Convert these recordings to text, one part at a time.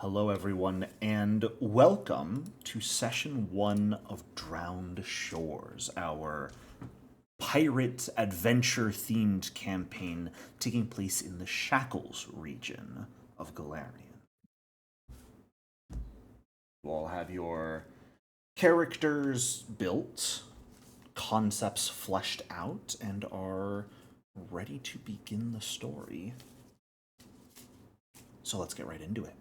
Hello, everyone, and welcome to Session 1 of Drowned Shores, our pirate adventure themed campaign taking place in the Shackles region of Galarian. You all have your characters built, concepts fleshed out, and are ready to begin the story. So let's get right into it.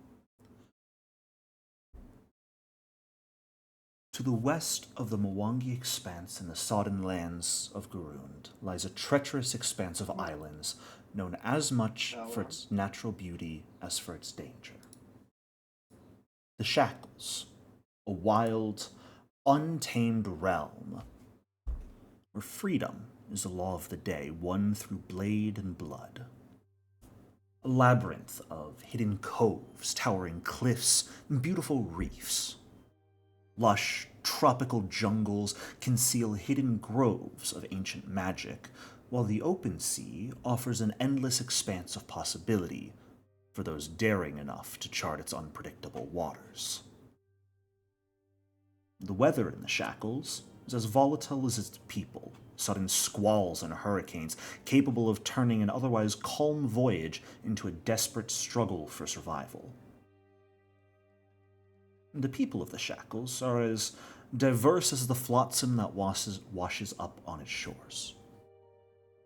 To the west of the Mwangi Expanse in the sodden lands of Garund lies a treacherous expanse of islands known as much for its natural beauty as for its danger. The Shackles, a wild, untamed realm where freedom is the law of the day, won through blade and blood. A labyrinth of hidden coves, towering cliffs, and beautiful reefs. Lush, tropical jungles conceal hidden groves of ancient magic, while the open sea offers an endless expanse of possibility for those daring enough to chart its unpredictable waters. The weather in the Shackles is as volatile as its people, sudden squalls and hurricanes capable of turning an otherwise calm voyage into a desperate struggle for survival. The people of the Shackles are as diverse as the flotsam that washes up on its shores.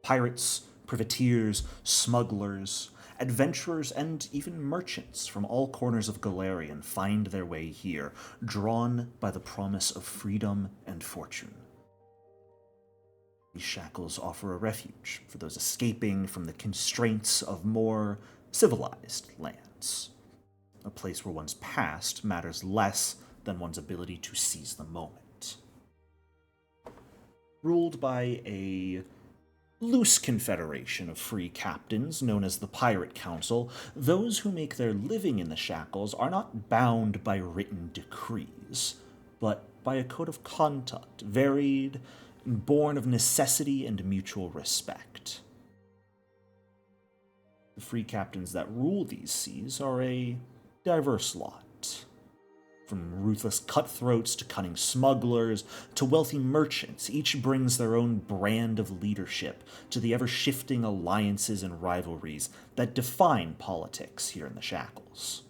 Pirates, privateers, smugglers, adventurers, and even merchants from all corners of Galarian find their way here, drawn by the promise of freedom and fortune. These shackles offer a refuge for those escaping from the constraints of more civilized lands. A place where one's past matters less than one's ability to seize the moment. Ruled by a loose confederation of free captains known as the Pirate Council, those who make their living in the Shackles are not bound by written decrees, but by a code of conduct, varied and born of necessity and mutual respect. The free captains that rule these seas are a diverse lot. From ruthless cutthroats to cunning smugglers to wealthy merchants, each brings their own brand of leadership to the ever-shifting alliances and rivalries that define politics here in the Shackles.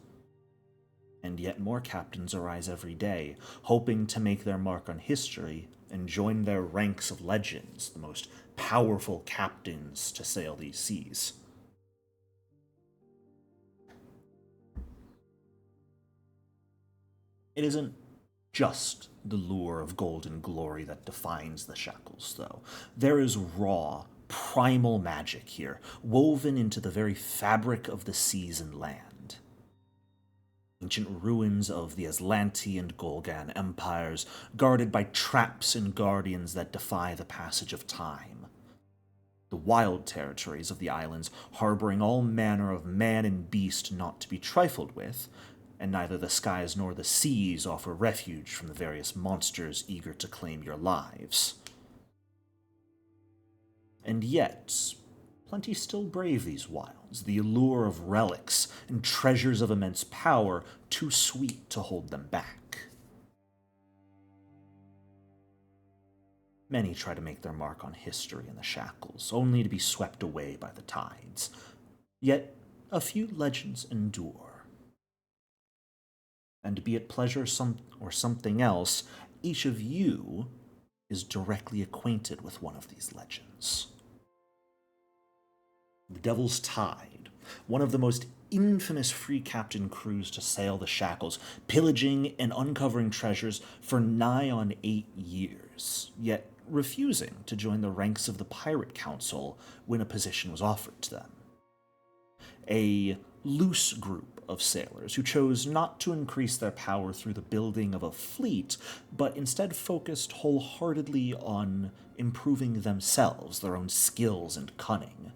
And yet more captains arise every day, hoping to make their mark on history and join their ranks of legends, the most powerful captains to sail these seas. It isn't just the lure of golden glory that defines the Shackles, though. There is raw, primal magic here, woven into the very fabric of the seas and land. Ancient ruins of the Aslanti and Golgan empires, guarded by traps and guardians that defy the passage of time. The wild territories of the islands harboring all manner of man and beast not to be trifled with, and neither the skies nor the seas offer refuge from the various monsters eager to claim your lives. And yet, plenty still brave these wilds, the allure of relics and treasures of immense power too sweet to hold them back. Many try to make their mark on history in the Shackles, only to be swept away by the tides. Yet, a few legends endure. And be it pleasure or something else, each of you is directly acquainted with one of these legends. The Devil's Tide, one of the most infamous free captain crews to sail the Shackles, pillaging and uncovering treasures for nigh on 8 years, yet refusing to join the ranks of the Pirate Council when a position was offered to them. A loose group of sailors who chose not to increase their power through the building of a fleet, but instead focused wholeheartedly on improving themselves, their own skills and cunning.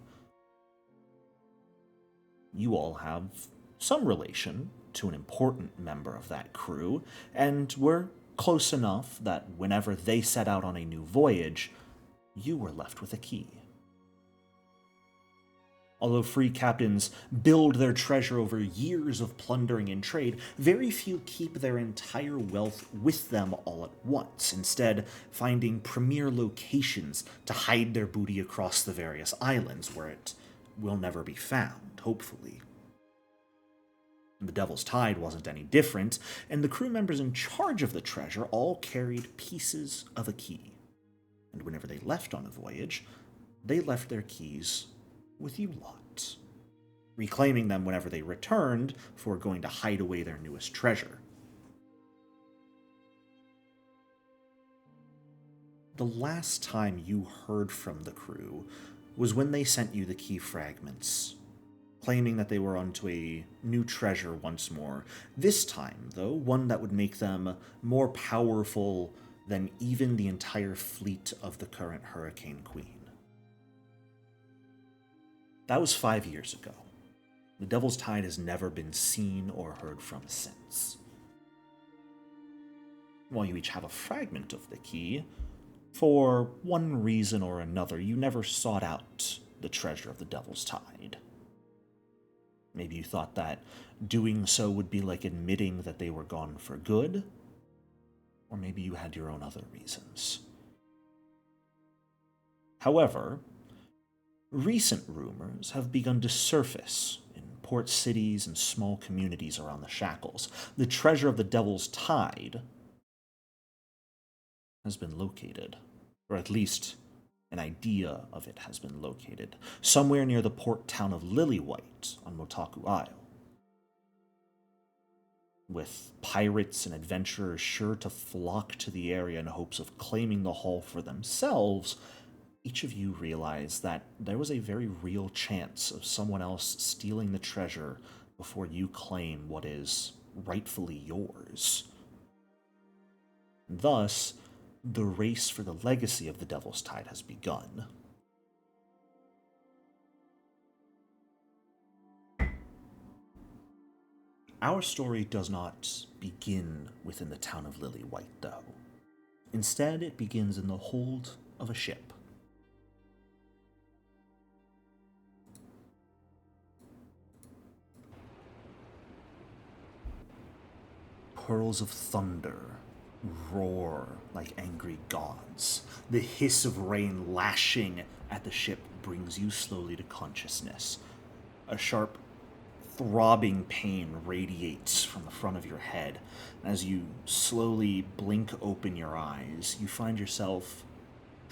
You all have some relation to an important member of that crew, and were close enough that whenever they set out on a new voyage, you were left with a key. Although free captains build their treasure over years of plundering and trade, very few keep their entire wealth with them all at once, instead finding premier locations to hide their booty across the various islands where it will never be found, hopefully. The Devil's Tide wasn't any different, and the crew members in charge of the treasure all carried pieces of a key. And whenever they left on a voyage, they left their keys with you lot, reclaiming them whenever they returned for going to hide away their newest treasure. The last time you heard from the crew was when they sent you the key fragments, claiming that they were onto a new treasure once more. This time, though, one that would make them more powerful than even the entire fleet of the current Hurricane Queen. That was 5 years ago. The Devil's Tide has never been seen or heard from since. While you each have a fragment of the key, for one reason or another, you never sought out the treasure of the Devil's Tide. Maybe you thought that doing so would be like admitting that they were gone for good, or maybe you had your own other reasons. However, recent rumors have begun to surface in port cities and small communities around the Shackles. The treasure of the Devil's Tide has been located, or at least an idea of it has been located, somewhere near the port town of Lilywhite on Motaku Isle. With pirates and adventurers sure to flock to the area in hopes of claiming the haul for themselves, each of you realize that there was a very real chance of someone else stealing the treasure before you claim what is rightfully yours. Thus, the race for the legacy of the Devil's Tide has begun. Our story does not begin within the town of Lilywhite, though. Instead, it begins in the hold of a ship. Pearls of thunder roar like angry gods. The hiss of rain lashing at the ship brings you slowly to consciousness. A sharp, throbbing pain radiates from the front of your head. As you slowly blink open your eyes, you find yourself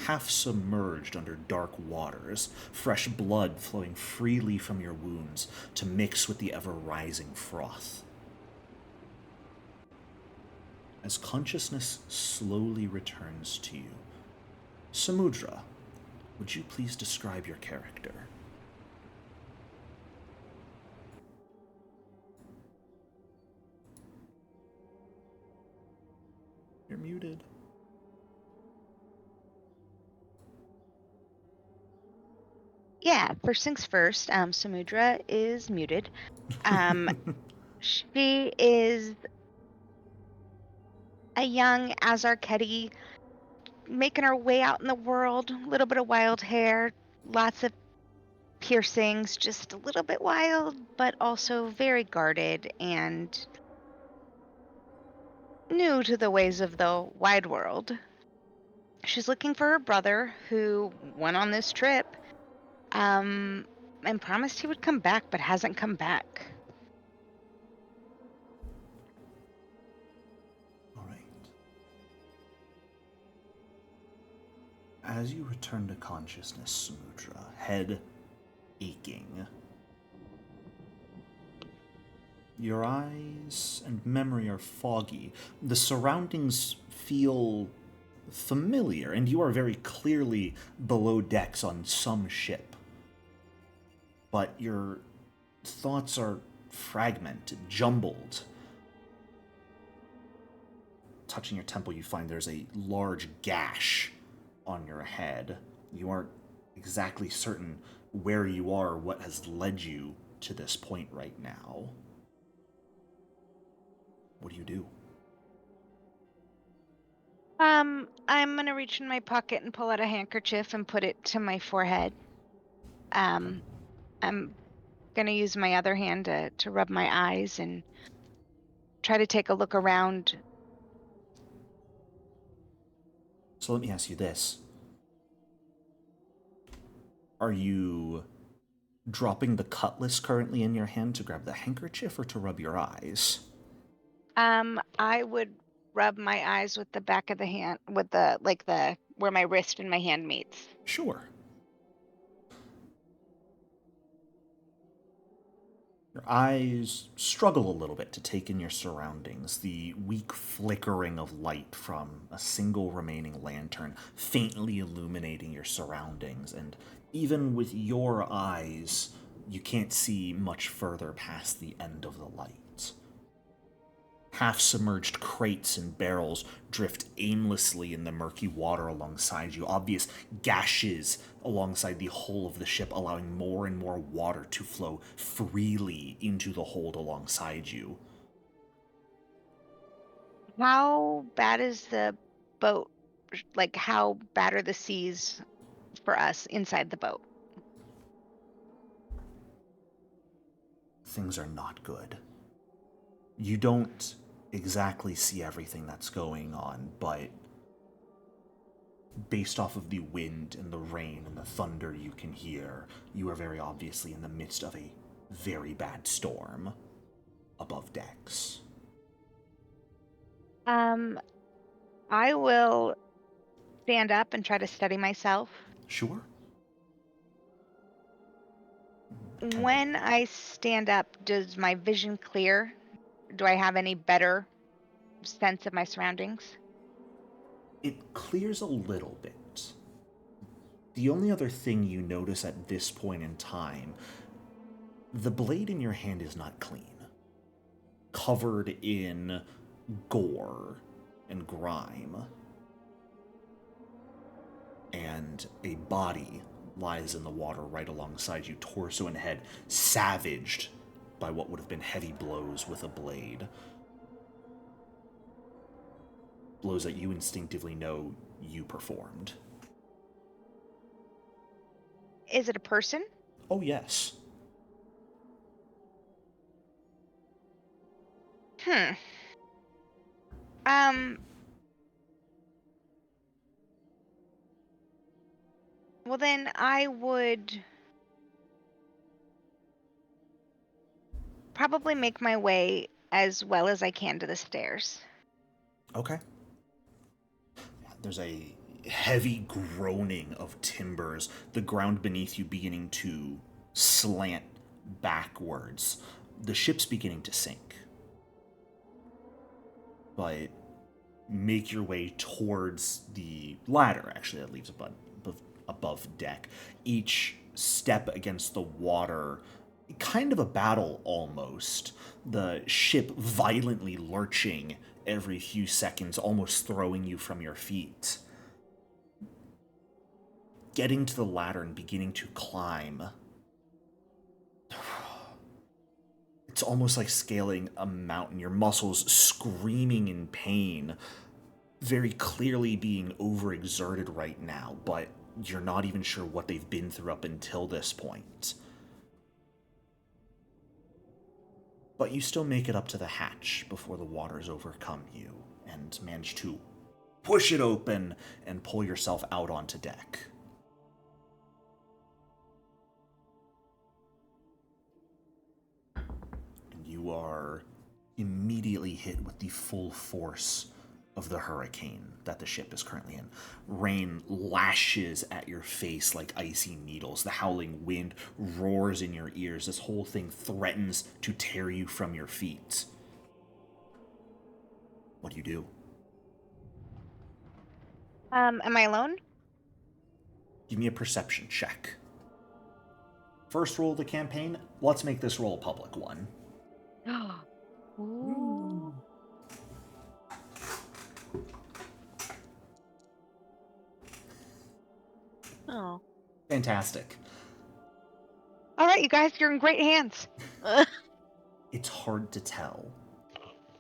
half submerged under dark waters, fresh blood flowing freely from your wounds to mix with the ever-rising froth. As consciousness slowly returns to you, Samudra, would you please describe your character? You're muted. Yeah, first things first, Samudra is muted. She is a young Azarketi making her way out in the world, a little bit of wild hair, lots of piercings, just a little bit wild, but also very guarded and new to the ways of the wide world. She's looking for her brother who went on this trip and promised he would come back, but hasn't come back. All right. As you return to consciousness, Samudra, head aching, your eyes and memory are foggy. The surroundings feel familiar, and you are very clearly below decks on some ship. But your thoughts are fragmented, jumbled. Touching your temple, you find there's a large gash on your head. You aren't exactly certain where you are or what has led you to this point right now. What do you do? I'm gonna reach in my pocket and pull out a handkerchief and put it to my forehead. I'm going to use my other hand to rub my eyes and try to take a look around. So let me ask you this. Are you dropping the cutlass currently in your hand to grab the handkerchief or to rub your eyes? I would rub my eyes with the back of the hand, with the where my wrist and my hand meets. Sure. Your eyes struggle a little bit to take in your surroundings, the weak flickering of light from a single remaining lantern faintly illuminating your surroundings, and even with your eyes, you can't see much further past the end of the light. Half-submerged crates and barrels drift aimlessly in the murky water alongside you, obvious gashes alongside the hull of the ship, allowing more and more water to flow freely into the hold alongside you. How bad is the boat? Like, how bad are the seas for us inside the boat? Things are not good. You don't exactly see everything that's going on, but based off of the wind and the rain and the thunder you can hear, you are very obviously in the midst of a very bad storm above decks. Um, I will stand up and try to steady myself. Sure. Kind of. When I stand up, does my vision clear? Do I have any better sense of my surroundings? It clears a little bit. The only other thing you notice at this point in time, the blade in your hand is not clean, covered in gore and grime, and a body lies in the water right alongside you, torso and head savaged by what would have been heavy blows with a blade. Blows that you instinctively know you performed. Is it a person? Oh, yes. Hmm. Um, well then I would probably make my way as well as I can to the stairs. Okay. There's a heavy groaning of timbers, the ground beneath you beginning to slant backwards. The ship's beginning to sink. But make your way towards the ladder, actually, that leaves above deck. Each step against the water, kind of a battle almost. The ship violently lurching every few seconds, almost throwing you from your feet. Getting to the ladder and beginning to climb. It's almost like scaling a mountain, your muscles screaming in pain, very clearly being overexerted right now, but you're not even sure what they've been through up until this point. But you still make it up to the hatch before the waters overcome you, and manage to push it open and pull yourself out onto deck. And you are immediately hit with the full force of the hurricane that the ship is currently in. Rain lashes at your face like icy needles. The howling wind roars in your ears. This whole thing threatens to tear you from your feet. What do you do? Am I alone? Give me a perception check. First roll of the campaign, let's make this roll a public one. Ooh. Oh. Fantastic. All right, you guys, you're in great hands. It's hard to tell.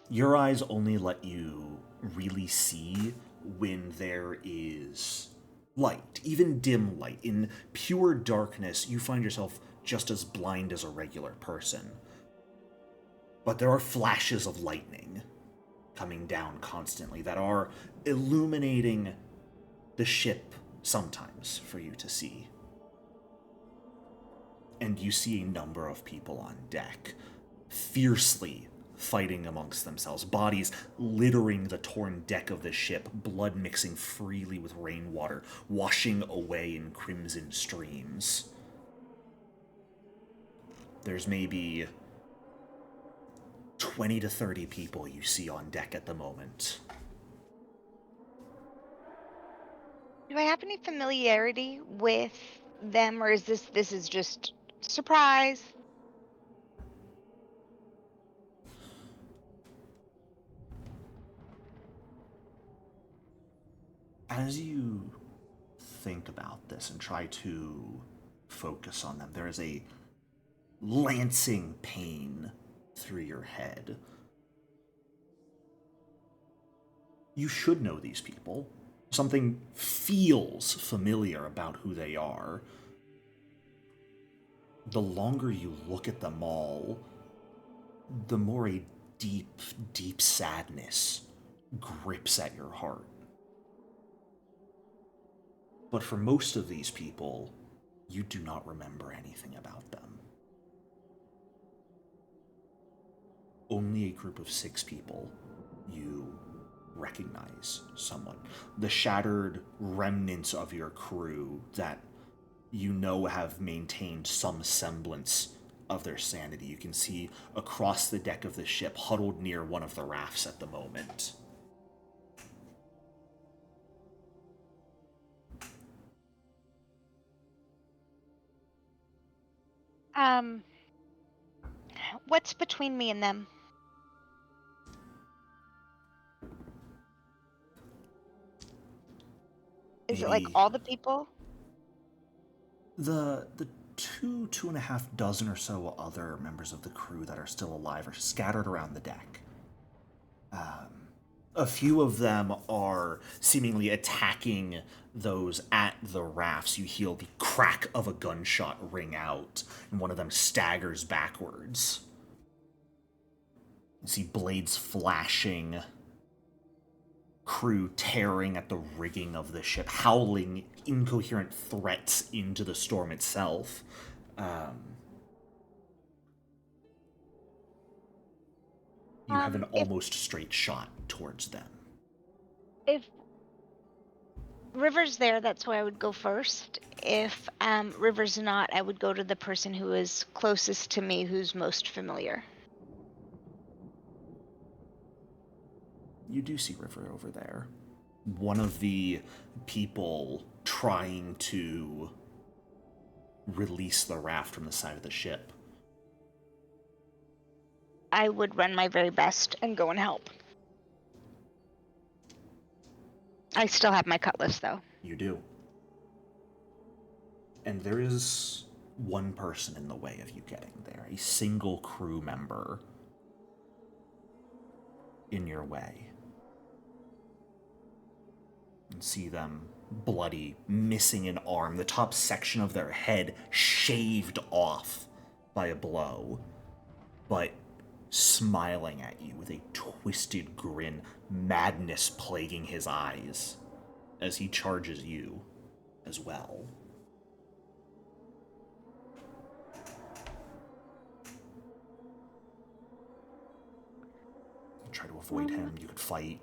Your eyes only let you really see when there is light, even dim light. In pure darkness, you find yourself just as blind as a regular person. But there are flashes of lightning coming down constantly that are illuminating the ship sometimes for you to see. And you see a number of people on deck, fiercely fighting amongst themselves, bodies littering the torn deck of the ship, blood mixing freely with rainwater, washing away in crimson streams. There's maybe 20 to 30 people you see on deck at the moment. Do I have any familiarity with them, or is this is just surprise? As you think about this and try to focus on them, there is a lancing pain through your head. You should know these people. Something feels familiar about who they are. The longer you look at them all, the more a deep, deep sadness grips at your heart. But for most of these people, you do not remember anything about them. Only a group of 6 people you recognize someone. The shattered remnants of your crew that you know have maintained some semblance of their sanity. You can see across the deck of the ship, huddled near one of the rafts at the moment. What's between me and them? Is it like Maybe all the people? the two and a half dozen or so other members of the crew that are still alive are scattered around the deck. A few of them are seemingly attacking those at the rafts. You hear the crack of a gunshot ring out, and one of them staggers backwards. You see blades flashing, crew tearing at the rigging of the ship, howling incoherent threats into the storm itself. You have an If almost straight shot towards them. if River's there, that's why I would go first. If River's not, I would go to the person who is closest to me, who's most familiar. You do see River over there. One of the people trying to release the raft from the side of the ship. I would run my very best and go and help. I still have my cutlass, though. You do. And there is one person in the way of you getting there, a single crew member in your way. And see them bloody, missing an arm, the top section of their head shaved off by a blow, but smiling at you with a twisted grin, madness plaguing his eyes as he charges you as well. You try to avoid him, you could fight.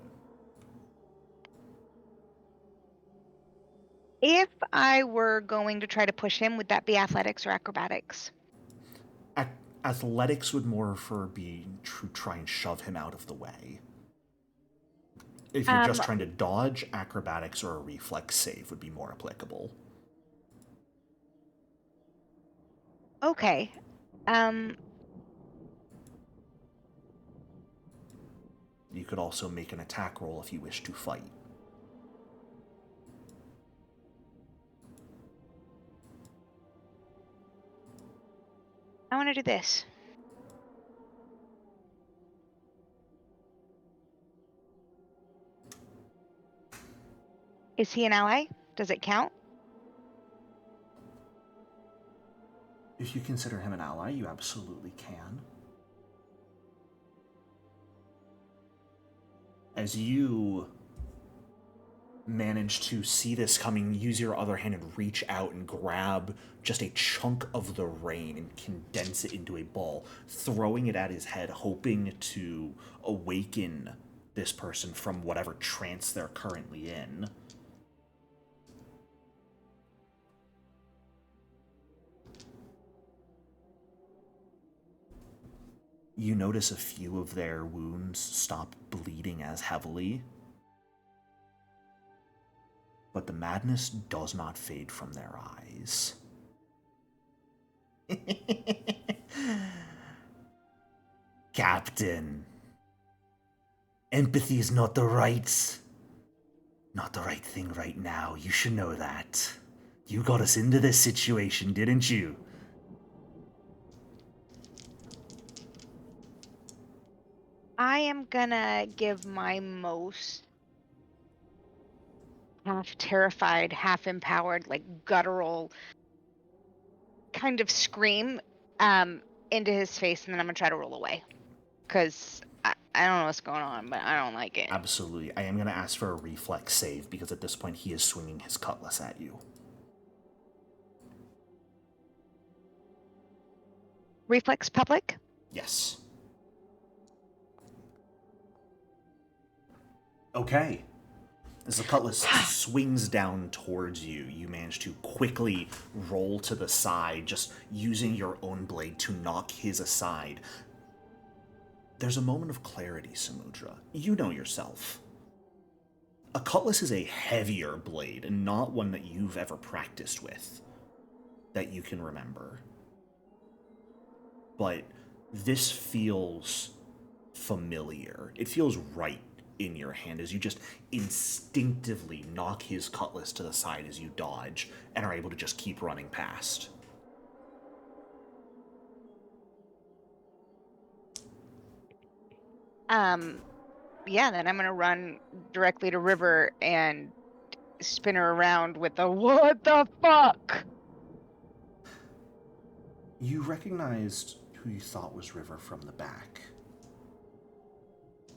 If I were going to try to push him, would that be athletics or acrobatics? Athletics would more for be to try and shove him out of the way. If you're just trying to dodge, acrobatics or a reflex save would be more applicable. Okay. You could also make an attack roll if you wish to fight. I want to do this. Is he an ally? Does it count? If you consider him an ally, you absolutely can. As you manage to see this coming, use your other hand and reach out and grab just a chunk of the rain and condense it into a ball, throwing it at his head, hoping to awaken this person from whatever trance they're currently in. You notice a few of their wounds stop bleeding as heavily, but the madness does not fade from their eyes. Captain, empathy is not the right thing right now. You should know that. You got us into this situation, didn't you? I am gonna give my most half terrified, half empowered, like guttural kind of scream into his face, and then I'm gonna try to roll away. Because I don't know what's going on, but I don't like it. Absolutely. I am going to ask for a reflex save because at this point he is swinging his cutlass at you. Reflex public? Yes. Okay. As the cutlass swings down towards you, you manage to quickly roll to the side, just using your own blade to knock his aside. There's a moment of clarity, Samudra. You know yourself. A cutlass is a heavier blade, and not one that you've ever practiced with, that you can remember. But this feels familiar. It feels right in your hand as you just instinctively knock his cutlass to the side as you dodge and are able to just keep running past. Yeah, then I'm gonna run directly to River and spin her around with a "What the fuck?" You recognized who you thought was River from the back.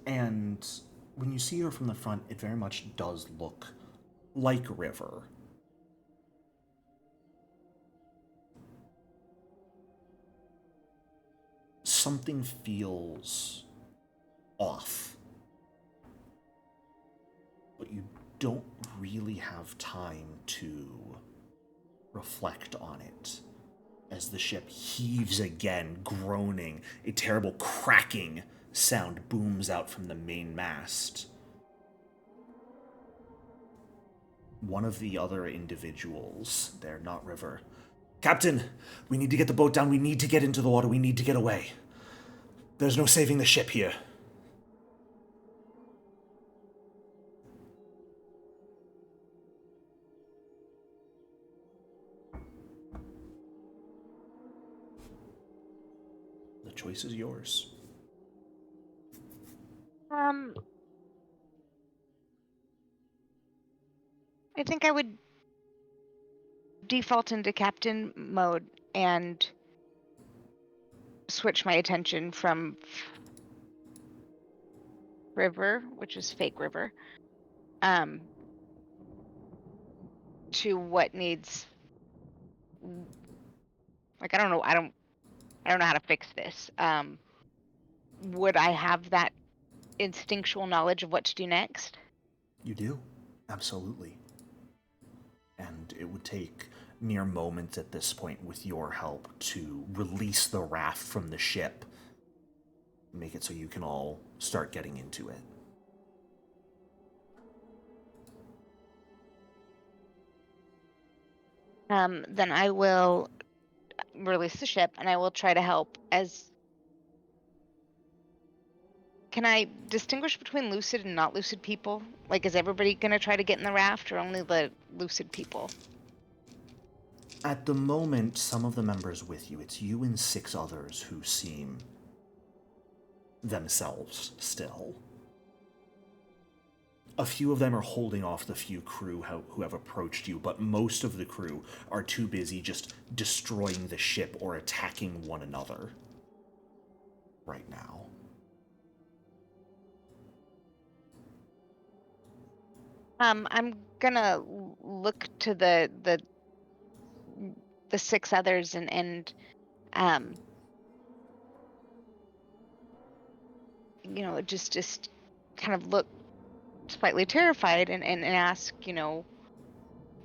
And when you see her from the front, it very much does look like River. Something feels off. But you don't really have time to reflect on it. As the ship heaves again, groaning, a terrible cracking sound booms out from the main mast. One of the other individuals, they're not River. Captain, we need to get the boat down. We need to get into the water. We need to get away. There's no saving the ship here. The choice is yours. I think I would default into captain mode and switch my attention from River, which is fake River, to what needs, like, I don't know how to fix this. Would I have that instinctual knowledge of what to do next? You do. Absolutely. And it would take mere moments at this point with your help to release the raft from the ship. Make it so you can all start getting into it. Then I will release the ship and I will try to help as... Can I distinguish between lucid and not lucid people? Like, is everybody gonna try to get in the raft or only the lucid people? At the moment, some of the members with you, it's you and 6 others who seem themselves still. A few of them are holding off the few crew who have approached you, but most of the crew are too busy just destroying the ship or attacking one another right now. I'm gonna look to the six others and um just kind of look slightly terrified and ask,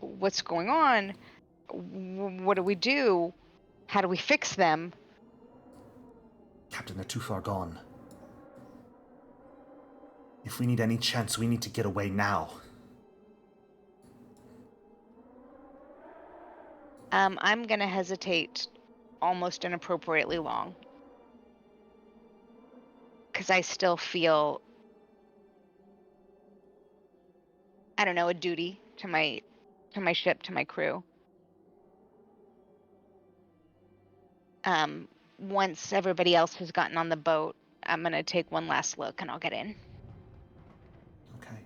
what's going on? What do we do? How do we fix them? Captain, they're too far gone. If we need any chance, we need to get away now. I'm gonna hesitate almost inappropriately long because I still feel, I don't know, a duty to my ship, to my crew. Um, Once everybody else has gotten on the boat, I'm gonna take one last look and I'll get in. Okay.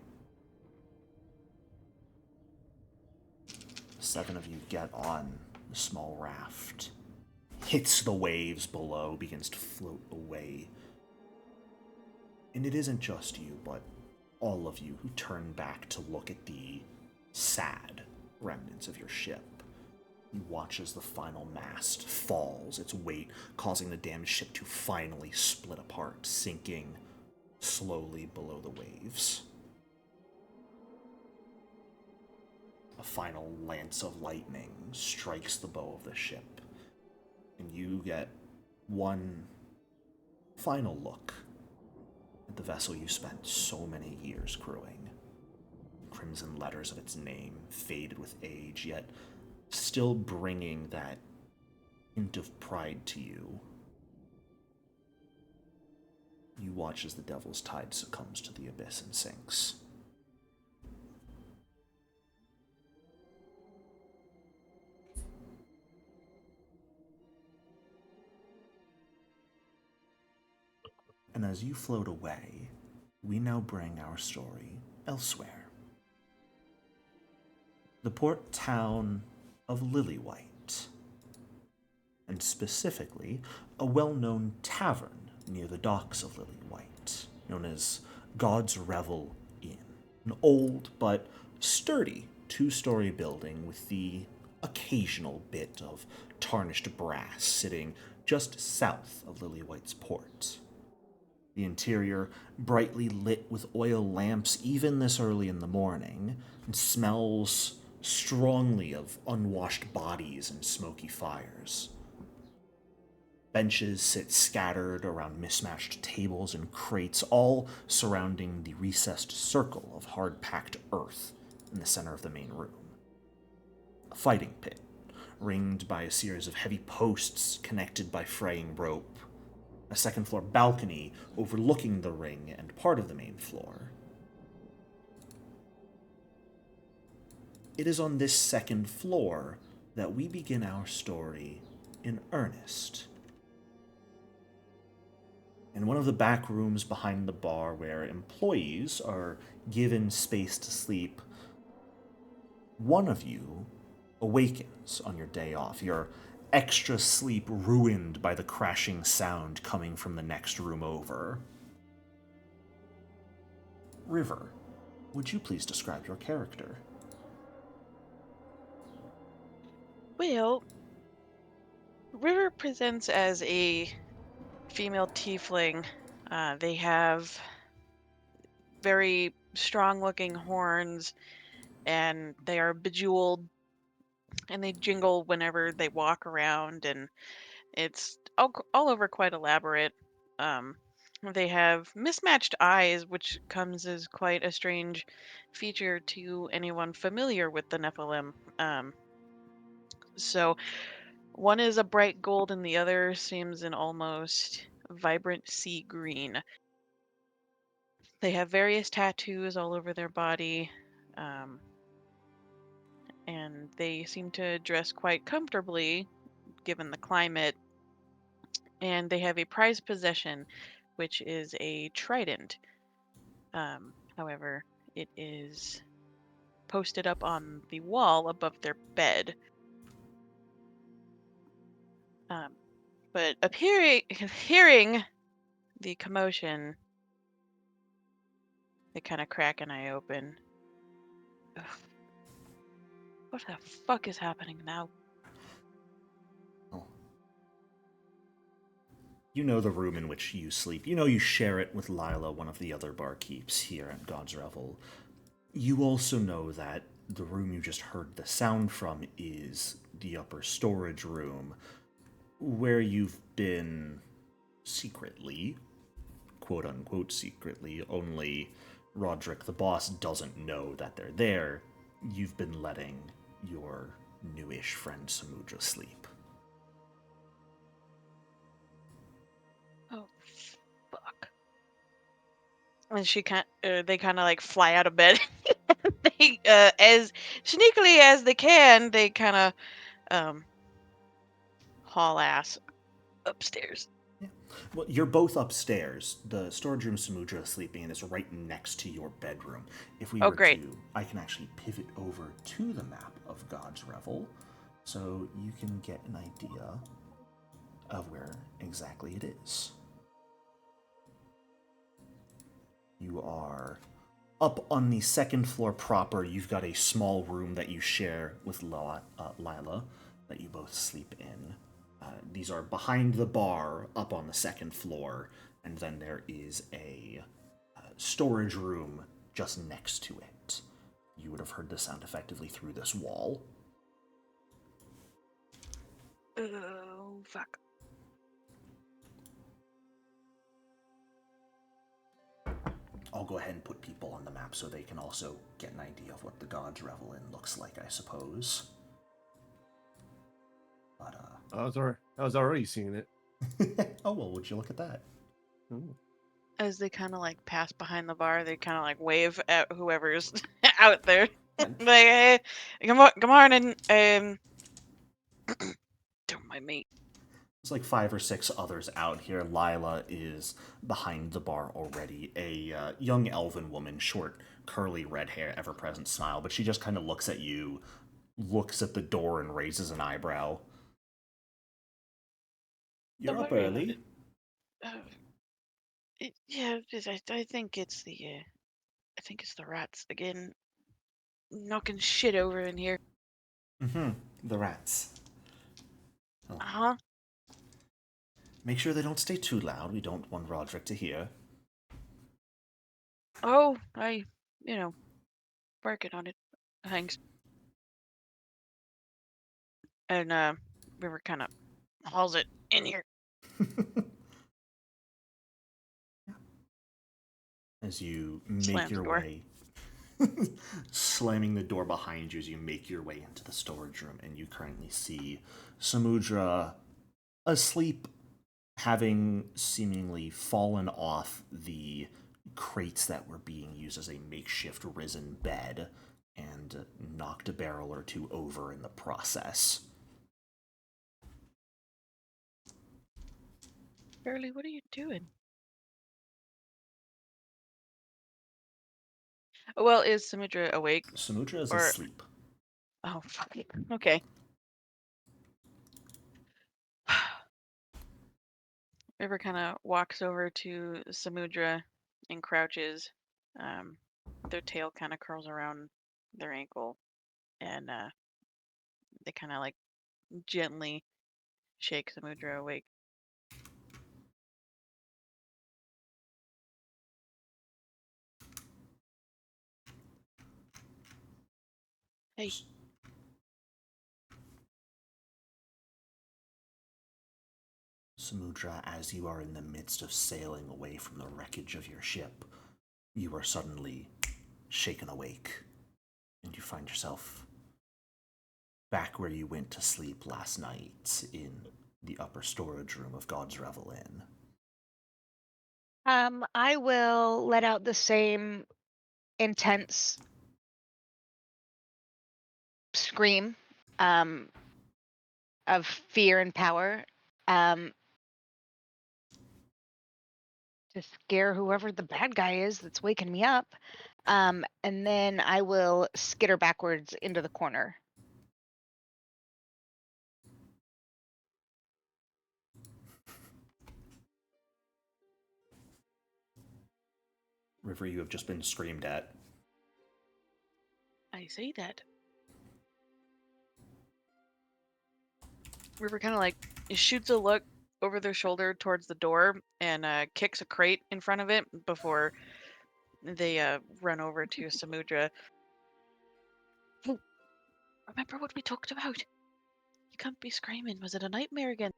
7 of you get on the small raft, hits the waves below, begins to float away. And it isn't just you, but all of you who turn back to look at the sad remnants of your ship. You watch as the final mast falls, its weight causing the damaged ship to finally split apart, sinking slowly below the waves. A final lance of lightning strikes the bow of the ship, and you get one final look at the vessel you spent so many years crewing. Crimson letters of its name, faded with age, yet still bringing that hint of pride to you. You watch as the Devil's Tide succumbs to the abyss and sinks. And as you float away, we now bring our story elsewhere. The port town of Lilywhite, and specifically a well-known tavern near the docks of Lilywhite, known as God's Revel Inn. An old but sturdy two-story building with the occasional bit of tarnished brass sitting just south of Lilywhite's port. The interior brightly lit with oil lamps even this early in the morning, and smells strongly of unwashed bodies and smoky fires. Benches sit scattered around mismatched tables and crates, all surrounding the recessed circle of hard packed earth in the center of the main room. A fighting pit, ringed by a series of heavy posts connected by fraying rope. A second floor balcony overlooking the ring and part of the main floor. It is on this second floor that we begin our story in earnest. In one of the back rooms behind the bar where employees are given space to sleep, one of you awakens on your day off, your extra sleep ruined by the crashing sound coming from the next room over. River, would you please describe your character? Well, River presents as a female tiefling. They have very strong-looking horns, and they are bejeweled, and they jingle whenever they walk around, and it's all over quite elaborate. Um, they have mismatched eyes, which comes as quite a strange feature to anyone familiar with the Nephilim. So one is a bright gold and the other seems an almost vibrant sea green. They have various tattoos all over their body, um, and they seem to dress quite comfortably given the climate. And they have a prized possession, which is a trident. However, It is posted up on the wall above their bed. But hearing the commotion, they kind of crack an eye open. Ugh. What the fuck is happening now? Oh. You know the room in which you sleep. You know you share it with Lila, one of the other barkeeps here at God's Revel. You also know that the room you just heard the sound from is the upper storage room, where you've been secretly, quote unquote secretly, only Roderick the boss doesn't know that they're there. You've been letting your newish friend Samudra sleep. Oh, fuck. And they kind of like fly out of bed. They, as sneakily as they can, they kind of haul ass upstairs. Well, you're both upstairs. The storage room Samudra is sleeping in is right next to your bedroom. If we Oh, were great. to, I can actually pivot over to the map of God's Revel, so you can get an idea of where exactly it is. You are up on the second floor proper. You've got a small room that you share with Lila that you both sleep in. These are behind the bar up on the second floor, and then there is a storage room just next to it. You would have heard the sound effectively through this wall. Oh, fuck. I'll go ahead and put people on the map so they can also get an idea of what the God's Revel Inn looks like, I suppose. But, I was already seeing it. oh, well, would you look at that? Ooh. As they kind of like pass behind the bar, they kind of like wave at whoever's out there. Like, hey, good morning. Don't mind me. There's like 5 or 6 others out here. Lila is behind the bar already. A young elven woman, short, curly red hair, ever present smile, but she just kind of looks at you, looks at the door, and raises an eyebrow. You're Don't up worry about early. I think it's the rats again, knocking shit over in here. Mm-hmm. The rats. Oh. Uh-huh. Make sure they don't stay too loud. We don't want Roderick to hear. Oh, working on it. Thanks. And River kind of hauls it in here. As you make Slams your the door. way, slamming the door behind you as you make your way into the storage room, and you currently see Samudra asleep, having seemingly fallen off the crates that were being used as a makeshift risen bed and knocked a barrel or two over in the process. Burley, what are you doing? Well, is Samudra awake? Samudra is Or... asleep. Oh, fuck it. Okay. River kind of walks over to Samudra and crouches. Their tail kind of curls around their ankle, and they kind of like gently shake Samudra awake. Hey. Samudra, as you are in the midst of sailing away from the wreckage of your ship, you are suddenly shaken awake, and you find yourself back where you went to sleep last night in the upper storage room of God's Revel Inn. I will let out the same intense scream of fear and power. to scare whoever the bad guy is that's waking me up. And then I will skitter backwards into the corner. River, you have just been screamed at. I say that. River kind of like shoots a look over their shoulder towards the door and kicks a crate in front of it before they run over to Samudra. Oh, remember what we talked about? You can't be screaming. Was it a nightmare again?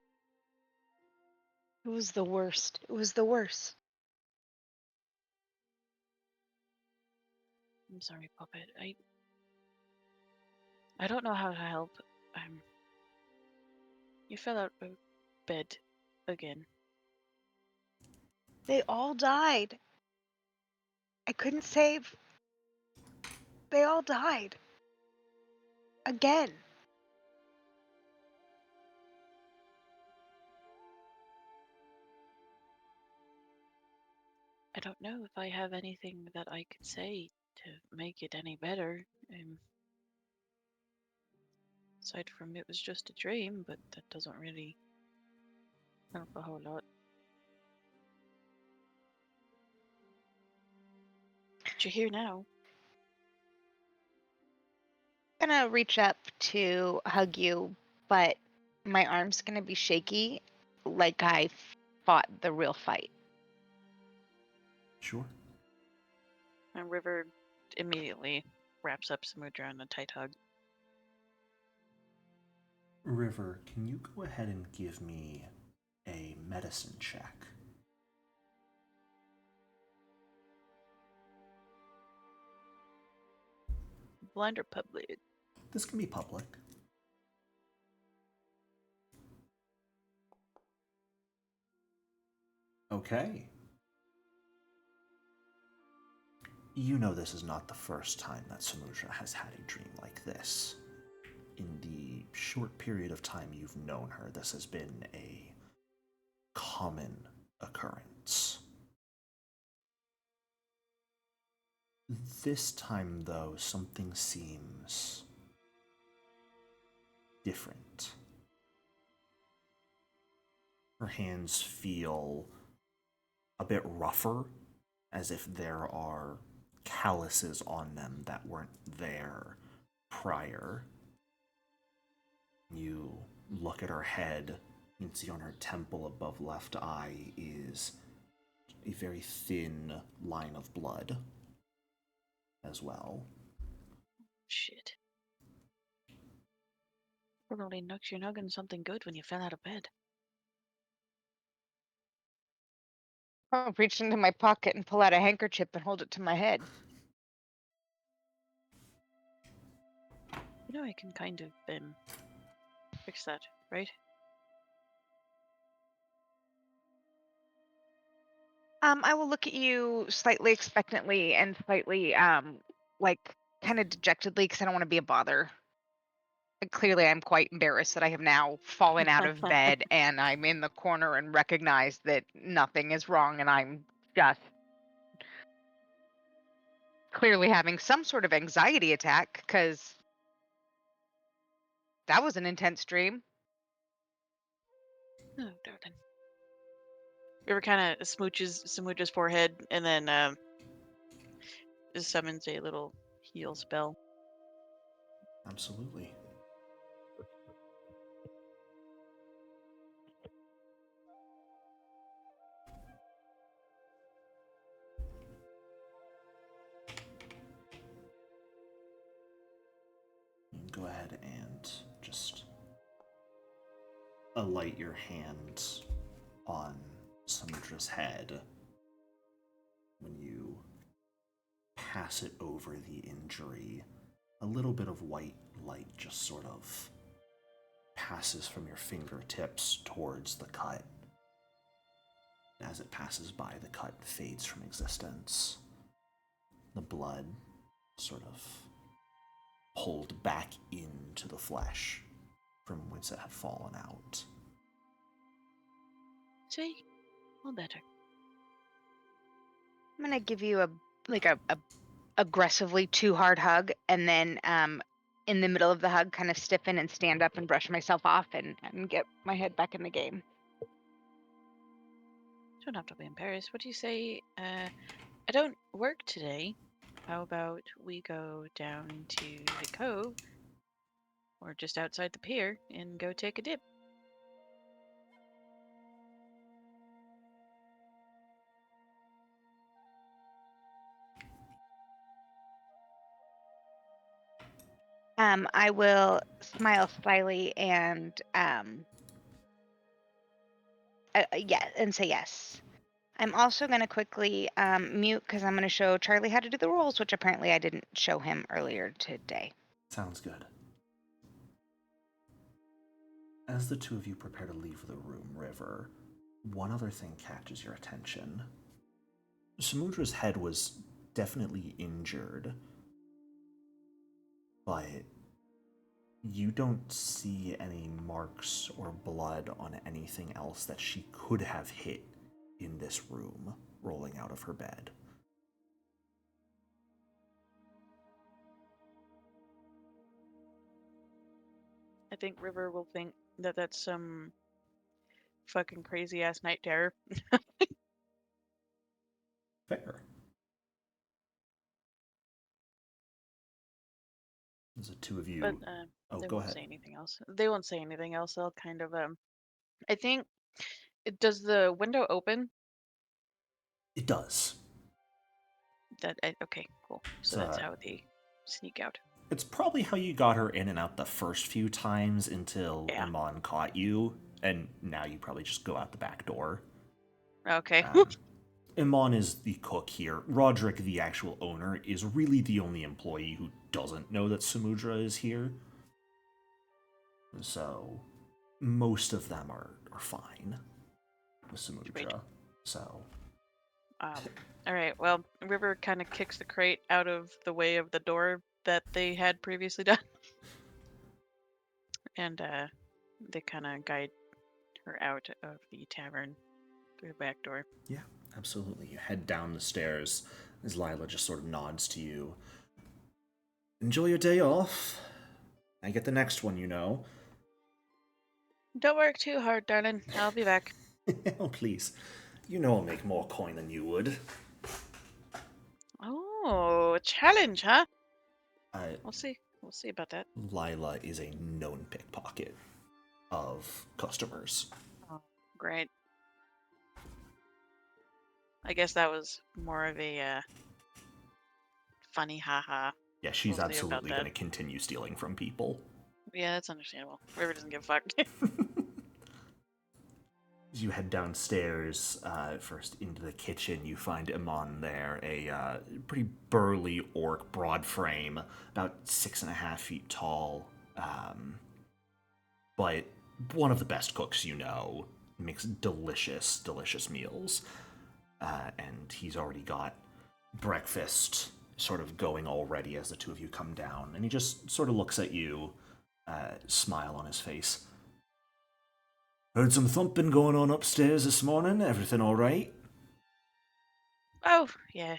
It was the worst. It was the worst. I'm sorry, Puppet. I don't know how to help. You fell out of bed again. They all died. I couldn't save. They all died. Again. I don't know if I have anything that I could say to make it any better. Aside from it was just a dream, but that doesn't really help a whole lot. But you're here now. I'm gonna reach up to hug you, but my arm's gonna be shaky like I fought the real fight. Sure. And River immediately wraps up Samudra in a tight hug. River, can you go ahead and give me a medicine check? Blind or public? This can be public. Okay. You know this is not the first time that Samudra has had a dream like this. In the short period of time you've known her, this has been a common occurrence. This time, though, something seems different. Her hands feel a bit rougher, as if there are calluses on them that weren't there prior. You look at her head, you can see on her temple above left eye is a very thin line of blood as well. Shit. Probably knocked your noggin something good when you fell out of bed. I'll reach into my pocket and pull out a handkerchief and hold it to my head. You know I can kind of fix that, right? I will look at you slightly expectantly and slightly, like, kind of dejectedly because I don't want to be a bother. And clearly, I'm quite embarrassed that I have now fallen out of bed and I'm in the corner and recognize that nothing is wrong and I'm just clearly having some sort of anxiety attack because that was an intense dream. Oh, darling. River kind of smooches Samudra's forehead and then summons a little heal spell. Absolutely. You can go ahead and just alight your hand on Samudra's head when you pass it over the injury. A little bit of white light just sort of passes from your fingertips towards the cut. As it passes by, the cut fades from existence. The blood sort of pulled back into the flesh from whence it had fallen out. See? All better. I'm gonna give you a aggressively too hard hug, and then in the middle of the hug, kind of stiffen and stand up and brush myself off and get my head back in the game. Don't have to be embarrassed. What do you say? I don't work today. How about we go down to the cove or just outside the pier and go take a dip? I will smile slyly and yeah, and say yes. I'm also going to quickly mute because I'm going to show Charlie how to do the rolls, which apparently I didn't show him earlier today. Sounds good. As the two of you prepare to leave the room, River, one other thing catches your attention. Samudra's head was definitely injured, but you don't see any marks or blood on anything else that she could have hit in this room, rolling out of her bed. I think River will think that that's some fucking crazy ass night terror. Fair. As the two of you... But oh, they go won't ahead. say anything else. They won't say anything else. They'll kind of I think does the window open? It does. Okay, cool. So that's how they sneak out. It's probably how you got her in and out the first few times until Yeah. Iman caught you, and now you probably just go out the back door. Okay. Iman is the cook here. Roderick, the actual owner, is really the only employee who doesn't know that Samudra is here. So, most of them are fine with Samudra. Great. So, All right. Well, River kind of kicks the crate out of the way of the door that they had previously done, and they kind of guide her out of the tavern through the back door. yeah, absolutely. You head down the stairs as Lila just sort of nods to you. Enjoy your day off. I get the next one, you know. Don't work too hard, darling. I'll be back. Oh, please. You know I'll make more coin than you would. Oh, a challenge, huh? I, We'll see. We'll see about that. Lila is a known pickpocket of customers. Oh, great. I guess that was more of a funny haha. Yeah, she's We'll see about absolutely that. going to continue stealing from people. Yeah, that's understandable. River doesn't give a fuck. As you head downstairs, first into the kitchen, you find Iman there, a pretty burly orc, broad frame, about 6.5 feet tall, but one of the best cooks you know. Makes delicious, delicious meals. And he's already got breakfast sort of going already as the two of you come down. And he just sort of looks at you, smile on his face. Heard some thumping going on upstairs this morning. Everything all right? Oh, yeah.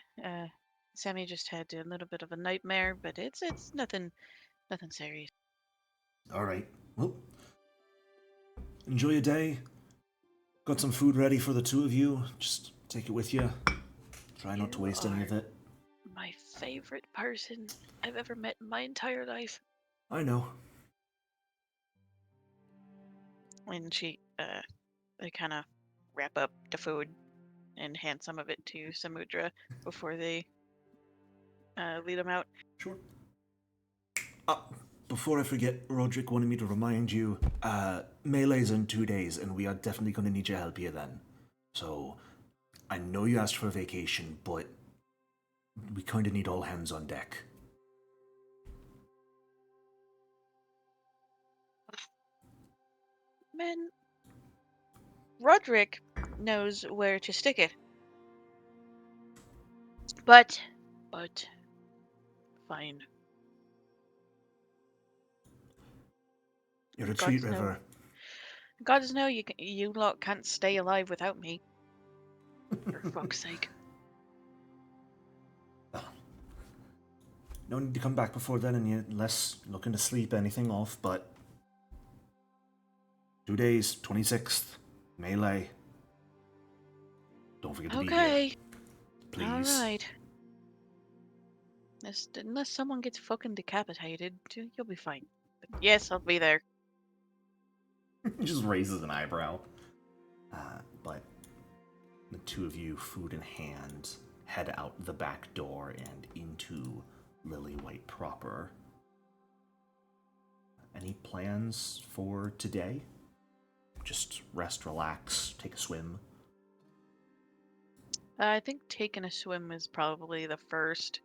Sammy just had a little bit of a nightmare, but it's nothing serious. All right. Well, enjoy your day. Got some food ready for the two of you. Just take it with you. Try not to waste any of it. My favorite person I've ever met in my entire life. I know. And they kind of wrap up the food and hand some of it to Samudra before they lead him out. Sure. Before I forget, Roderick wanted me to remind you, Melee's in 2 days, and we are definitely going to need your help here then. So, I know you asked for a vacation, but we kind of need all hands on deck. Man, Roderick knows where to stick it. But, fine. You're a treat, Gods know. River. Gods know you lot can't stay alive without me. For fuck's sake. No need to come back before then, and you're less looking to sleep anything off, but 2 days, 26th, melee. Don't forget to be here, Okay. please. All right. Unless someone gets fucking decapitated, you'll be fine. But yes, I'll be there. He just raises an eyebrow. But the two of you, food in hand, head out the back door and into Lilywhite proper. Any plans for today? Just rest, relax, take a swim. I think taking a swim is probably the first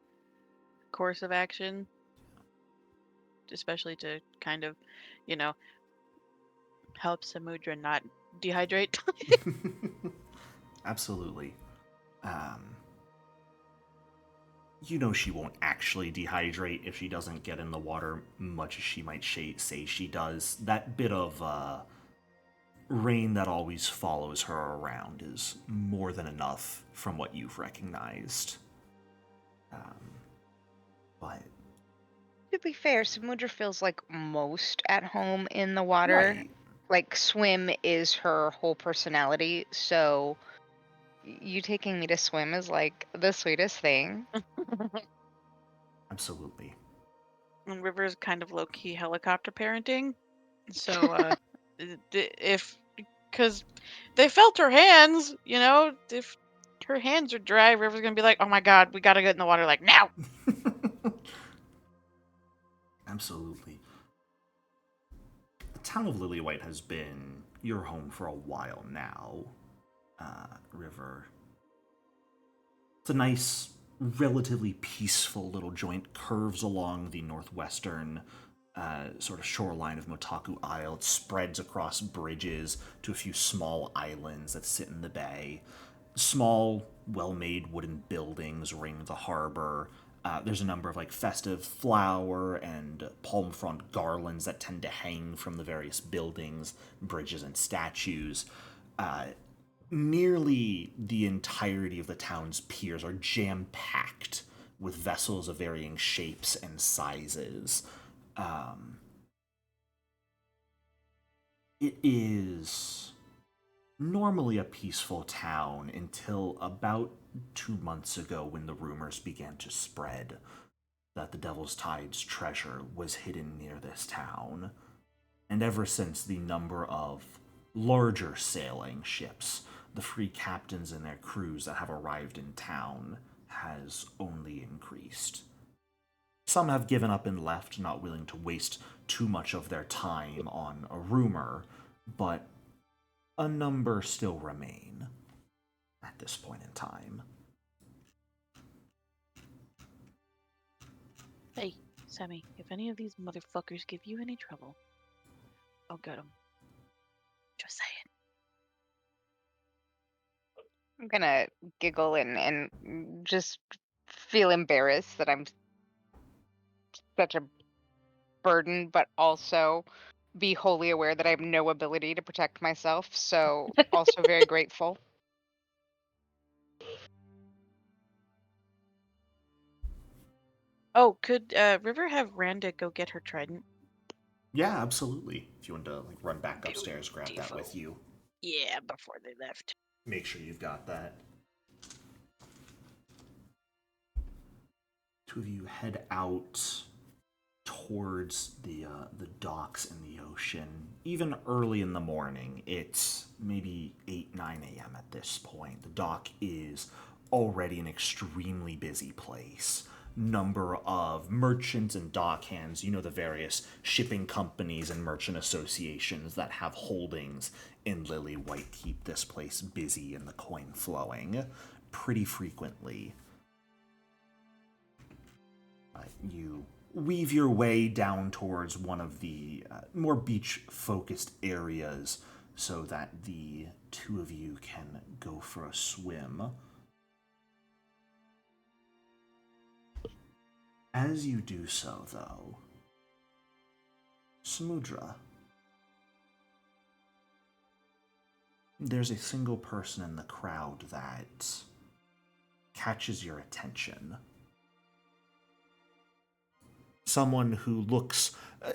course of action, especially to kind of, you know, help Samudra not dehydrate. Absolutely. You know she won't actually dehydrate if she doesn't get in the water much as she might say she does. That bit of rain that always follows her around is more than enough from what you've recognized. But To be fair, Samudra feels like most at home in the water. right, Like, swim is her whole personality, so you taking me to swim is like the sweetest thing. absolutely. And River's kind of low-key helicopter parenting. So, because they felt her hands, if her hands are dry, River's gonna be like, oh my god, we gotta get in the water, like, now! Absolutely. The town of Lilywhite has been your home for a while now, River. It's a nice, relatively peaceful little joint, curves along the northwestern sort of shoreline of Motaku Isle. It spreads across bridges to a few small islands that sit in the bay. Small, well-made wooden buildings ring the harbor. There's a number of like festive flower and palm frond garlands that tend to hang from the various buildings, bridges, and statues. Nearly the entirety of the town's piers are jam-packed with vessels of varying shapes and sizes. It is normally a peaceful town until about 2 months ago when the rumors began to spread that the Devil's Tide's treasure was hidden near this town. And ever since, the number of larger sailing ships, the free captains and their crews that have arrived in town, has only increased. Some have given up and left, not willing to waste too much of their time on a rumor, but a number still remain at this point in time. Hey, Sammy, if any of these motherfuckers give you any trouble, I'll get them. Just saying. I'm gonna giggle and just feel embarrassed that I'm such a burden, but also be wholly aware that I have no ability to protect myself. So, also very grateful. Oh, could River have Randa go get her trident? Yeah, absolutely. If you want to like run back upstairs, grab that Beautiful. with you. Yeah, before they left. Make sure you've got that. Two of you head out towards the docks in the ocean. Even early in the morning, it's maybe 8, 9 a.m. at this point. The dock is already an extremely busy place. Number of merchants and dockhands, you know, the various shipping companies and merchant associations that have holdings in Lilywhite keep this place busy and the coin flowing pretty frequently. You weave your way down towards one of the more beach-focused areas so that the two of you can go for a swim. As you do so, though, Samudra, there's a single person in the crowd that catches your attention. someone who looks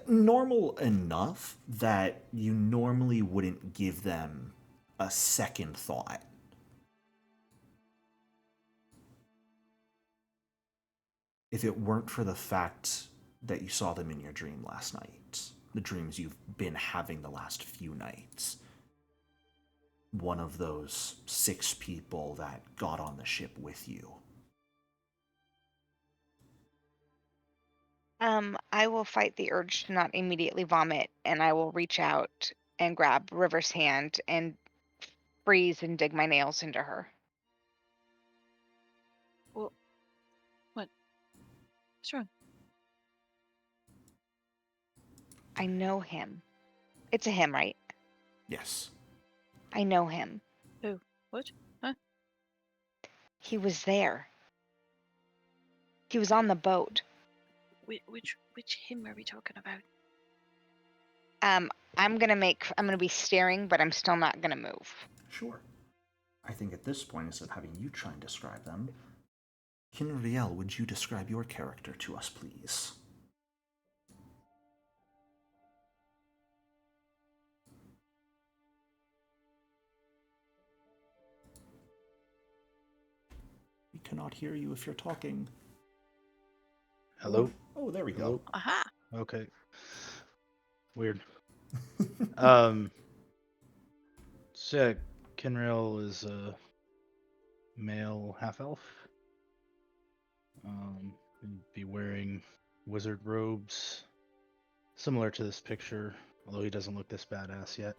normal enough that you normally wouldn't give them a second thought. If it weren't for the fact that you saw them in your dream last night, the dreams you've been having the last few nights, one of those 6 people that got on the ship with you. I will fight the urge to not immediately vomit, and I will reach out and grab River's hand and freeze and dig my nails into her. Well, what? What's wrong? I know him. It's a him, right? Yes. I know him. Who? What? Huh? He was there. He was on the boat. Which him are we talking about? I'm gonna be staring, but I'm still not gonna move. Sure. I think at this point, instead of having you try and describe them, Kinriel, would you describe your character to us, please? We cannot hear you if you're talking. Hello? Oh, there we Hello? go. Aha! Okay. Weird. So Kinrail is a male half-elf. He'd be wearing wizard robes, similar to this picture, although he doesn't look this badass yet.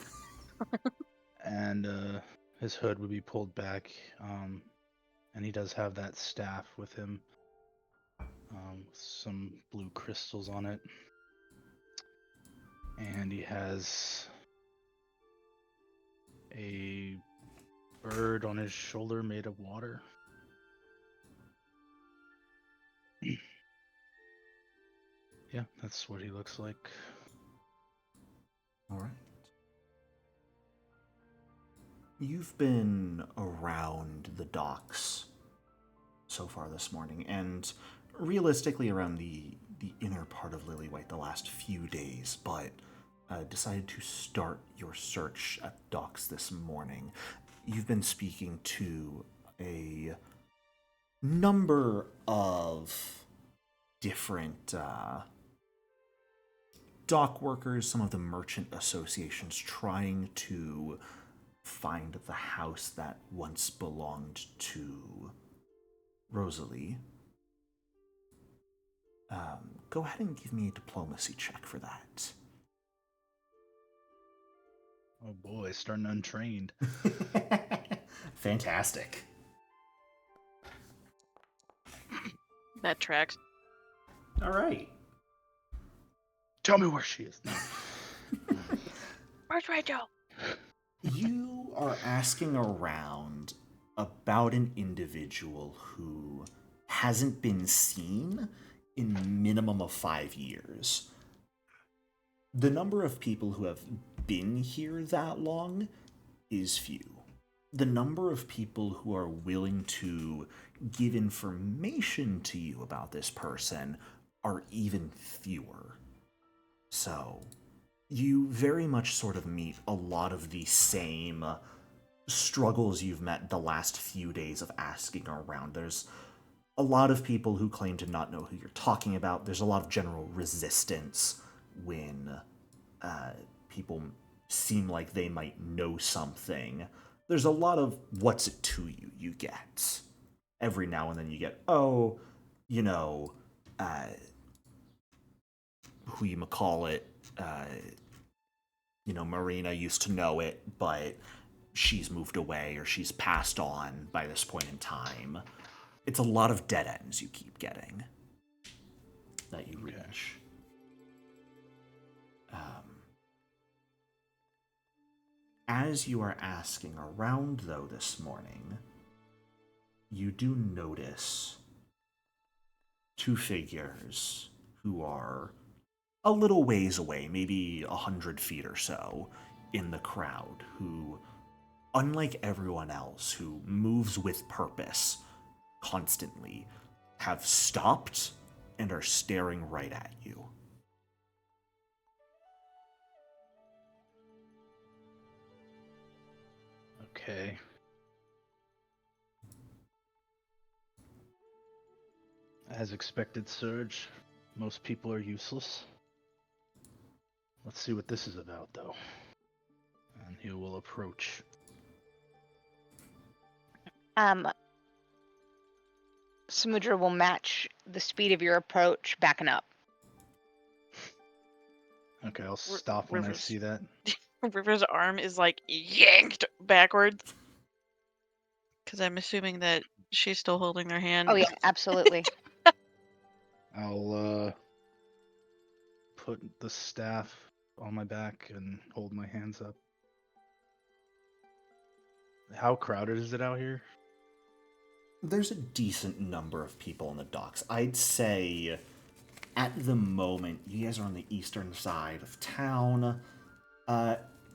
And his hood would be pulled back, and he does have that staff with him, with some blue crystals on it. And he has a bird on his shoulder made of water. Yeah, that's what he looks like. All right. You've been around the docks so far this morning, and realistically around the inner part of Lilywhite the last few days, but decided to start your search at docks this morning. You've been speaking to a number of different dock workers, some of the merchant associations, trying to find the house that once belonged to Rosalie. Go ahead and give me a diplomacy check for that. Oh boy, starting untrained. Fantastic. That tracks. All right. Tell me where she is now. Where's Rachel? You are asking around about an individual who hasn't been seen in a minimum of 5 years. The number of people who have been here that long is few. The number of people who are willing to give information to you about this person are even fewer. So, you very much sort of meet a lot of the same struggles you've met the last few days of asking around. There's a lot of people who claim to not know who you're talking about. There's a lot of general resistance when people seem like they might know something. There's a lot of what's it to you you get. Every now and then you get, oh, you know, whoyoucall-it, you know, Marina used to know it, but she's moved away or she's passed on by this point in time. It's a lot of dead ends you keep getting that you reach. As you are asking around, though, this morning, you do notice 2 figures who are a little ways away, maybe 100 feet or so, in the crowd, who, unlike everyone else who moves with purpose constantly, have stopped and are staring right at you. Okay. As expected, Surge, most people are useless. Let's see what this is about, though. And he will approach. Samudra will match the speed of your approach, backing up. Okay, I'll stop when I River's- see that. River's arm is like yanked backwards. Because I'm assuming that she's still holding their hand. Oh yeah, absolutely. I'll put the staff on my back and hold my hands up. How crowded is it out here? There's a decent number of people on the docks. I'd say at the moment, you guys are on the eastern side of town.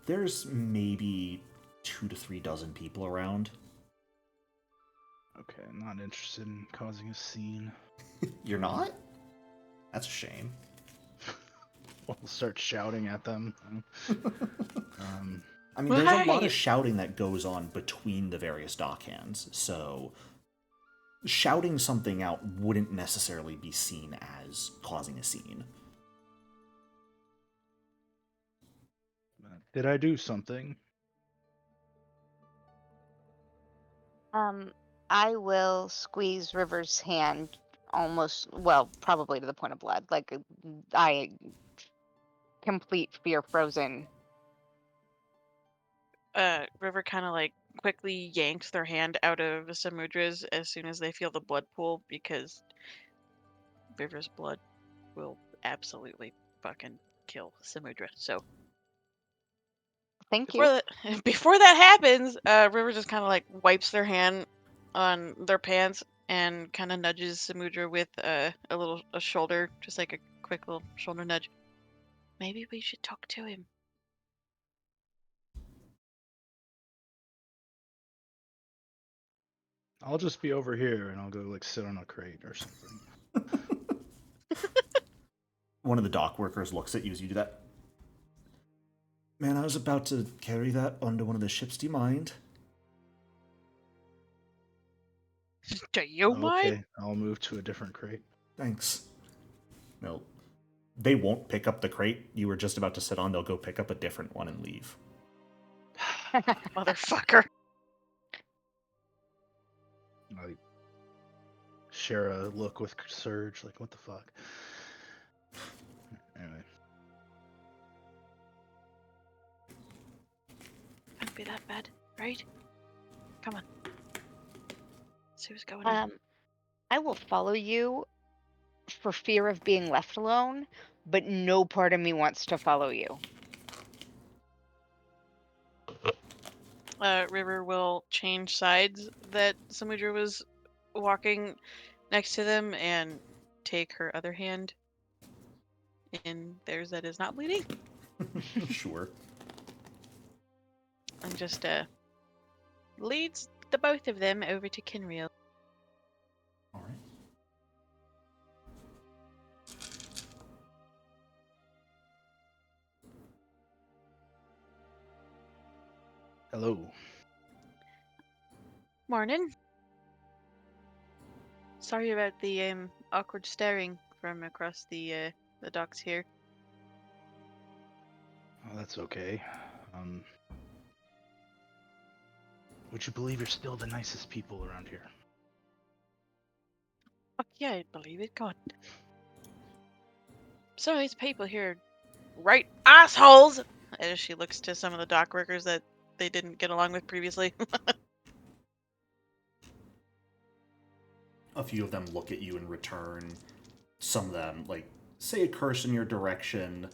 There's maybe 2 to 3 dozen people around. Okay, I'm not interested in causing a scene. You're not? That's a shame. We'll start shouting at them. I mean, there's a lot Right. of shouting that goes on between the various dockhands, so shouting something out wouldn't necessarily be seen as causing a scene. Did I do something? I will squeeze River's hand almost, well, probably to the point of blood. Like I complete fear frozen. River kind of like quickly yanks their hand out of Samudra's as soon as they feel the blood pool, because River's blood will absolutely fucking kill Samudra. So Thank before you. that before that happens, River just kind of like wipes their hand on their pants and kind of nudges Samudra with a shoulder, just like a quick little shoulder nudge. Maybe we should talk to him. I'll just be over here and I'll go like sit on a crate or something. One of the dock workers looks at you as you do that. Man, I was about to carry that onto one of the ships. Do you mind? Do you mind? Okay, I'll move to a different crate. Thanks. No. They won't pick up the crate you were just about to sit on. They'll go pick up a different one and leave. Motherfucker. I share a look with Surge, like, what the fuck? Anyway. Can't be that bad, right? Come on. See what's going on. I will follow you for fear of being left alone, but no part of me wants to follow you. River will change sides that Samudra was walking next to them and take her other hand in theirs that is not bleeding, Sure. and just leads the both of them over to Kinriel. All right. Hello. Morning. Sorry about the awkward staring from across the docks here. Oh, that's okay. Would you believe you're still the nicest people around here? Fuck yeah, I believe it, God. Some of these people here are right assholes! As she looks to some of the dock workers that they didn't get along with previously. A few of them look at you in return. Some of them, like, say a curse in your direction.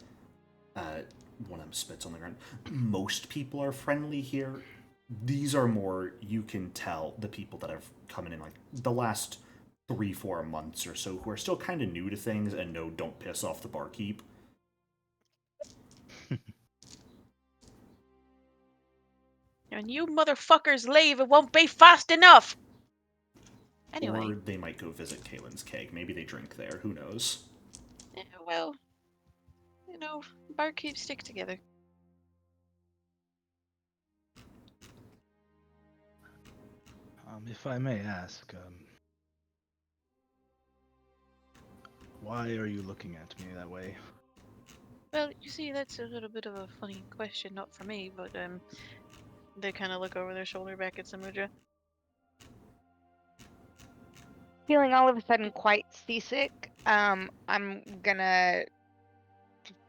One of them spits on the ground. Most people are friendly here. These are more, you can tell, the people that have come in like the last 3-4 months or so who are still kind of new to things and know don't piss off the barkeep. When you motherfuckers leave, it won't be fast enough! Anyway. Or they might go visit Kaylin's keg. Maybe they drink there. Who knows? Yeah, well, barkeeps stick together. If I may ask, why are you looking at me that way? Well, you see, that's a little bit of a funny question, not for me, but they kind of look over their shoulder back at Samudra. Feeling all of a sudden quite seasick, I'm gonna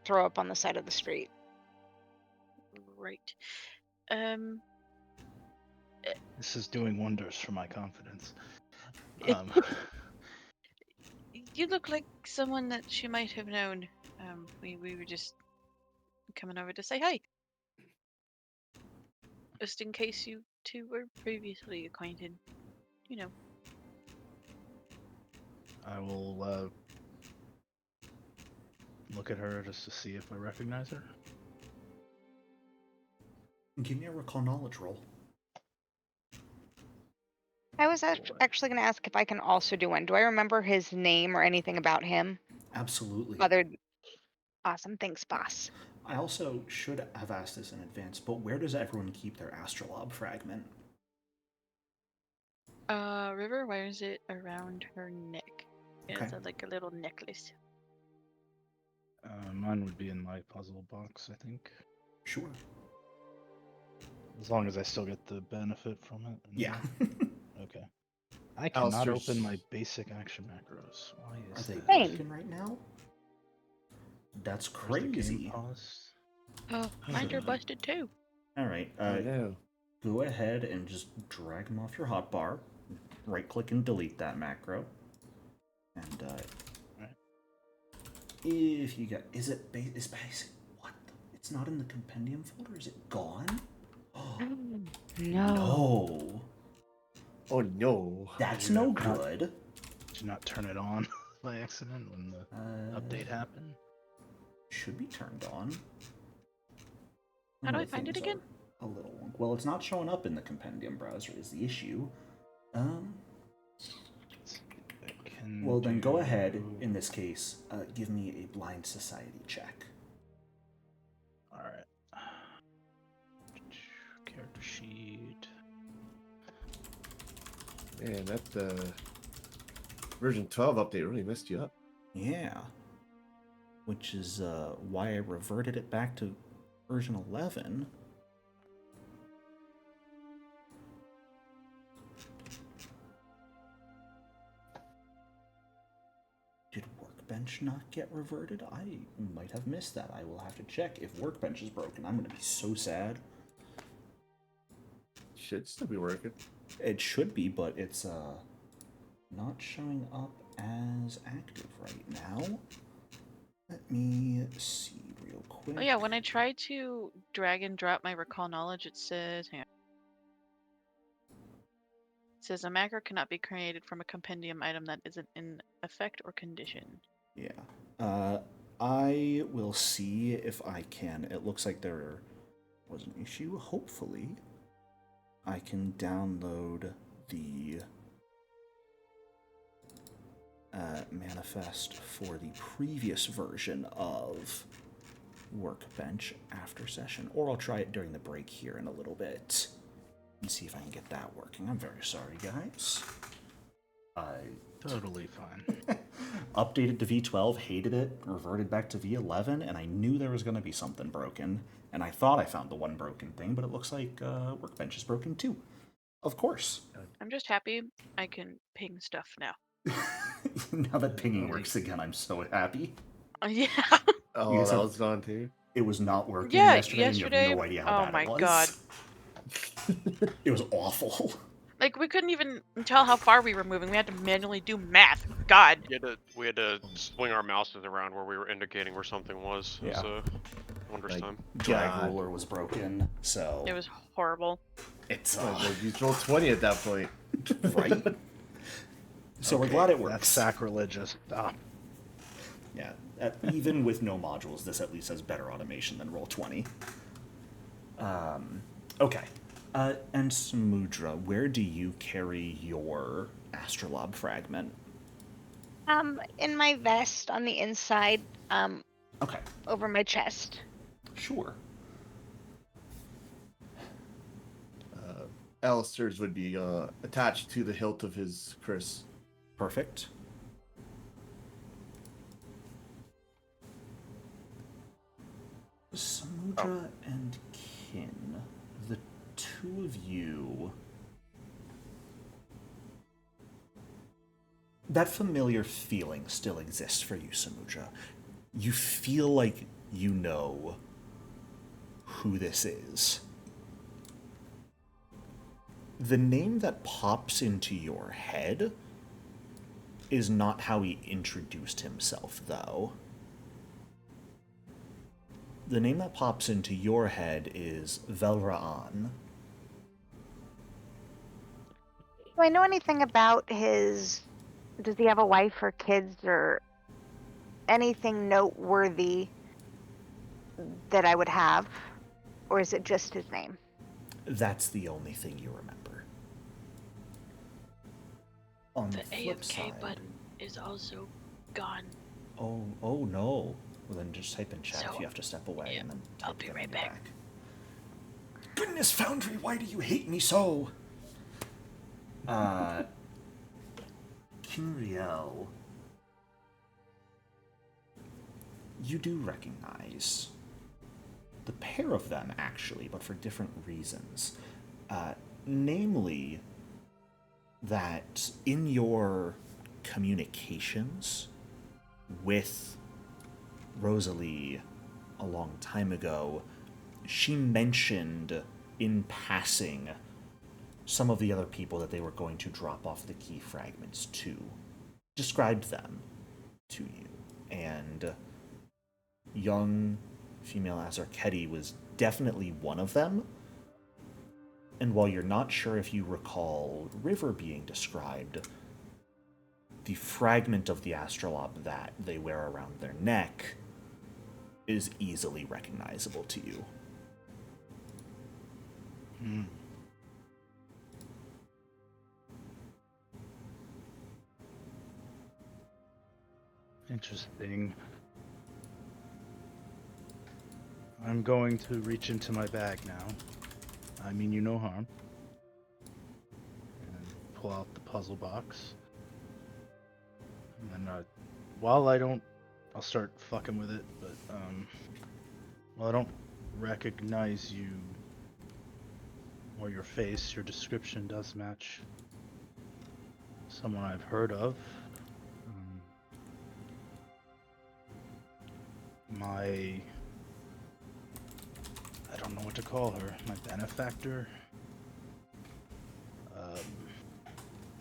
throw up on the side of the street. Right. This is doing wonders for my confidence. You look like someone that she might have known. We were just coming over to say hi. Just in case you two were previously acquainted. I will look at her just to see if I recognize her. Give me a recall knowledge roll. I was actually going to ask if I can also do one. Do I remember his name or anything about him? Absolutely. Awesome, thanks, boss. I also should have asked this in advance, but where does everyone keep their astrolabe fragment? River wears it around her neck. Okay. It's like a little necklace. Mine would be in my puzzle box, I think. Sure. As long as I still get the benefit from it. Yeah. Okay. I cannot Alistair's- open my basic action macros. Why Are is they that? Same. broken right now? That's Where's the game crazy. paused? Oh, mine are busted too. All right. no. Go ahead and just drag them off your hotbar. Right-click and delete that macro. And Right. if you got, is basic? What? It's not in the compendium folder. Is it gone? No. No. Oh no. That's Yeah. no good. Did you not turn it on by accident when the update happened? Should be turned on. How do Some I of the find it things again? are a little wonky. Well, it's not showing up in the compendium browser is the issue. Well, then go ahead, in this case, give me a blind society check. Alright. Character sheet. Man, that version 12 update really messed you up. Yeah. Which is why I reverted it back to version 11. Did Workbench not get reverted? I might have missed that. I will have to check. If Workbench is broken, I'm going to be so sad. Should still be working. It should be, but it's not showing up as active right now. Let me see real quick. Oh yeah, when I try to drag and drop my recall knowledge, it says, hang on. It says a macro cannot be created from a compendium item that isn't in effect or condition. Yeah. I will see if I can. It looks like there was an issue. Hopefully, I can download the manifest for the previous version of Workbench after session, or I'll try it during the break here in a little bit and see if I can get that working. I'm very sorry, guys. I Totally fine. updated to V12, hated it, reverted back to V11, and I knew there was going to be something broken, and I thought I found the one broken thing, but it looks like Workbench is broken too. Of course. I'm just happy I can ping stuff now. Now that pinging works again, I'm so happy. Yeah. Oh, You guys that have- was gone too. It was not working Yeah, yesterday, and you have no idea how oh bad my it was. God. It was awful. Like, we couldn't even tell how far we were moving. We had to manually do math. God. We had to swing our mouses around where we were indicating where something was. It was Yeah. a wondrous Like, time. Drag God. ruler was broken, so It was horrible. it's You rolled 20 at that point. right. So we're glad it works. That's sacrilegious. Stop. Yeah, even with no modules, this at least has better automation than Roll20. Okay. And Samudra, where do you carry your astrolabe fragment? In my vest on the inside, Okay, over my chest. sure. Alistair's would be attached to the hilt of his Chris. Perfect. Samudra and Kin, the two of you. That familiar feeling still exists for you, Samudra. You feel like you know who this is. The name that pops into your head is not how he introduced himself, though. The name that pops into your head is Velra'an. Do I know anything about his... Does he have a wife or kids or anything noteworthy that I would have? Or is it just his name? That's the only thing you remember. On The the flip AFK side, button is also gone. oh no. Well, then just type in chat if So, you have to step away, yeah, and then I'll type be it right when you're back. Goodness, Foundry, why do you hate me so? Kinriel, you do recognize the pair of them, actually, but for different reasons. Namely, that in your communications with Rosalie a long time ago, she mentioned in passing some of the other people that they were going to drop off the key fragments to. Described them to you. And young female Azarketi was definitely one of them. And while you're not sure if you recall River being described, the fragment of the astrolabe that they wear around their neck is easily recognizable to you. Hmm. Interesting. I'm going to reach into my bag now. I mean you no harm. And pull out the puzzle box. And then, I'll start fucking with it, but, I don't recognize you or your face. Your description does match someone I've heard of. I don't know what to call her. My benefactor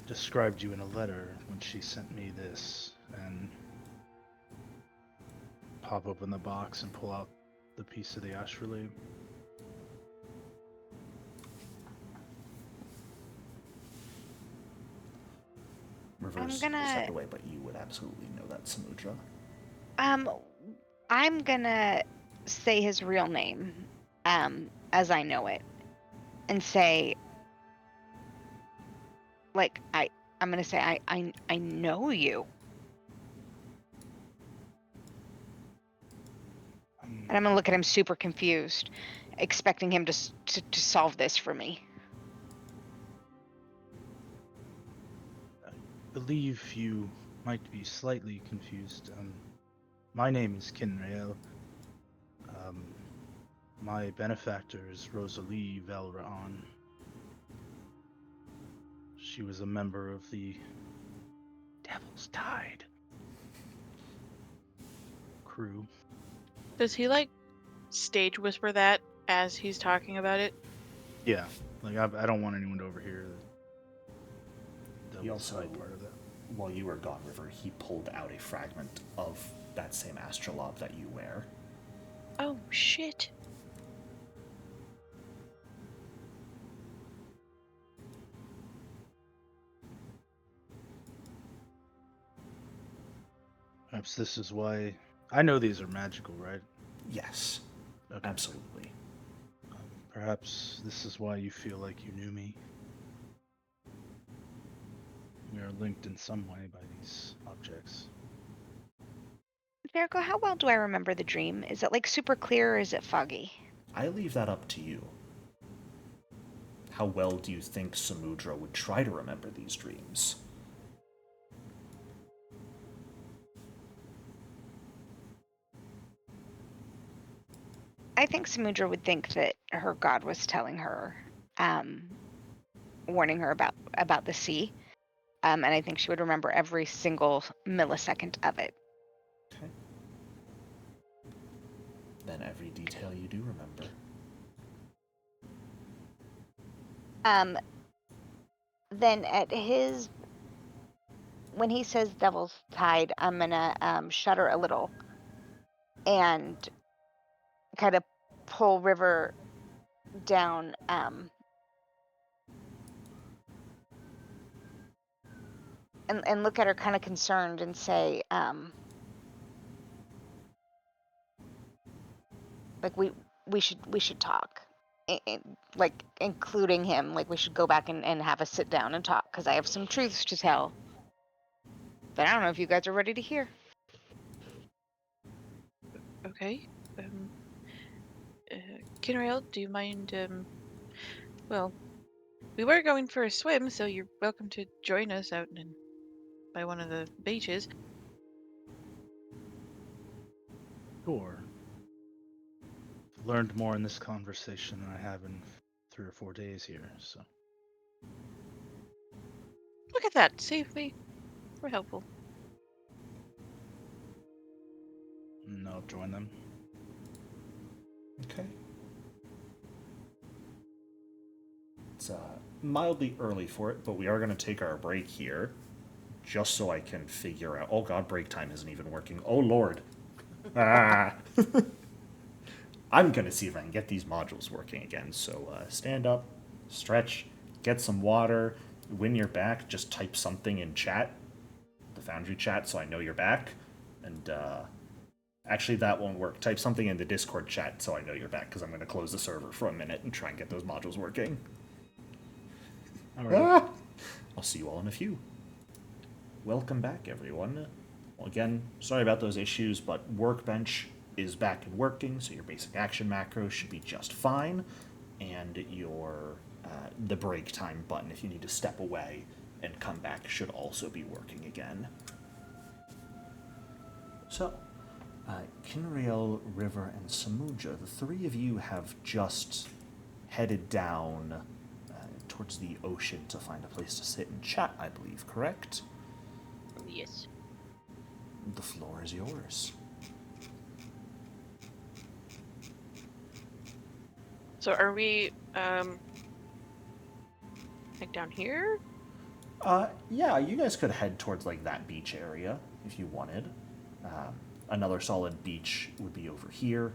described you in a letter when she sent me this, and pop open the box and pull out the piece of the astrolabe. Reverse I'm gonna- stepped away, but you would absolutely know that, Samudra. I'm gonna say his real name, as I know it, and say, like, I'm gonna say, I know you. And I'm gonna look at him super confused, expecting him to solve this for me. I believe you might be slightly confused. My name is Kinrael. My benefactor is Rosalie Velra'an. She was a member of the Devil's Tide crew. Does he like stage whisper that as he's talking about it? Yeah, like I don't want anyone to overhear the He Devil's also, Tide part of that. while you were gone, River, he pulled out a fragment of that same astrolabe that you wear. Oh shit. Perhaps this is why I know these are magical, right? Yes, Okay. absolutely. Perhaps this is why you feel like you knew me. We are linked in some way by these objects. Jericho, how well do I remember the dream? Is it like super clear or is it foggy? I leave that up to you. How well do you think Samudra would try to remember these dreams? I think Samudra would think that her god was telling her, warning her about the sea. And I think she would remember every single millisecond of it. Okay. Then every detail you do remember. Then when he says Devil's Tide, I'm gonna shudder a little and kind of pull River down, and look at her kind of concerned and say, like we should talk, like including him, like we should go back and have a sit down and talk because I have some truths to tell that I don't know if you guys are ready to hear. Okay. Kinrael, do you mind, well, we were going for a swim, so you're welcome to join us out by one of the beaches. Sure. I've learned more in this conversation than I have in 3 or 4 days here, so. Look at that. See, we're helpful. And I'll join them. Okay. It's mildly early for it, but we are going to take our break here, just so I can figure out. Oh god, break time isn't even working. Oh lord. Ah. I'm going to see if I can get these modules working again. So stand up, stretch, get some water. When you're back, just type something in chat, the Foundry chat, so I know you're back. And actually, that won't work. Type something in the Discord chat so I know you're back, because I'm going to close the server for a minute and try and get those modules working. All right. I'll see you all in a few. Welcome back, everyone. Well, again, sorry about those issues, but Workbench is back and working, so your basic action macros should be just fine, and your the break time button, if you need to step away and come back, should also be working again. So, Kinrael, River, and Samudra, the three of you have just headed down towards the ocean to find a place to sit and chat, I believe, correct? Yes. The floor is yours. So are we, like down here? Yeah, you guys could head towards like that beach area if you wanted. Another solid beach would be over here.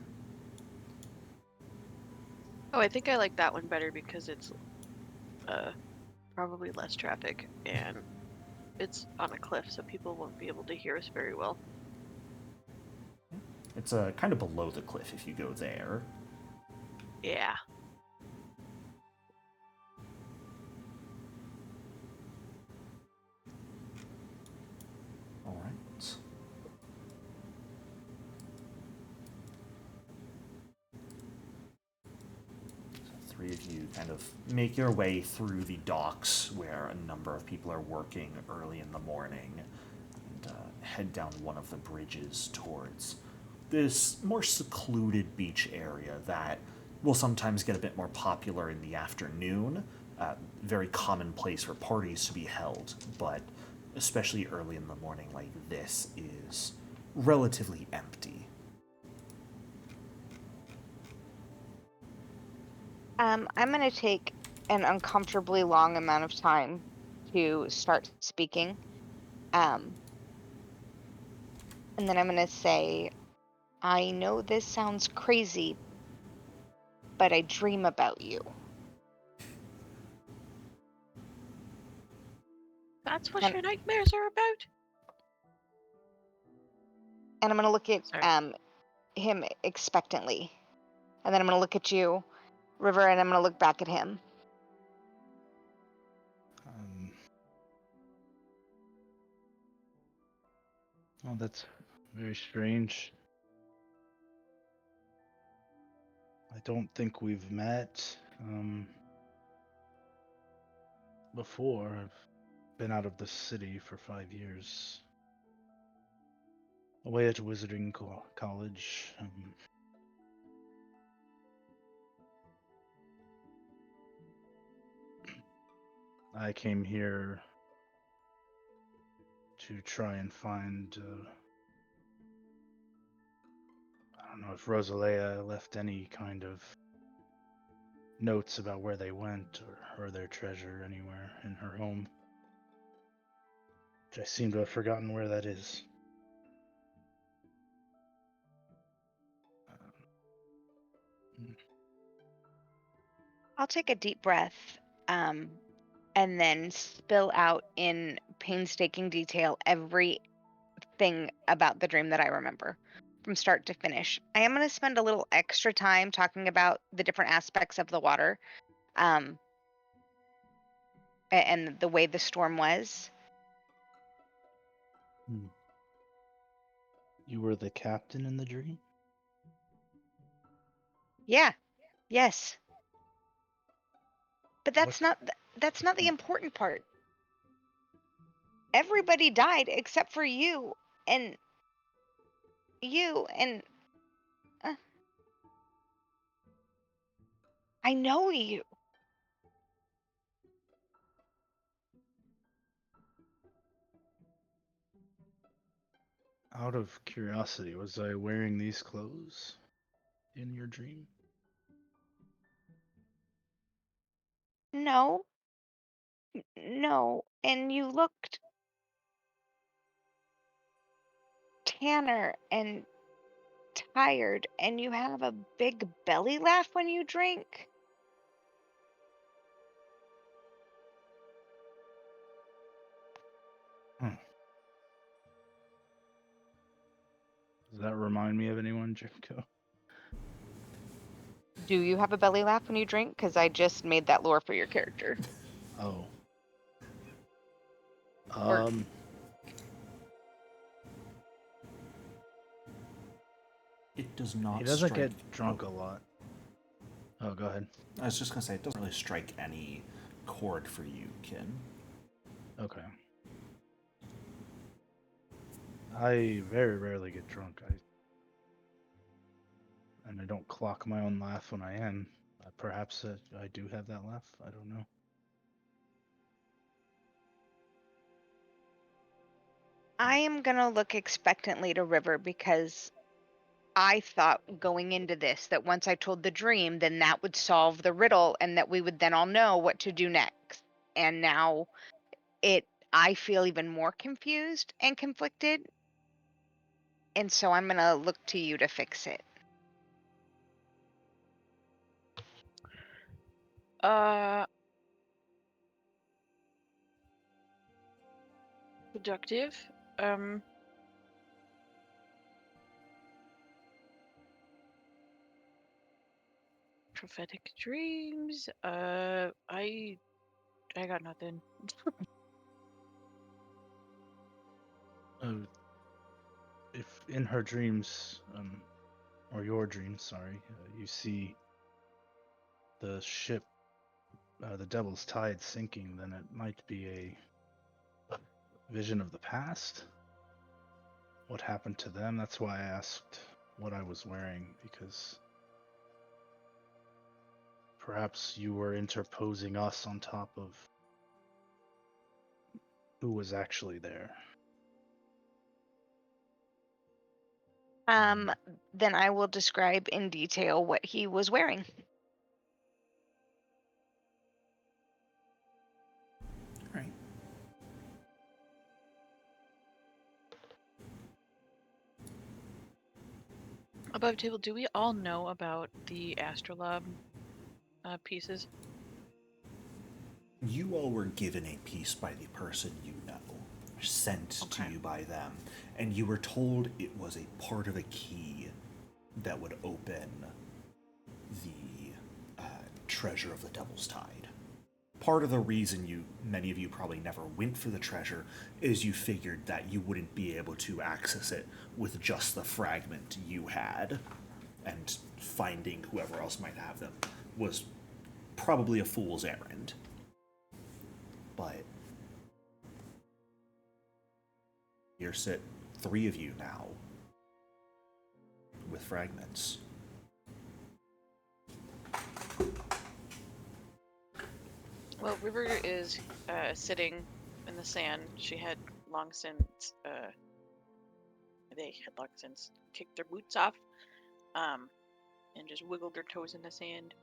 Oh, I think I like that one better because it's, probably less traffic and it's on a cliff, so people won't be able to hear us very well. It's kind of below the cliff if you go there. Yeah. All right. So three of you kind of make your way through the docks where a number of people are working early in the morning and head down one of the bridges towards this more secluded beach area that will sometimes get a bit more popular in the afternoon. Very common place for parties to be held, but especially early in the morning like this is relatively empty. I'm going to take an uncomfortably long amount of time to start speaking. And then I'm going to say, I know this sounds crazy, but I dream about you. That's what And- your nightmares are about? And I'm going to look at Sorry. him expectantly. And then I'm going to look at you, River, and I'm going to look back at him. Oh, that's very strange. I don't think we've met before. I've been out of the city for 5 years. Away at Wizarding College. I came here to try and find. I don't know if Rosalea left any kind of notes about where they went or their treasure anywhere in her home. Which I seem to have forgotten where that is. I'll take a deep breath and then spill out in painstaking detail everything about the dream that I remember from start to finish. I am going to spend a little extra time talking about the different aspects of the water and the way the storm was. You were the captain in the dream? Yeah, yes. But that's What? not the important part. Everybody died except for you and uh, I know you. Out of curiosity, was I wearing these clothes in your dream? No. No, and you looked tanner and tired, and you have a big belly laugh when you drink. Does that remind me of anyone, Jimko? Do you have a belly laugh when you drink? Because I just made that lore for your character. Oh. Or- It does not He doesn't strike... get drunk a lot. Oh, go ahead. I was just going to say, it doesn't really strike any chord for you, Kin. Okay. I very rarely get drunk. And I don't clock my own laugh when I am. Perhaps I do have that laugh. I don't know. I am going to look expectantly to River because I thought going into this that once I told the dream, then that would solve the riddle and that we would then all know what to do next. And now I feel even more confused and conflicted. And so I'm going to look to you to fix it. Productive. Prophetic dreams. I got nothing. If in her dreams, or your dreams, sorry, you see the ship, the Devil's Tide sinking, then it might be a vision of the past. What happened to them? That's why I asked what I was wearing, because perhaps you were interposing us on top of who was actually there. Then I will describe in detail what he was wearing. Right. Above table, do we all know about the astrolabe pieces? You all were given a piece by the person you know, sent to you by them, and you were told it was a part of a key that would open the treasure of the Devil's Tide. part of the reason many of you probably never went for the treasure is you figured that you wouldn't be able to access it with just the fragment you had, and finding whoever else might have them was probably a fool's errand. But here sit 3 of you now with fragments. Well, River is sitting in the sand. They had long since kicked their boots off, and just wiggled their toes in the sand.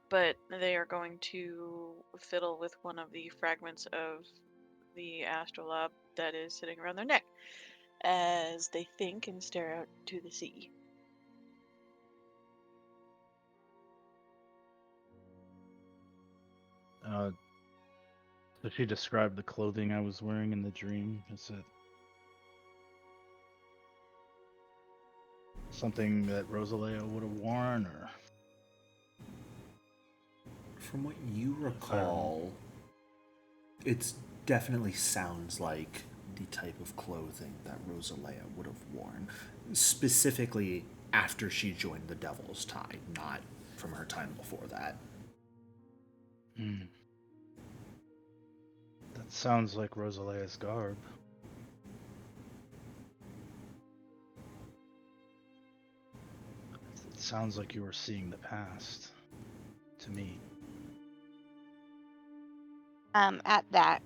But they are going to fiddle with one of the fragments of the astrolabe that is sitting around their neck, as they think and stare out to the sea. So she described the clothing I was wearing in the dream. Is it something that Rosalea would have worn, or? From what you recall, it definitely sounds like the type of clothing that Rosalea would have worn, specifically after she joined the Devil's Tide, not from her time before that. That sounds like Rosalea's garb. It sounds like you were seeing the past, to me. At that,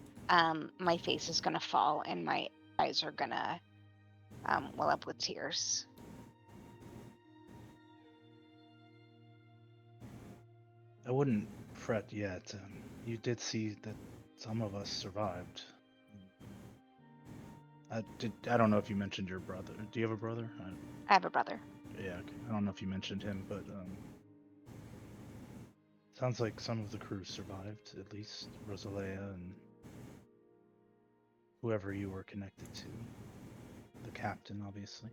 my face is gonna fall and my eyes are gonna well up with tears. I wouldn't fret yet. You did see that some of us survived. I don't know if you mentioned your brother. Do you have a brother? I have a brother. Yeah, okay. I don't know if you mentioned him, but sounds like some of the crew survived, at least Rosalea and whoever you were connected to. The captain, obviously.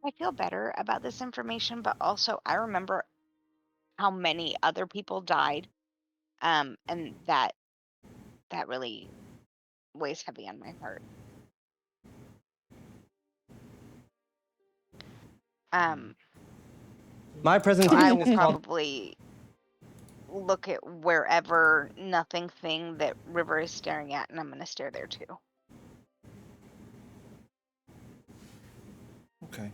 I feel better about this information, but also I remember how many other people died, and that really weighs heavy on my heart. My So presentation I will is called probably look at wherever nothing thing that River is staring at, and I'm gonna stare there too. Okay.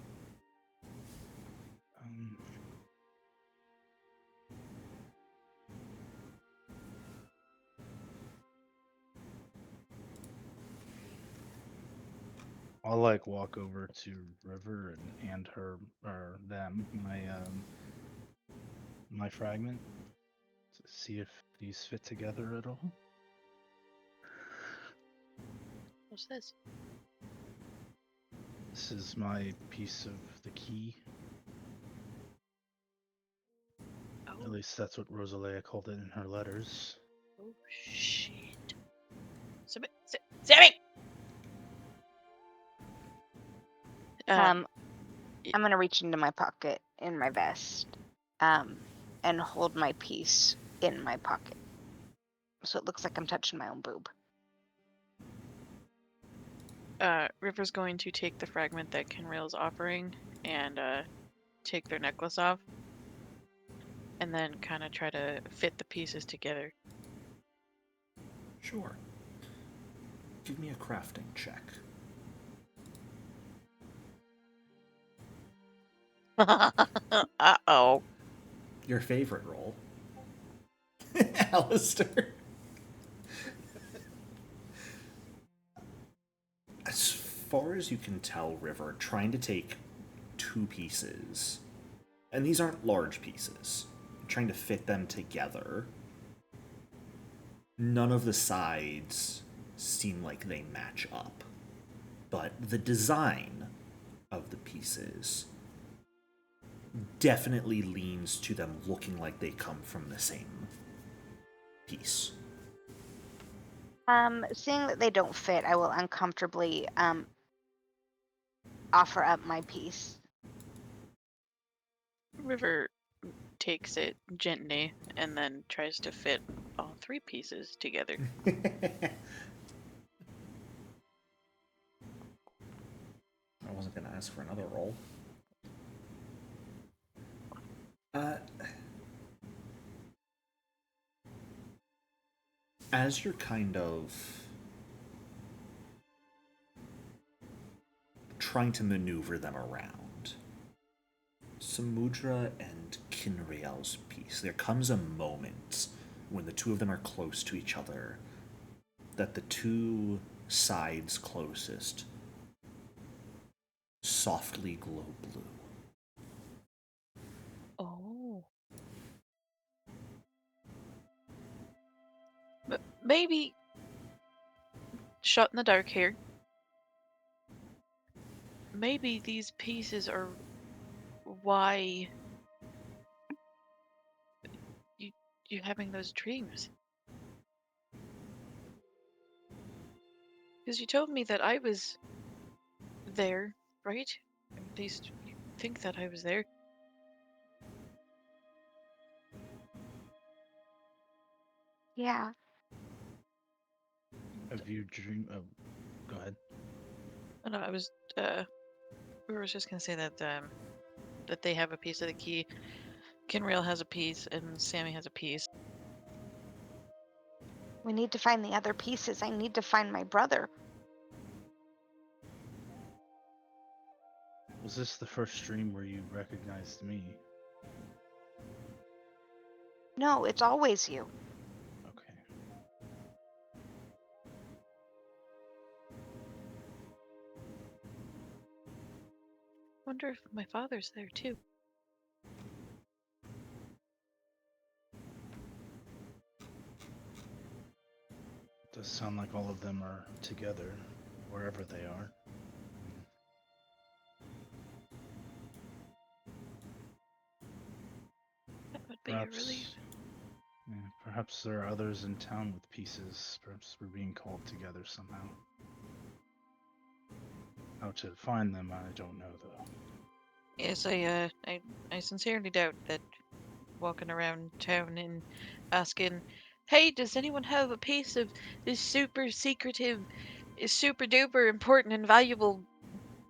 I'll like walk over to River and hand her or them my fragment to see if these fit together at all. What's this? This is my piece of the key. Oh. At least that's what Rosalea called it in her letters. Oh shit! Sammy! I'm gonna reach into my pocket in my vest, and hold my piece in my pocket, so it looks like I'm touching my own boob. River's going to take the fragment that Kenrail's offering and take their necklace off, and then kind of try to fit the pieces together. Sure. Give me a crafting check. Uh-oh. Your favorite role. Alistair. As far as you can tell, River, trying to take 2 pieces, and these aren't large pieces, trying to fit them together, none of the sides seem like they match up. But the design of the pieces definitely leans to them looking like they come from the same piece. Seeing that they don't fit, I will uncomfortably offer up my piece. River takes it gently and then tries to fit all 3 pieces together. I wasn't going to ask for another roll. As you're kind of trying to maneuver them around, Samudra and Kinriel's piece, there comes a moment when the two of them are close to each other that the two sides closest softly glow blue. Oh. But maybe shot in the dark here. Maybe these pieces are why you're having those dreams. Because you told me that I was there, right? At least you think that I was there. Yeah. Have you dream? Oh, go ahead. Oh, no, I was we were just gonna say that that they have a piece of the key. Kinrail has a piece and Sammy has a piece. We need to find the other pieces. I need to find my brother. Was this the first stream where you recognized me? No, it's always you. Okay. Wonder if my father's there too. Does sound like all of them are together, wherever they are. That would be a relief. Yeah, perhaps there are others in town with pieces. Perhaps we're being called together somehow. How to find them, I don't know though. Yes, I sincerely doubt that walking around town and asking, "Hey, does anyone have a piece of this super secretive, super duper important and valuable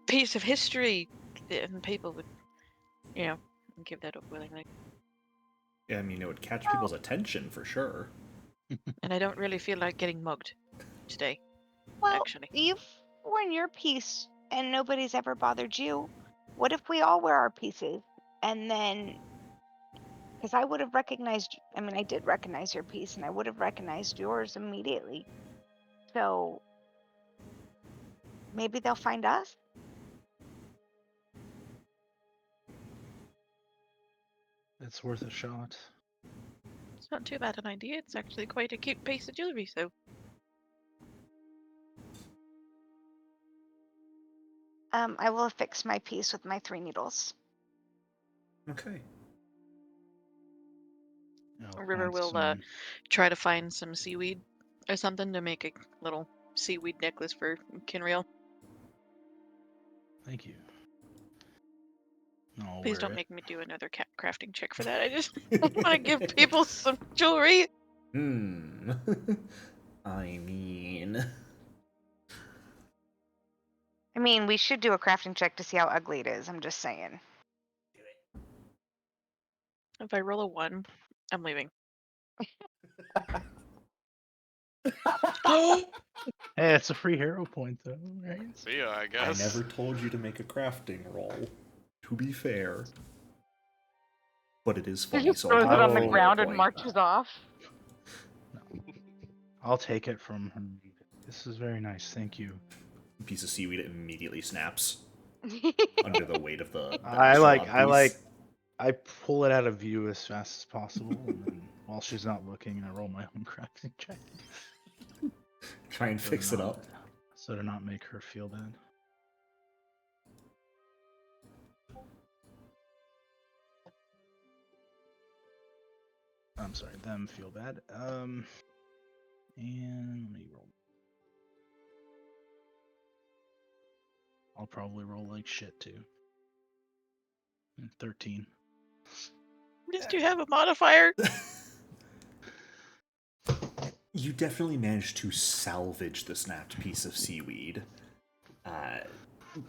piece of history?" And people would, you know, give that up willingly. Yeah, I mean, it would catch people's attention for sure. And I don't really feel like getting mugged today, Well, actually. you've worn your piece and nobody's ever bothered you. What if we all wear our pieces? And then, because I would have recognized, I mean, I did recognize your piece and I would have recognized yours immediately. So maybe they'll find us? It's worth a shot. It's not too bad an idea. It's actually quite a cute piece of jewelry, so I will affix my piece with my 3 needles. Okay. I'll River find will some... try to find some seaweed or something to make a little seaweed necklace for Kinreal. Thank you. I'll Please wear don't it. make me do another crafting check for that. I just want to give people some jewelry. I mean... I mean, we should do a crafting check to see how ugly it is. I'm just saying. If I roll a 1, I'm leaving. Hey, it's a free hero point though, right? See ya, I I guess. never told you to make a crafting roll, to be fair. But it is He funny, just so throws I'll it give on you the a hero ground and point. marches off. I'll take it from her. This is very nice, thank you. A piece of seaweed immediately snaps under the weight of the I pull it out of view as fast as possible, and then while she's not looking, I roll my own crafting check. Try and fix it up. So to not make her feel bad. I'm sorry, them feel bad. And let me roll. I'll probably roll like shit too. 13. At least you have a modifier. You definitely managed to salvage the snapped piece of seaweed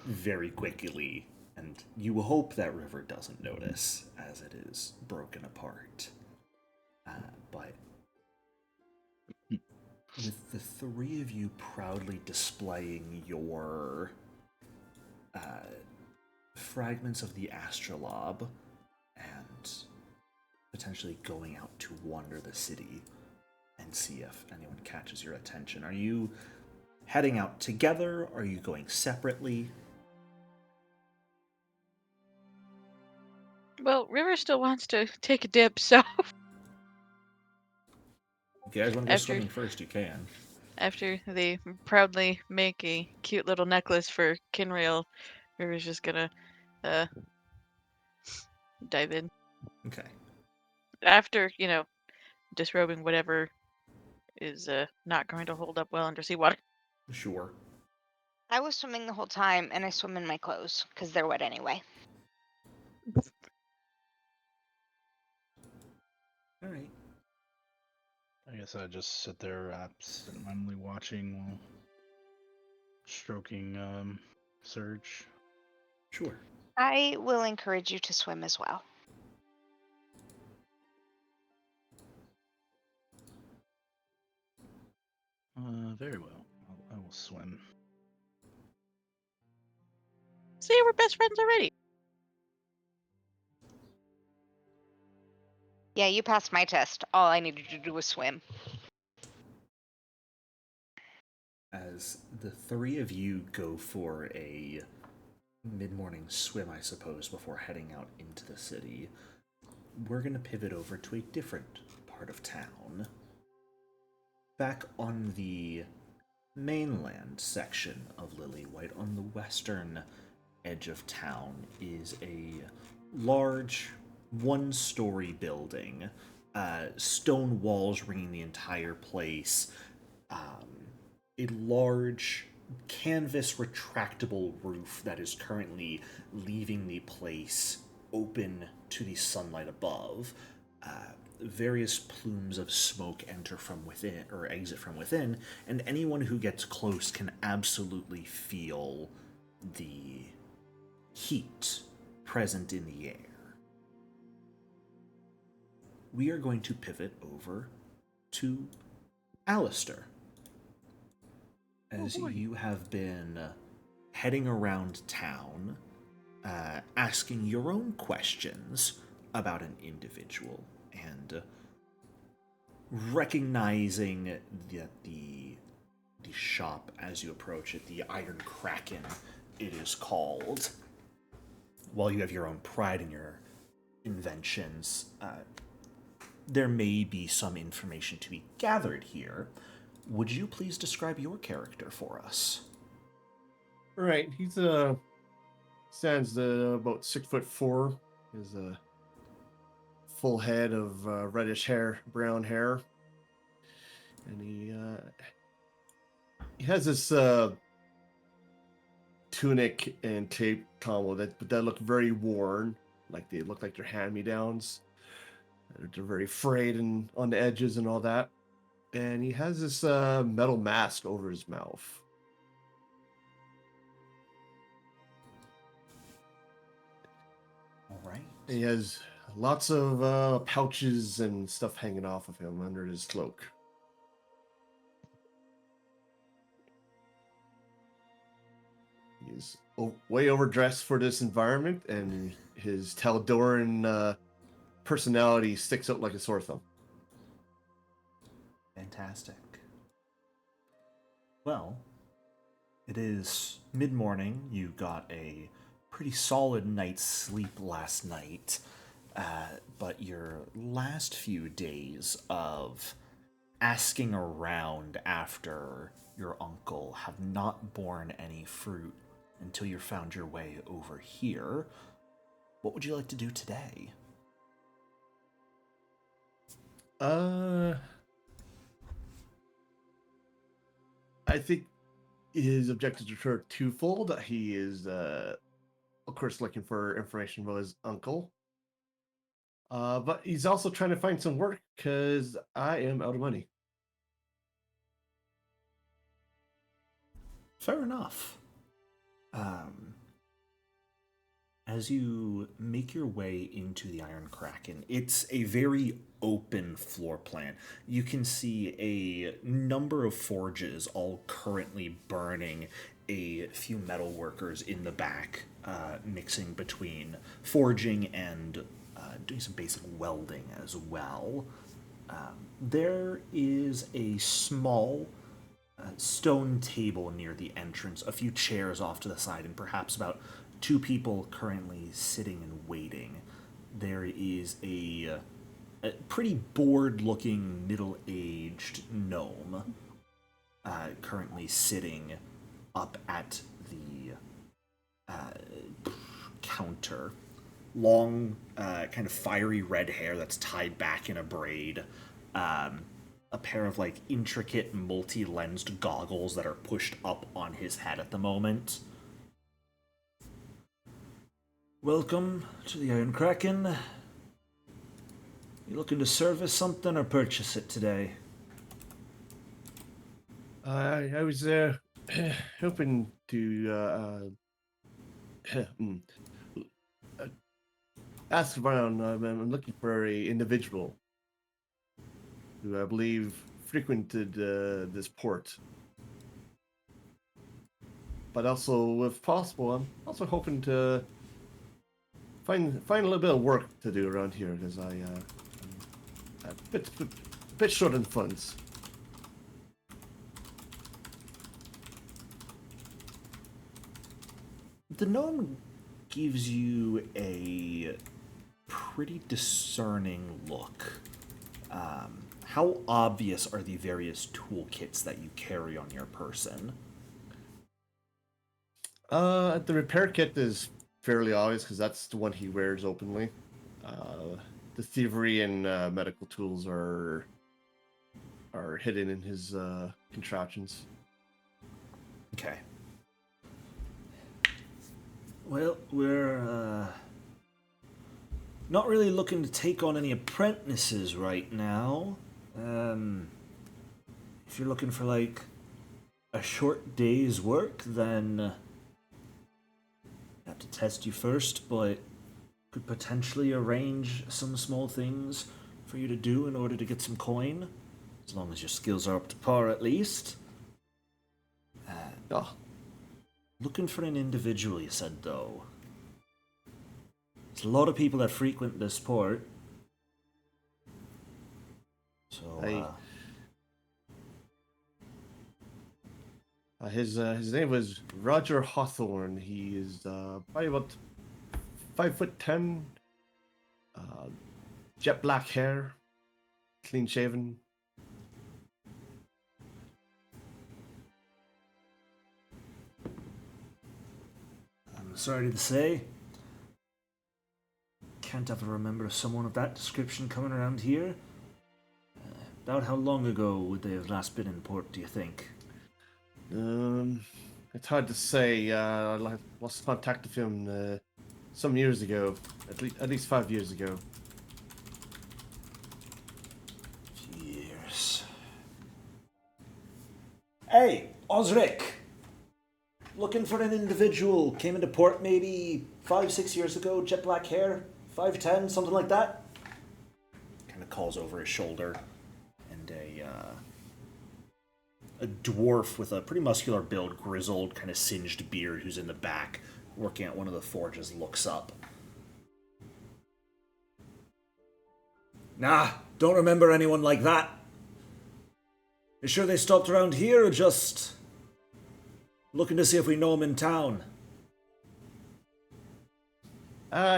very quickly, and you hope that River doesn't notice as it is broken apart. But with the three of you proudly displaying your fragments of the astrolabe and potentially going out to wander the city and see if anyone catches your attention. Are you heading out together? Are you going separately? Well, River still wants to take a dip, so If you guys want to go After- swimming first, you can. after they proudly make a cute little necklace for Kinrail, River's just gonna dive in. Okay. After, disrobing whatever is not going to hold up well under seawater. Sure. I was swimming the whole time, and I swim in my clothes because they're wet anyway. All right. I guess I just sit there absentmindedly watching while stroking Surge. Sure. I will encourage you to swim as well. Very well. I will swim. See, we're best friends already. Yeah, you passed my test. All I needed to do was swim. As the three of you go for a mid-morning swim, I suppose, before heading out into the city, we're going to pivot over to a different part of town. Back on the mainland section of Lilywhite, on the western edge of town, is a large one-story building, stone walls ringing the entire place, a large canvas retractable roof that is currently leaving the place open to the sunlight above. Various plumes of smoke enter from within, or exit from within, and anyone who gets close can absolutely feel the heat present in the air. We are going to pivot over to Alistair. As you have been heading around town, asking your own questions about an individual, and recognizing that the shop as you approach it, the Iron Kraken, it is called. While you have your own pride in your inventions, there may be some information to be gathered here. Would you please describe your character for us? Right, he's stands about 6'4". Has a full head of reddish hair, brown hair, and he has this tunic and tape combo that look very worn, like they look like they're hand-me-downs. They're very frayed and on the edges and all that. And he has this metal mask over his mouth. All right. He has lots of pouches and stuff hanging off of him under his cloak. He's way overdressed for this environment, and his Tal'Doran personality sticks out like a sore thumb. Fantastic. Well, it is mid-morning. You got a pretty solid night's sleep last night, but your last few days of asking around after your uncle have not borne any fruit until you found your way over here. What would you like to do today? I think his objectives are twofold. He is, of course, looking for information about his uncle. But he's also trying to find some work because I am out of money. Fair enough. As you make your way into the Iron Kraken, it's a very open floor plan. You can see a number of forges all currently burning, a few metal workers in the back, mixing between forging and doing some basic welding as well. There is a small stone table near the entrance, a few chairs off to the side, and perhaps about 2 people currently sitting and waiting. There is a pretty bored-looking, middle-aged gnome currently sitting up at the counter. Long, kind of fiery red hair that's tied back in a braid. A pair of like intricate multi-lensed goggles that are pushed up on his head at the moment. Welcome to the Iron Kraken. You looking to service something or purchase it today? I was hoping to ask around. I'm looking for a individual who I believe frequented this port. But also, if possible, I'm also hoping to find a little bit of work to do around here because I'm a bit short on funds. The gnome gives you a pretty discerning look. How obvious are the various toolkits that you carry on your person? The repair kit is fairly obvious because that's the one he wears openly. The thievery and medical tools are hidden in his contraptions. Okay. Well, we're not really looking to take on any apprentices right now. If you're looking for like a short day's work, then I have to test you first, but could potentially arrange some small things for you to do in order to get some coin, as long as your skills are up to par at least. Oh, Looking for an individual, you said, though. There's a lot of people that frequent this port. So, his name was Roger Hawthorne. He is probably about 5'10", jet black hair, clean shaven. I'm sorry to say, can't ever remember someone of that description coming around here. About how long ago would they have last been in port, do you think? It's hard to say. I lost contact with him some years ago, at least 5 years ago. Years. Hey, Osric! Looking for an individual. Came into port maybe 5-6 years ago, jet black hair, 5'10", something like that. Kind of calls over his shoulder. And a dwarf with a pretty muscular build, grizzled, kind of singed beard who's in the back, working at one of the forges, looks up. Nah, don't remember anyone like that. You sure they stopped around here or just looking to see if we know him in town?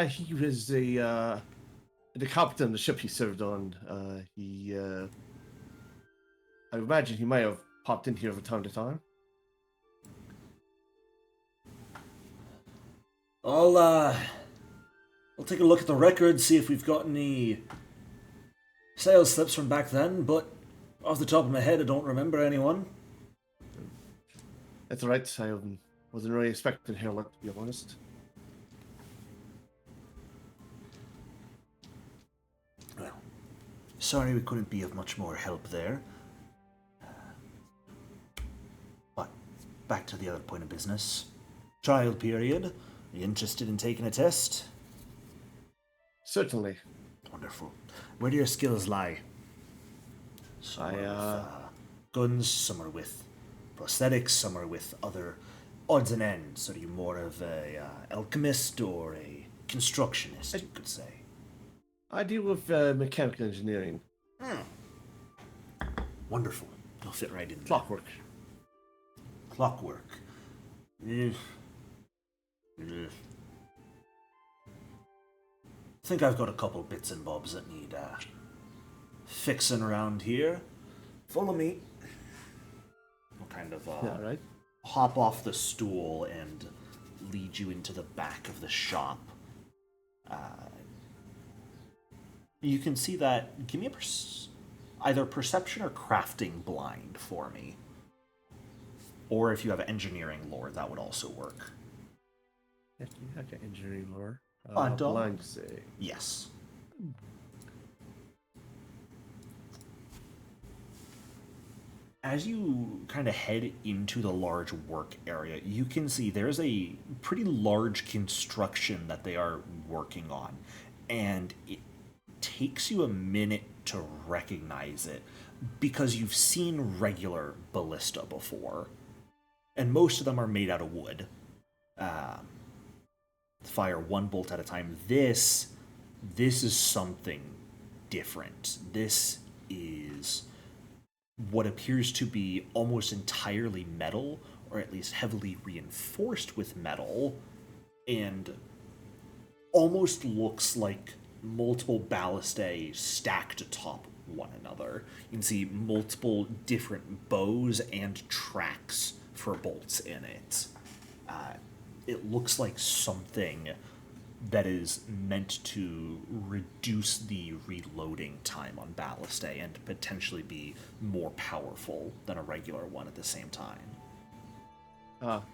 He was the captain of the ship he served on. I imagine he might have popped in here from time to time. I'll take a look at the records, see if we've got any sales slips from back then, but off the top of my head, I don't remember anyone. That's all right. I wasn't really expecting hairlock, to be honest. Well, sorry we couldn't be of much more help there. But back to the other point of business. Trial period. Are you interested in taking a test? Certainly. Wonderful. Where do your skills lie? Some are with guns, some are with prosthetics, some are with other odds and ends. Are you more of a alchemist or a constructionist, you could say? I deal with mechanical engineering. Wonderful. You'll fit right in there. Clockwork. Clockwork. Ugh. Ugh. I think I've got a couple bits and bobs that need fixing around here. Follow me. I'll kind of Yeah, right. hop off the stool and lead you into the back of the shop. You can see that. Give me a either perception or crafting blind for me. Or if you have engineering lore, that would also work. Okay, engineering lore. Dog? Blind say. Yes. As you kind of head into the large work area, you can see there's a pretty large construction that they are working on. And it takes you a minute to recognize it because you've seen regular ballista before. And most of them are made out of wood. Fire one bolt at a time. This is something different. This is what appears to be almost entirely metal, or at least heavily reinforced with metal, and almost looks like multiple ballistae stacked atop one another. You can see multiple different bows and tracks for bolts in it. It looks like something that is meant to reduce the reloading time on ballistae and potentially be more powerful than a regular one at the same time.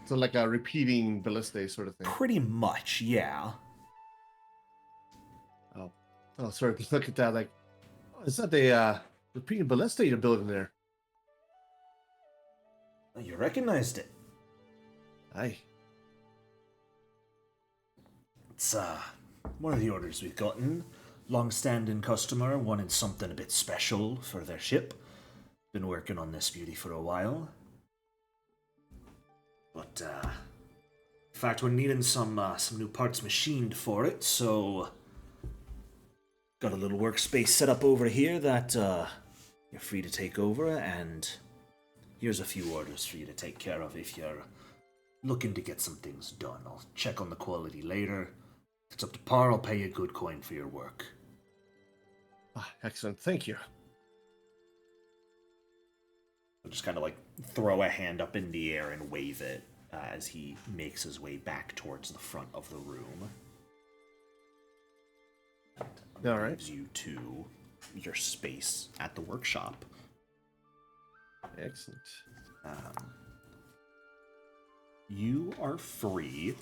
So like a repeating ballista sort of thing. Pretty much, yeah. Oh, sorry. Look at that. Like, is that the repeating ballista you're building there? You recognized it. Aye. It's one of the orders we've gotten. Long-standing customer wanted something a bit special for their ship. Been working on this beauty for a while. But in fact, we're needing some new parts machined for it, so got a little workspace set up over here that you're free to take over, and here's a few orders for you to take care of if you're looking to get some things done. I'll check on the quality later. If it's up to par, I'll pay you a good coin for your work. Excellent. Thank you. I'll just kind of like throw a hand up in the air and wave it as he makes his way back towards the front of the room. All right. Leaves you to your space at the workshop. Excellent. You are free.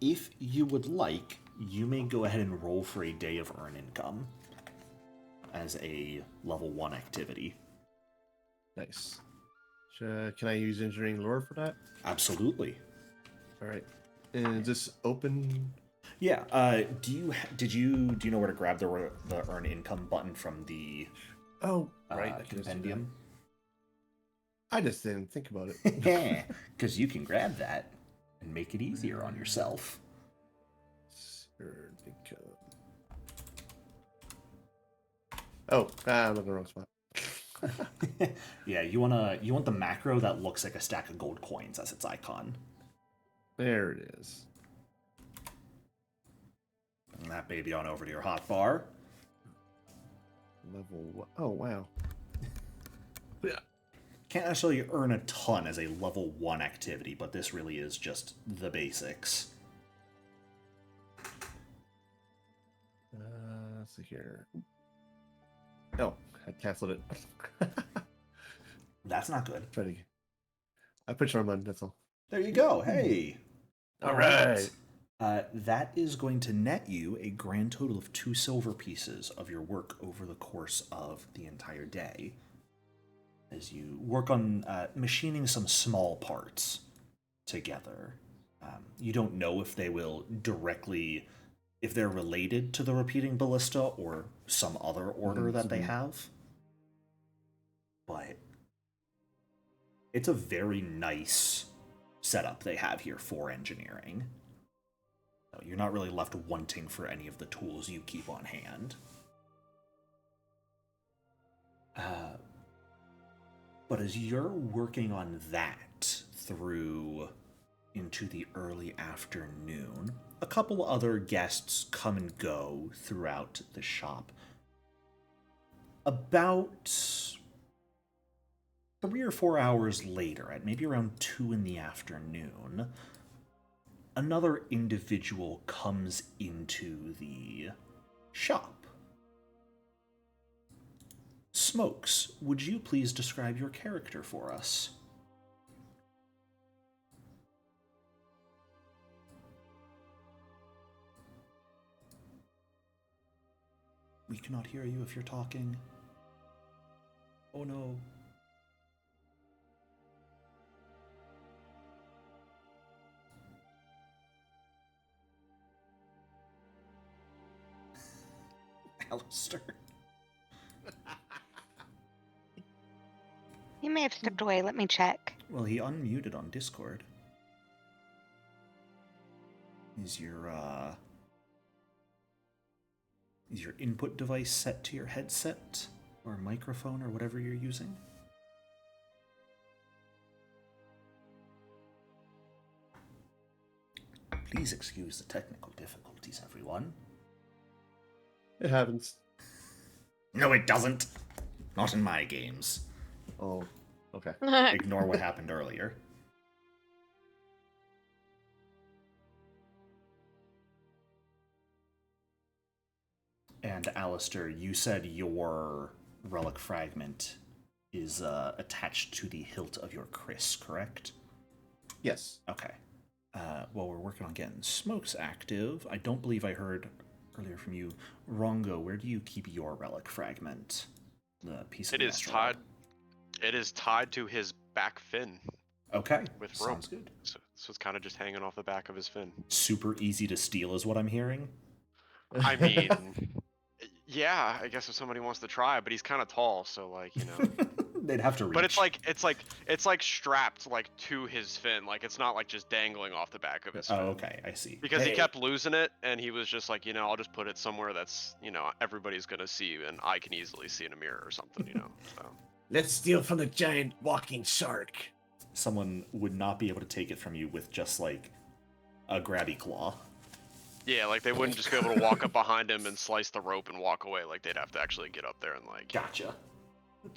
If you would like, you may go ahead and roll for a day of earn income as a level 1 activity. Nice. Can I use engineering lore for that? Absolutely. All right. And is this open? Yeah. Do you know where to grab the earn income button from the Oh, right. I can just do that. compendium? I just didn't think about it. Because you can grab that and make it easier on yourself. Oh, I'm in the wrong spot. Yeah, you want the macro that looks like a stack of gold coins as its icon. There it is. And that baby on over to your hotbar. Level 1. Oh, wow. Yeah. Can't necessarily earn a ton as a level 1 activity, but this really is just the basics. Let's see here. Oh, I canceled it. That's not good. Try to I put your money. That's all. There you go. Hey. All right. That is going to net you a grand total of 2 silver pieces of your work over the course of the entire day, as you work on machining some small parts together. You don't know if they will directly, if they're related to the repeating ballista or some other order that they have. But it's a very nice setup they have here for engineering. So you're not really left wanting for any of the tools you keep on hand. But as you're working on that through into the early afternoon, a couple other guests come and go throughout the shop. About 3 or 4 hours later, at maybe around 2 in the afternoon, another individual comes into the shop. Smokes, would you please describe your character for us? We cannot hear you if you're talking. Oh no. Alistair. He may have stepped away. Let me check. Well, he unmuted on Discord. Is your input device set to your headset or microphone or whatever you're using? Please excuse the technical difficulties, everyone. It happens. No, it doesn't. Not in my games. Oh, okay. Ignore what happened earlier. And Alistair, you said your relic fragment is attached to the hilt of your kris, correct? Yes. Okay. Well, we're working on getting smokes active. I don't believe I heard earlier from you. Rongo, where do you keep your relic fragment? The piece of It is tied. It is tied to his back fin. Okay, with rope. Sounds good. So it's kind of just hanging off the back of his fin. Super easy to steal is what I'm hearing. I mean, yeah, I guess if somebody wants to try, but he's kind of tall, so like, you know. They'd have to reach. But it's like strapped like to his fin, like it's not like just dangling off the back of his fin. Oh, okay, I see. Because he kept losing it, and he was just like, you know, I'll just put it somewhere that's, you know, everybody's gonna see, and I can easily see in a mirror or something, you know. So. Let's steal from the giant walking shark. Someone would not be able to take it from you with just like a grabby claw. Yeah, like they wouldn't just be able to walk up behind him and slice the rope and walk away. Like they'd have to actually get up there and like. Gotcha.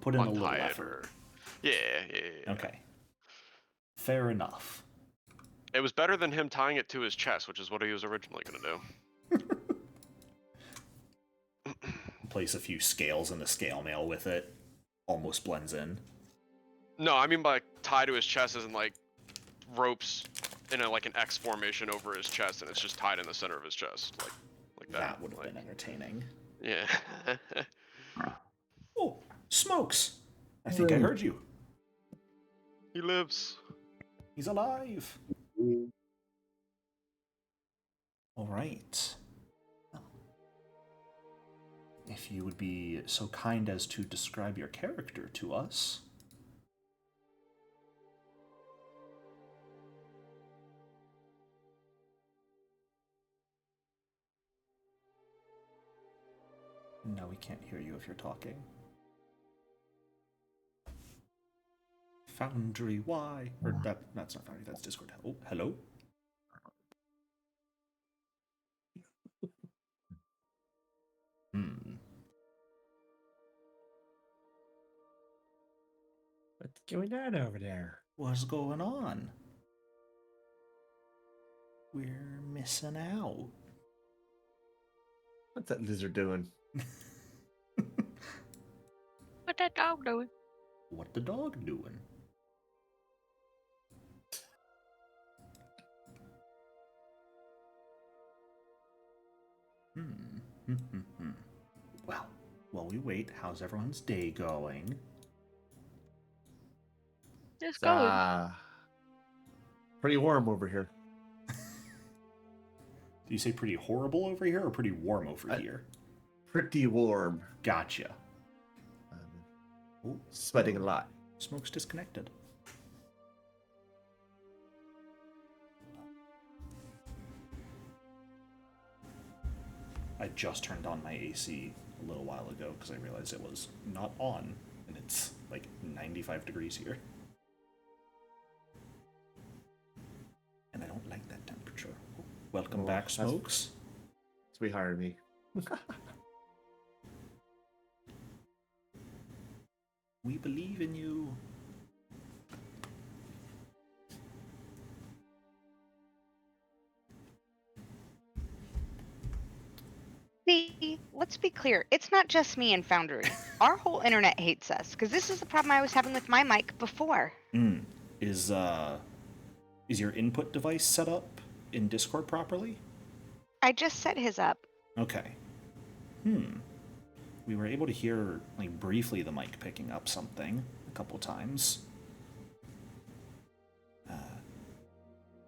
Put in a little effort. Yeah. Okay. Fair enough. It was better than him tying it to his chest, which is what he was originally going to do. Place a few scales in the scale mail with it. Almost blends in. No, I mean by tie to his chest isn't like ropes in like an X formation over his chest, and it's just tied in the center of his chest, like that. That would have been entertaining. Yeah. Oh, Smokes! I think I heard you. He lives. He's alive. All right. If you would be so kind as to describe your character to us. No, we can't hear you if you're talking. Foundry, why? Or that's not Foundry, that's Discord. Oh, hello? What's going on over there? What's going on? We're missing out. What's that lizard doing? What that dog doing? What the dog doing? Well, while we wait, how's everyone's day going? It's It's going. pretty warm over here. Do you say pretty horrible over here or pretty warm over here? Pretty warm. Gotcha. Sweating a lot. Smoke's disconnected. I just turned on my AC a little while ago because I realized it was not on, and it's like 95 degrees here. And I don't like that temperature. Welcome back, that's- Smokes. That's we hired me. We believe in you. See, let's be clear. It's not just me and Foundry. Our whole internet hates us because this is the problem I was having with my mic before. Is your input device set up in Discord properly? I just set his up. Okay. We were able to hear, like, briefly the mic picking up something a couple times.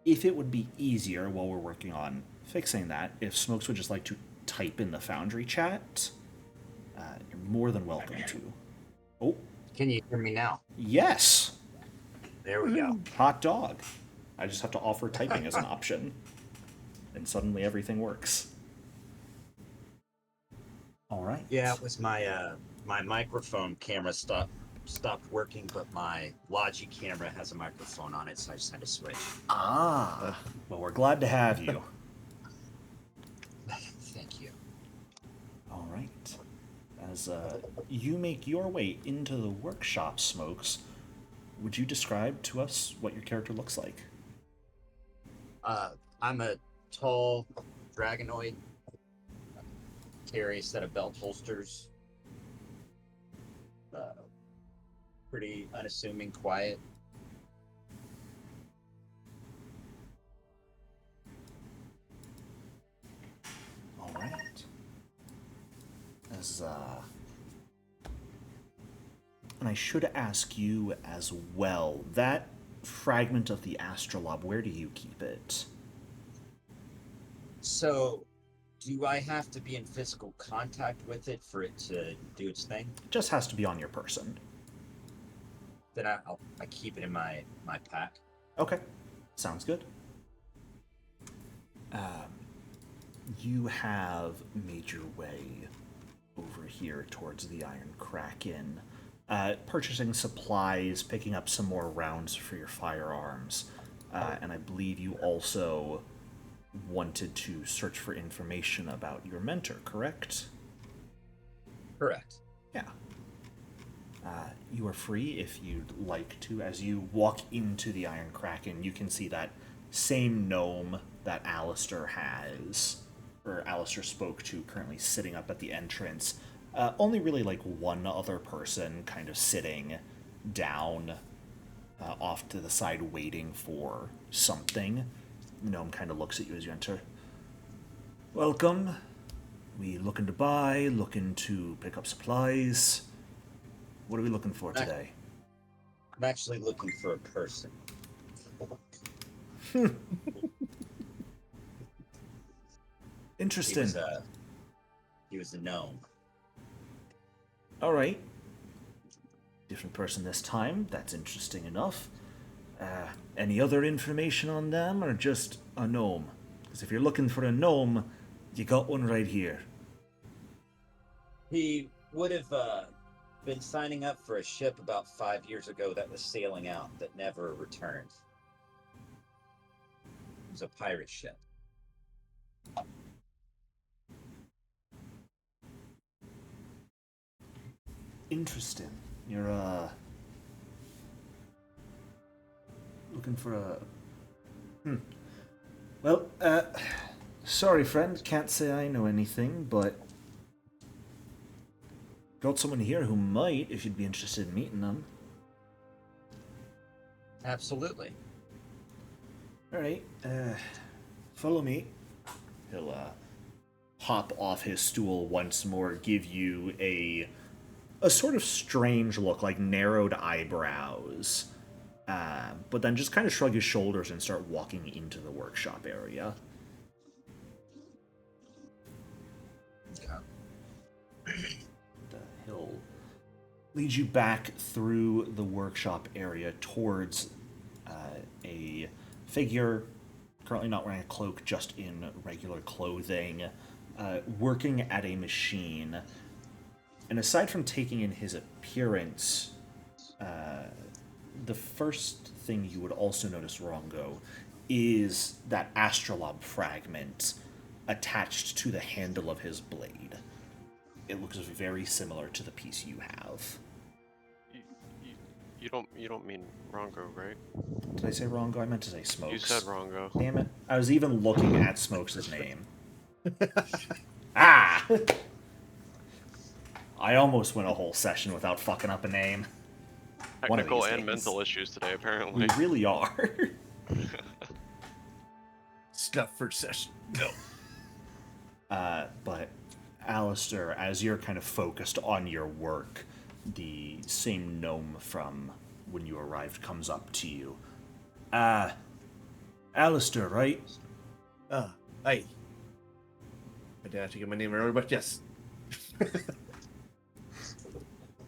If it would be easier while we're working on fixing that, if Smokes would just like to type in the Foundry chat, you're more than welcome to. Oh, Can you hear me now? yes! There we go. Hot dog. I just have to offer typing as an option. And suddenly everything works. All right. Yeah, it was my my microphone camera stopped working, but my Logi camera has a microphone on it, so I just had to switch. Ah. Well, we're glad to have you. Thank you. All right. As you make your way into the workshop, Smokes, would you describe to us what your character looks like? I'm a tall dragonoid. Carry a set of belt holsters. Pretty unassuming, quiet. All right. As and I should ask you as well, that fragment of the astrolabe, where do you keep it? So, do I have to be in physical contact with it for it to do its thing? It just has to be on your person. Then I keep it in my pack. Okay, sounds good. You have made your way over here towards the Iron Kraken, purchasing supplies, picking up some more rounds for your firearms, and I believe you also wanted to search for information about your mentor, correct? Correct. Yeah. You are free if you'd like to. As you walk into the Iron Kraken, you can see that same gnome that Alistair has, or Alistair spoke to, currently sitting up at the entrance. Only really like one other person kind of sitting down off to the side waiting for something. Gnome kind of looks at you as you enter. Welcome. We looking to buy, looking to pick up supplies. What are we looking for today? I'm actually looking for a person. Interesting. He was a gnome. All right. Different person this time. That's interesting enough. Any other information on them, or just a gnome? Because if you're looking for a gnome, you got one right here. He would have been signing up for a ship about 5 years ago that was sailing out that never returned. It was a pirate ship. Interesting. You're looking for a... Well, sorry friend, can't say I know anything, but got someone here who might, if you'd be interested in meeting them. Absolutely. Alright, follow me. He'll hop off his stool once more, give you a sort of strange look, like narrowed eyebrows, but then just kind of shrug his shoulders and start walking into the workshop area. He'll lead you back through the workshop area towards a figure, currently not wearing a cloak, just in regular clothing, working at a machine. And aside from taking in his appearance, the first thing you would also notice, Rongo, is that astrolabe fragment attached to the handle of his blade. It looks very similar to the piece you have. You don't mean Rongo, right? Did I say Rongo? I meant to say Smokes. You said Rongo. Damn it. I was even looking at Smokes' name. Ah! I almost went a whole session without fucking up a name. One of Technical these and days. mental issues today, We apparently. really are. Stuff for session. No. But Alistair, as you're kind of focused on your work, the same gnome from when you arrived comes up to you. Alistair, right? Hi. I didn't have to get my name earlier, but yes.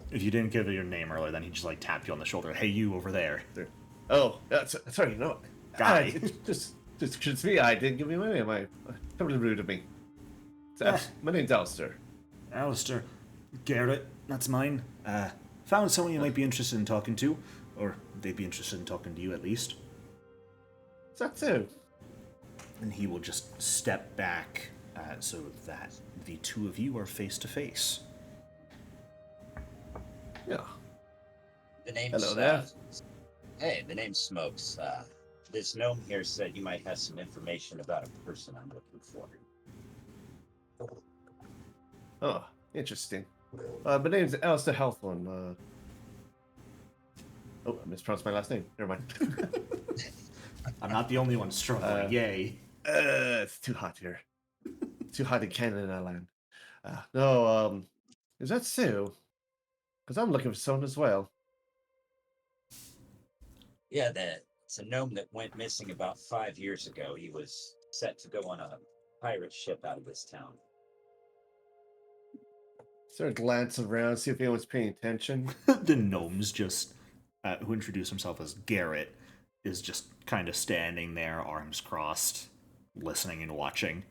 If you didn't give your name earlier, then he'd just like tap you on the shoulder. Hey, you over there. Oh, sorry, no. Guy. Just it's me. I didn't give you my name. I totally rude of me. My name's Alistair. Alistair. Garrett, that's mine. Found someone you might be interested in talking to. Or they'd be interested in talking to you at least. Is that so? And he will just step back so that the two of you are face to face. Yeah. The name's, Hello there. Hey, the name's Smokes. This gnome here said you might have some information about a person I'm looking for. Oh, interesting. My name's Alistair Hawthorne. Oh, I mispronounced my last name. Never mind. I'm not the only one struggling. Yay. It's too hot here. Too hot in Canada land. No, is that Sue? Because I'm looking for someone as well. Yeah, it's a gnome that went missing about 5 years ago. He was set to go on a pirate ship out of this town. Sort of glance around, see if anyone's paying attention. The gnomes just, who introduced himself as Garrett, is just kind of standing there, arms crossed, listening and watching.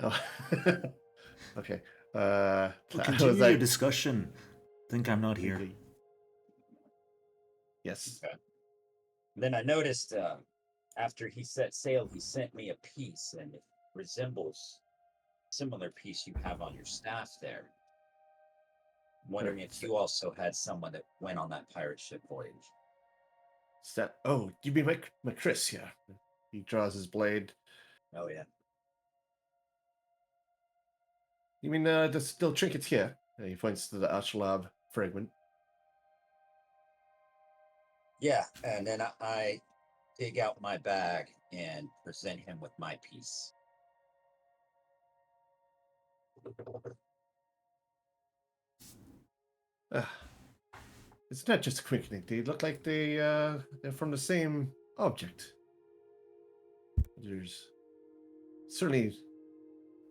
Oh. Okay. Continue your discussion. Think I'm not here. Yes. Okay. Then I noticed after he set sail, he sent me a piece, and it resembles a similar piece you have on your staff there. I'm wondering if you also had someone that went on that pirate ship voyage. Oh, you mean my Chris? Yeah. He draws his blade. Oh yeah. You mean the still trinkets here? He points to the astrolabe fragment. Yeah, and then I dig out my bag and present him with my piece. It's not just a quick they look like they're from the same object. There's certainly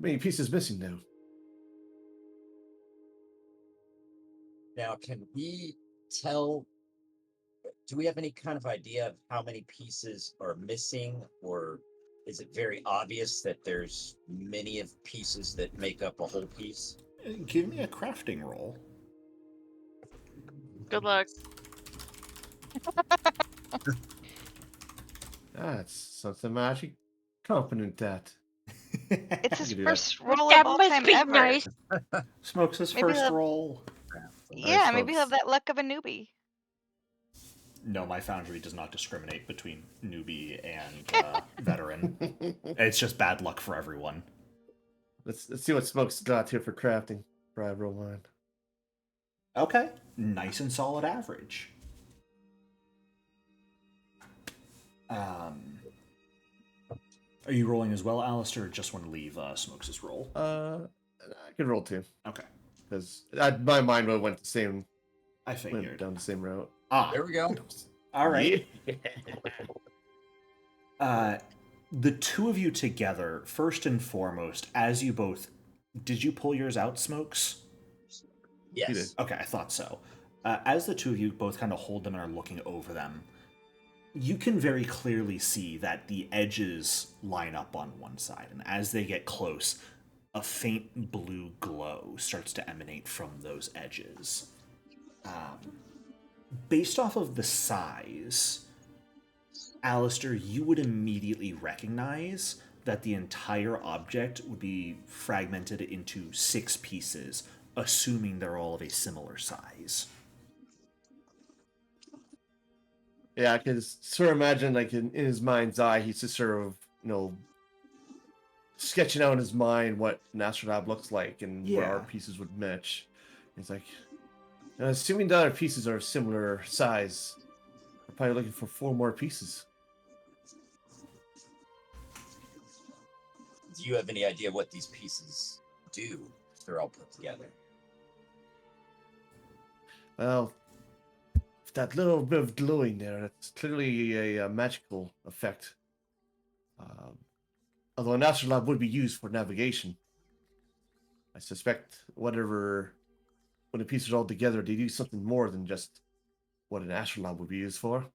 many pieces missing now. Now, can we tell, do we have any kind of idea of how many pieces are missing, or is it very obvious that there's many of pieces that make up a whole piece? Give me a crafting roll. Good luck. That's something magic. Confident that. It's his You do first roll That of all must time be ever. nice. Smokes his Maybe first he'll- roll. Yeah, Nice, maybe he'll have folks. that luck of a newbie. No, my foundry does not discriminate between newbie and veteran. It's just bad luck for everyone. Let's see what Smoke's got here for crafting. Bribe roll mine. Okay, nice and solid average. Are you rolling as well, Alistair, or just want to leave Smokes' roll? I can roll 2 Okay. because my mind went the same. I Went figured. down the same route. There we go. All right. Yeah. The two of you together, first and foremost, as you both... Did you pull yours out, Smokes? Yes. did. Okay, I thought so. As the two of you both kind of hold them and are looking over them, you can very clearly see that the edges line up on one side, and as they get close, a faint blue glow starts to emanate from those edges. Based off of the size, Alistair, you would immediately recognize that the entire object would be fragmented into 6 pieces, assuming they're all of a similar size. Yeah, because sort of imagine like in his mind's eye, he's just sort of sketching out in his mind what an astrolab looks like and where our Yeah. pieces would match. He's like, assuming the other pieces are similar size, we're probably looking for 4 more pieces. Do you have any idea what these pieces do if they're all put together? Well, that little bit of glowing there, that's clearly a magical effect. Although an astrolabe would be used for navigation. I suspect when the pieces are all together, they do something more than just what an astrolabe would be used for.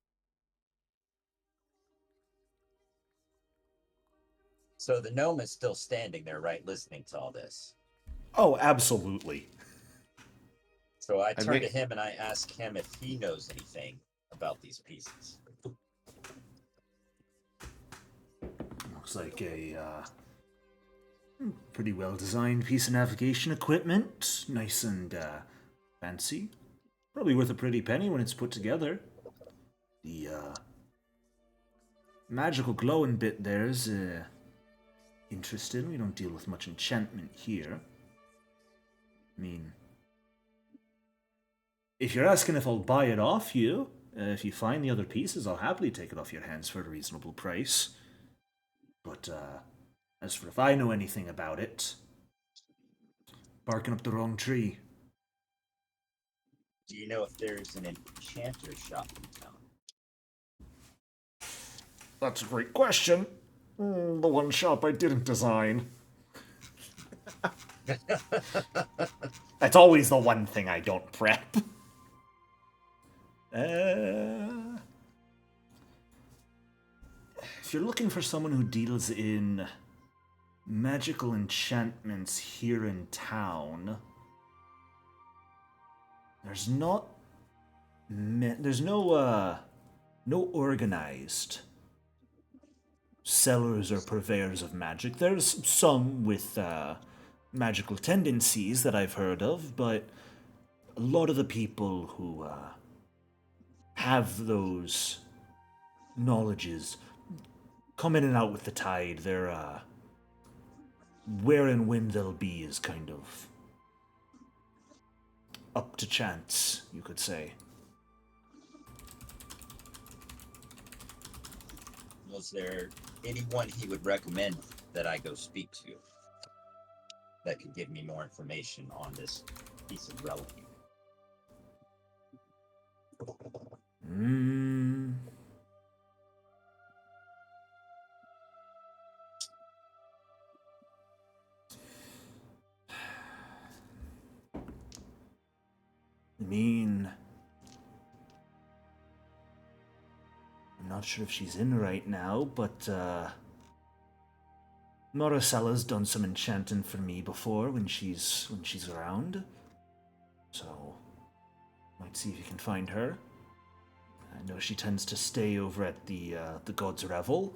So the gnome is still standing there, right, listening to all this. Oh, absolutely. So I turn to him and I ask him if he knows anything about these pieces. Looks like a pretty well-designed piece of navigation equipment. Nice and fancy. Probably worth a pretty penny when it's put together. The magical glowing bit there's interesting. We don't deal with much enchantment here. I mean, if you're asking if I'll buy it off you, if you find the other pieces, I'll happily take it off your hands for a reasonable price. But as for if I know anything about it, barking up the wrong tree. Do you know if there's an enchanter shop in town? That's a great question. The one shop I didn't design. That's always the one thing I don't prep. If you're looking for someone who deals in magical enchantments here in town, there's no organized sellers or purveyors of magic. There's some with magical tendencies that I've heard of, but a lot of the people who have those knowledges come in and out with the tide. They're where and when they'll be is kind of up to chance, you could say. Was there anyone he would recommend that I go speak to that could give me more information on this piece of relic? I mean, I'm not sure if she's in right now, but Moricella's done some enchanting for me before when she's around. So, might see if you can find her. I know she tends to stay over at the God's Revel.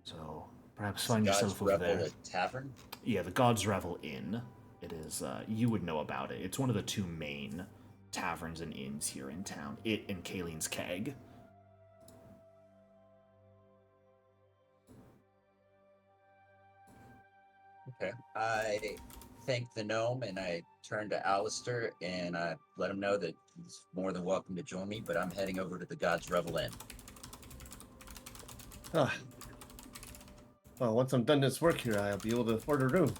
So, perhaps find yourself over there. God's Revel Tavern? Yeah, the God's Revel Inn. It is, you would know about it. It's one of the 2 main taverns and inns here in town. It and Kaleen's Keg. Okay. I thank the gnome and I turn to Alistair and I let him know that he's more than welcome to join me, but I'm heading over to the God's Revel Inn. Ah. Well, once I'm done this work here, I'll be able to order a room.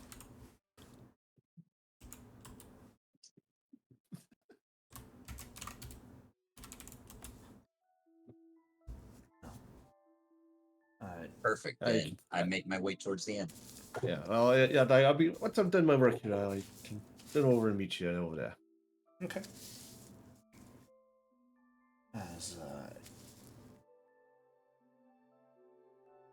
Perfect. Then I make my way towards the end. Yeah. Well, yeah. I'll be once I'm done my work here, I can then over and meet you over there. Okay. As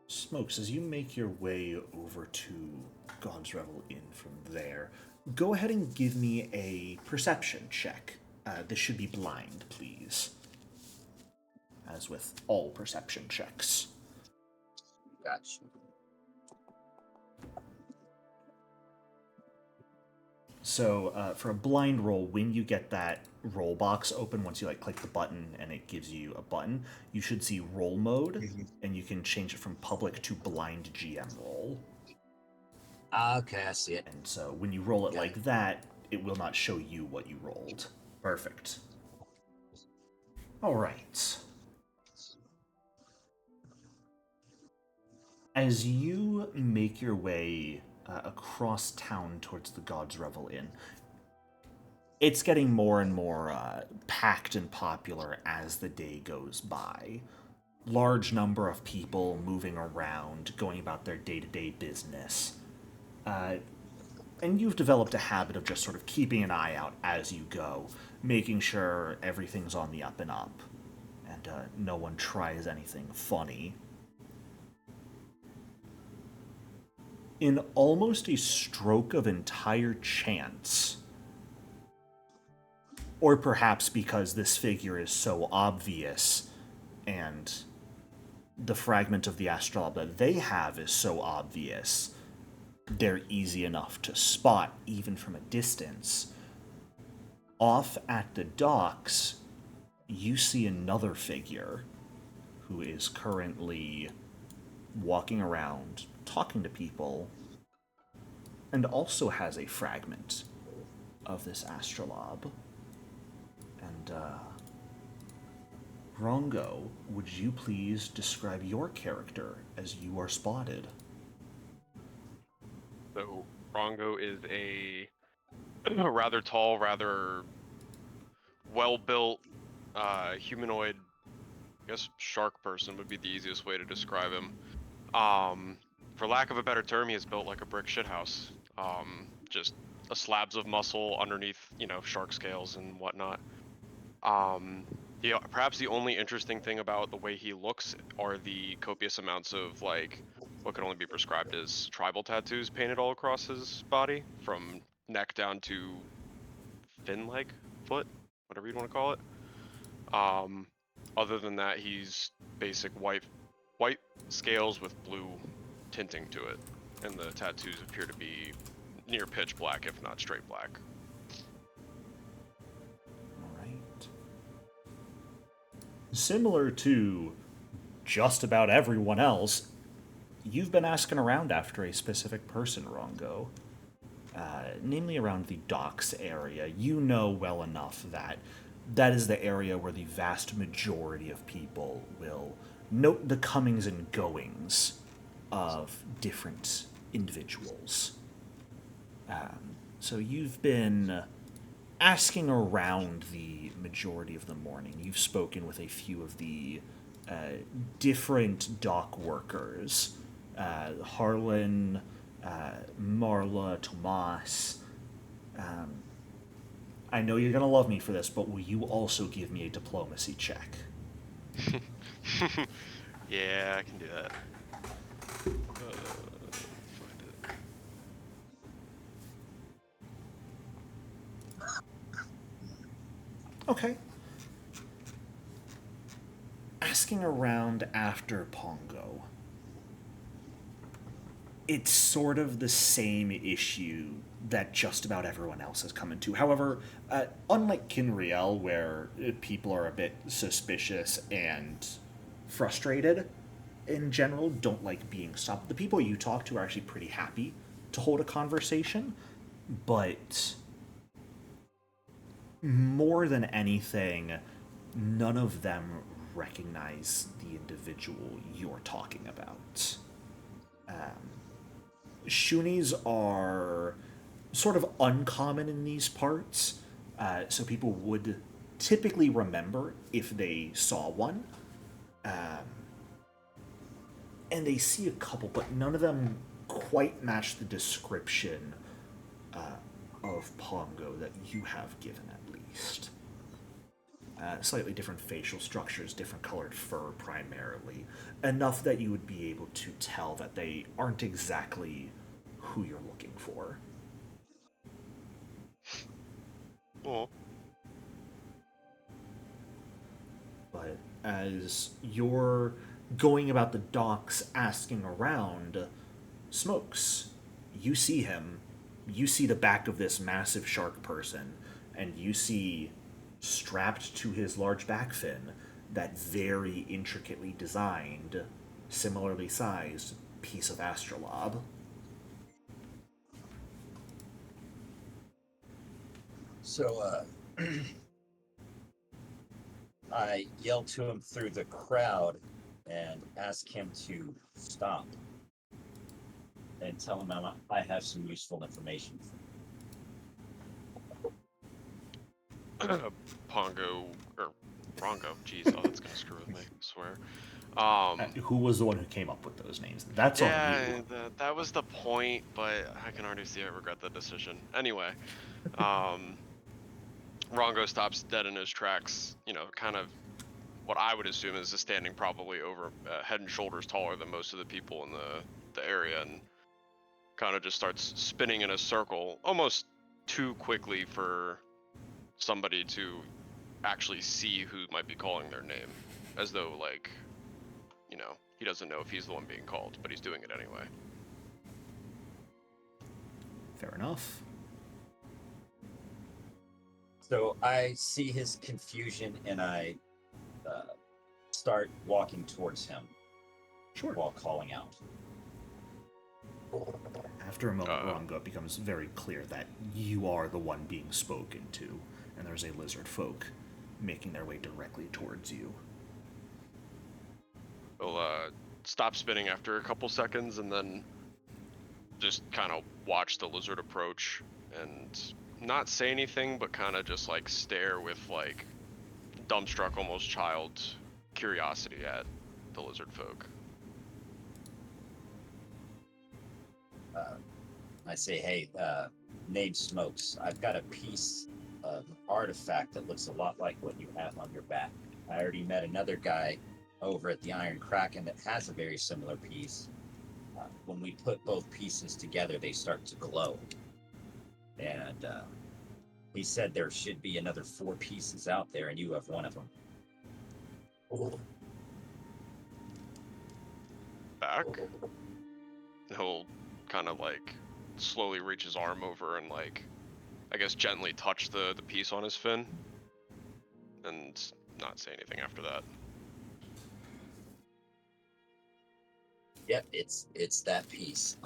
Smokes, as you make your way over to God's Revel Inn from there, go ahead and give me a perception check. This should be blind, please. As with all perception checks. Gotcha. So for a blind roll, when you get that roll box open, once you click the button and it gives you a button, you should see roll mode, and you can change it from public to blind GM roll. Okay, I see it. And so when you roll it like that, it will not show you what you rolled. Perfect. All right. As you make your way across town towards the God's Revel Inn, it's getting more and more packed and popular as the day goes by. Large number of people moving around, going about their day-to-day business. And you've developed a habit of just sort of keeping an eye out as you go, making sure everything's on the up and up, and no one tries anything funny. In almost a stroke of entire chance, or perhaps because this figure is so obvious, and the fragment of the astrolabe that they have is so obvious, they're easy enough to spot, even from a distance. Off at the docks, you see another figure who is currently walking around, talking to people, and also has a fragment of this astrolabe. And, Rongo, would you please describe your character as you are spotted? So Rongo is a rather tall, rather well-built humanoid. I guess shark person would be the easiest way to describe him. For lack of a better term, he is built like a brick shithouse. Just slabs of muscle underneath, shark scales and whatnot. Perhaps the only interesting thing about the way he looks are the copious amounts of what can only be prescribed as tribal tattoos painted all across his body, from neck down to fin leg, foot, whatever you want to call it. Other than that, he's basic white scales with blue tinting to it, and the tattoos appear to be near pitch black, if not straight black. Alright. Similar to just about everyone else, you've been asking around after a specific person, Rongo. Namely around the docks area. You know well enough that that is the area where the vast majority of people will note the comings and goings of different individuals. So you've been asking around the majority of the morning. You've spoken with a few of the different dock workers. Harlan, Marla, Tomas. I know you're going to love me for this, but will you also give me a diplomacy check? Yeah, I can do that. Find it. Okay. Asking around after Pongo. It's sort of the same issue that just about everyone else has come into. However, unlike Kinriel, where people are a bit suspicious and frustrated in general, don't like being stopped, the people you talk to are actually pretty happy to hold a conversation, but more than anything, none of them recognize the individual you're talking about. Shunies are sort of uncommon in these parts, so people would typically remember if they saw one. And they see a couple, but none of them quite match the description of Pongo that you have given, at least. Slightly different facial structures, different colored fur primarily. Enough that you would be able to tell that they aren't exactly who you're looking for. Oh. But as you're going about the docks asking around, Smokes, you see him. You see the back of this massive shark person, and you see strapped to his large back fin that very intricately designed, similarly sized piece of astrolabe. So, I yell to him through the crowd and ask him to stop and tell him I have some useful information. Pongo, or Rongo, jeez, oh, that's gonna screw with me, I swear. Who was the one who came up with those names? That's on you. That was the point, but I can already see I regret that decision. Anyway, Rongo stops dead in his tracks, kind of what I would assume is standing probably over head and shoulders taller than most of the people in the area, and kind of just starts spinning in a circle almost too quickly for somebody to actually see who might be calling their name, as though he doesn't know if he's the one being called, but he's doing it anyway. Fair enough. So I see his confusion and I start walking towards him. Sure. While calling out. After a moment, Rongo, it becomes very clear that you are the one being spoken to, and there's a lizard folk making their way directly towards you. We'll stop spinning after a couple seconds and then just kind of watch the lizard approach and not say anything, but kind of just stare with dumbstruck, almost child curiosity at the lizard folk. I say, hey, name Smokes. I've got a piece of artifact that looks a lot like what you have on your back. I already met another guy over at the Iron Kraken that has a very similar piece. When we put both pieces together, they start to glow. And he said there should be another 4 pieces out there, and you have one of them. Back? He'll kind of slowly reach his arm over and I guess gently touch the piece on his fin and not say anything after that. Yep, it's that piece.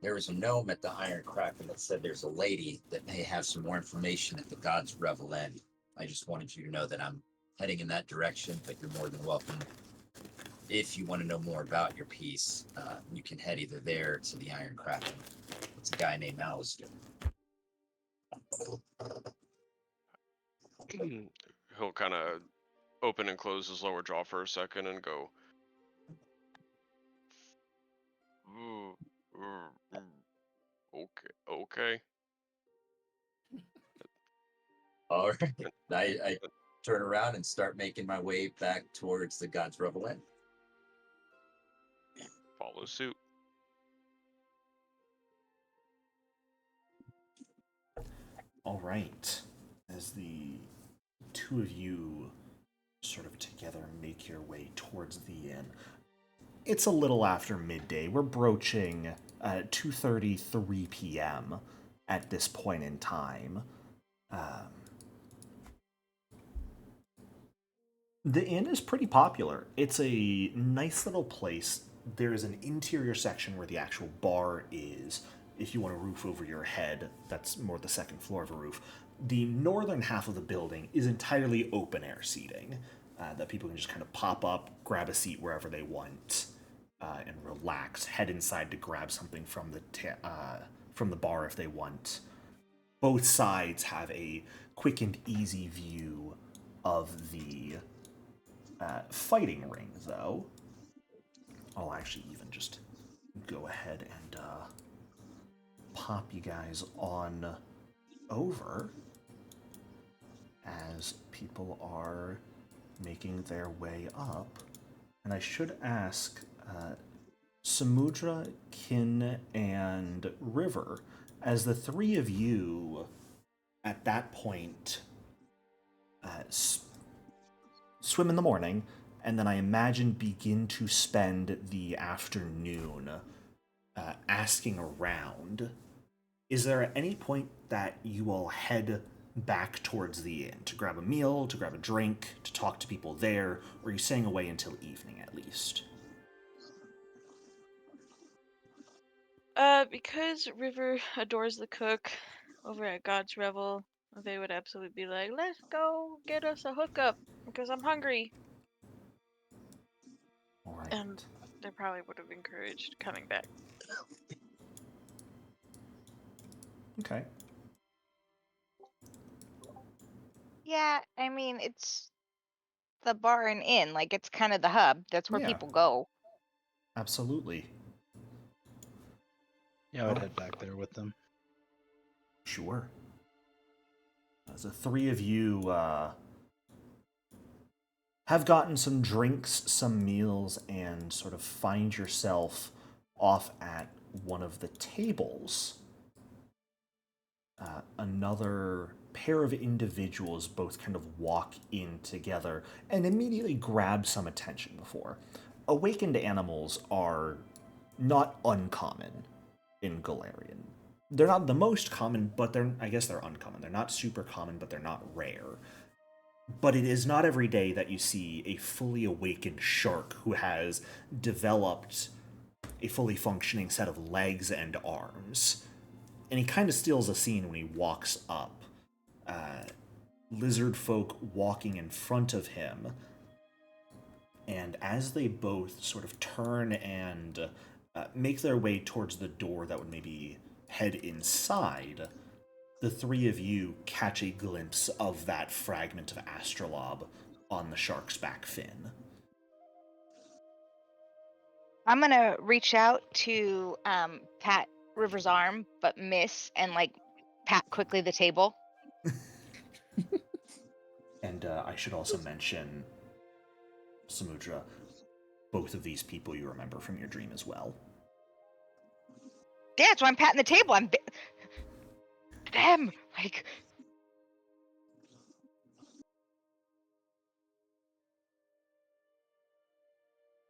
There was a gnome at the Iron Kraken that said there's a lady that may have some more information at the God's Revel End. I just wanted you to know that I'm heading in that direction, but you're more than welcome. If you want to know more about your piece, you can head either there to the Iron Kraken. It's a guy named Alistair. He'll kind of open and close his lower jaw for a second and go, okay. All right. I turn around and start making my way back towards the God's Revel End. Follow suit. All right. As the two of you sort of together make your way towards the inn, it's a little after midday. We're broaching 2:33 p.m. at this point in time. The inn is pretty popular. It's a nice little place. There is an interior section where the actual bar is. If you want a roof over your head, that's more the second floor of a roof. The northern half of the building is entirely open air seating. that people can just kind of pop up, grab a seat wherever they want, and relax. Head inside to grab something from the bar if they want. Both sides have a quick and easy view of the fighting ring, though. I'll actually even just go ahead and pop you guys on over as people are making their way up. And I should ask Samudra, Kin, and River, as the three of you at that point swim in the morning, and then I imagine begin to spend the afternoon asking around. Is there at any point that you will head back towards the inn to grab a meal, to grab a drink, to talk to people there, or are you staying away until evening at least? Because River adores the cook over at God's Revel, they would absolutely be like, let's go get us a hookup because I'm hungry. All right. And they probably would have encouraged coming back. Okay. Yeah, I mean, it's the bar and inn. Like, it's kind of the hub. That's where Yeah. people go. Absolutely. Yeah, I would head back there with them. Sure. As the three of you have gotten some drinks, some meals, and sort of find yourself off at one of the tables, another pair of individuals both kind of walk in together and immediately grab some attention before. Awakened animals are not uncommon in Galarian. They're not the most common, but I guess they're uncommon. They're not super common, but they're not rare. But it is not every day that you see a fully awakened shark who has developed a fully functioning set of legs and arms. And he kind of steals a scene when he walks up. Lizard folk walking in front of him. And as they both sort of turn and make their way towards the door that would maybe head inside, the three of you catch a glimpse of that fragment of astrolabe on the shark's back fin. I'm gonna reach out to pat River's arm, but miss, and like pat quickly the table. And I should also mention, Samudra, both of these people you remember from your dream as well. Yeah, so I'm patting the table. Them, like.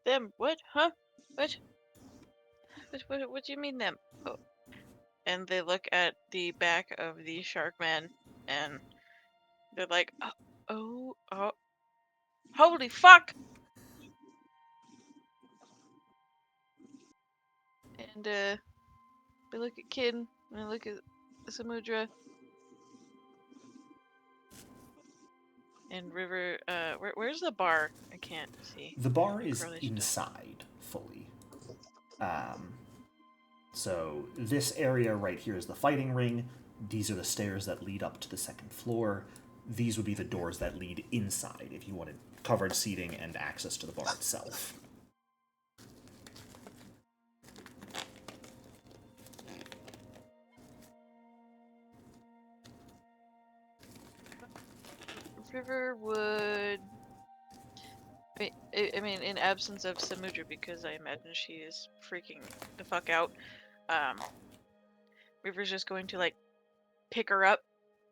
Them? What? Huh? What? What do you mean them? Oh. And they look at the back of the shark man and they're like, oh, holy fuck! And they look at Kid and they look at Samudra and River. Where's the bar? I can't see. The bar is Correlation to- inside fully. So this area right here is the fighting ring. These are the stairs that lead up to the second floor. These would be the doors that lead inside if you wanted covered seating and access to the bar itself. River would. I mean, in absence of Samudra, because I imagine she is freaking the fuck out. River's just going to like pick her up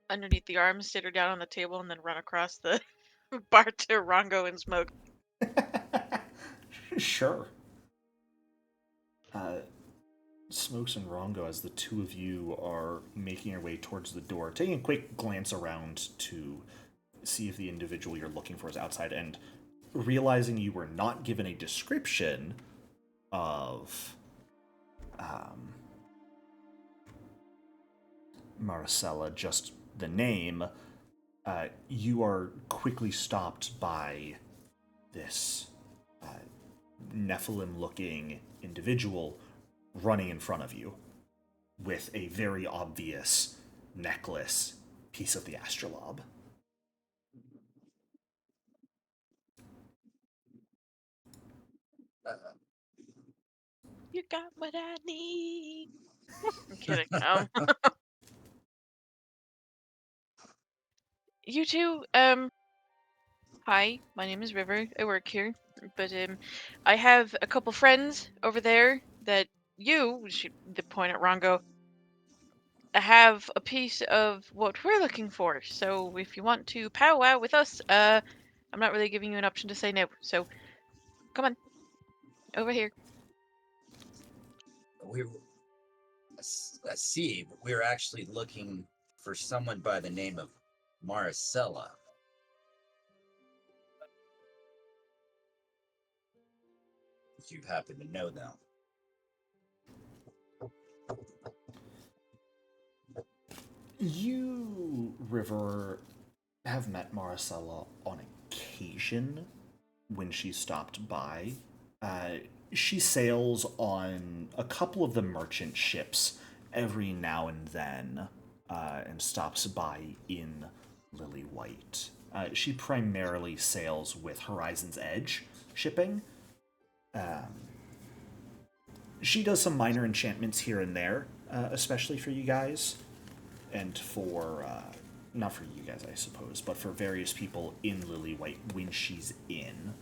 underneath the arms, sit her down on the table, and then run across the bar to Rongo and Smoke. Sure. Smokes and Rongo, as the two of you are making your way towards the door, taking a quick glance around to see if the individual you're looking for is outside, and realizing you were not given a description of Maricela, just the name, you are quickly stopped by this Nephilim-looking individual running in front of you with a very obvious necklace piece of the astrolabe. You got what I need. I'm kidding. You two, hi, my name is River. I work here. But I have a couple friends over there that the point at Rongo, have a piece of what we're looking for. So if you want to powwow with us, I'm not really giving you an option to say no. So come on, over here. We, I see, but we're actually looking for someone by the name of Maricela. If you happen to know them. You, River, have met Maricela on occasion when she stopped by. She sails on a couple of the merchant ships every now and then and stops by in Lilywhite. She primarily sails with Horizon's Edge shipping. She does some minor enchantments here and there, especially for you guys, and for, not for you guys, I suppose, but for various people in Lilywhite when she's in.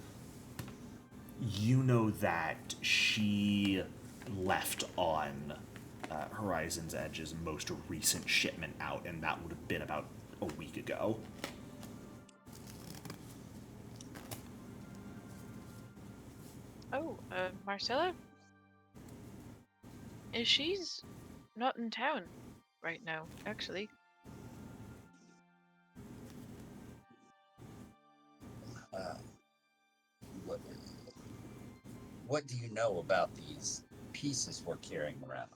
You know that she left on Horizon's Edge's most recent shipment out, and that would have been about a week ago. Oh, Marcella? She's not in town right now, actually. What do you know about these pieces we're carrying around?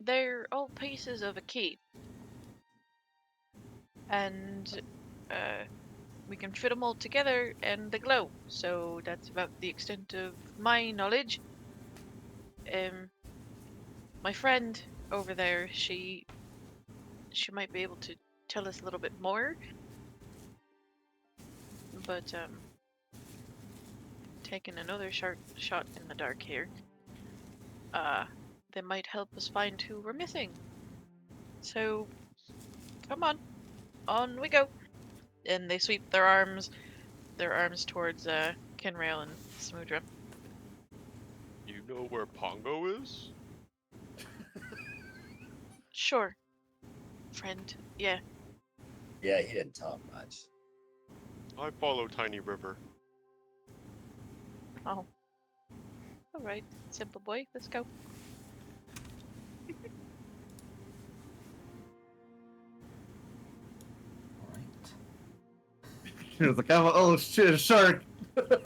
They're all pieces of a key. And, we can fit them all together and they glow. So that's about the extent of my knowledge. My friend over there, she might be able to tell us a little bit more. But, taking another shot in the dark here, they might help us find who we're missing. So, come on we go. And they sweep their arms towards Kinrail and Smoodra. You know where Pongo is? Sure, friend. Yeah. Yeah, he didn't talk much. I follow Tiny River. Oh. All right, simple boy. Let's go. All right. He was like, oh shit, a shark. It's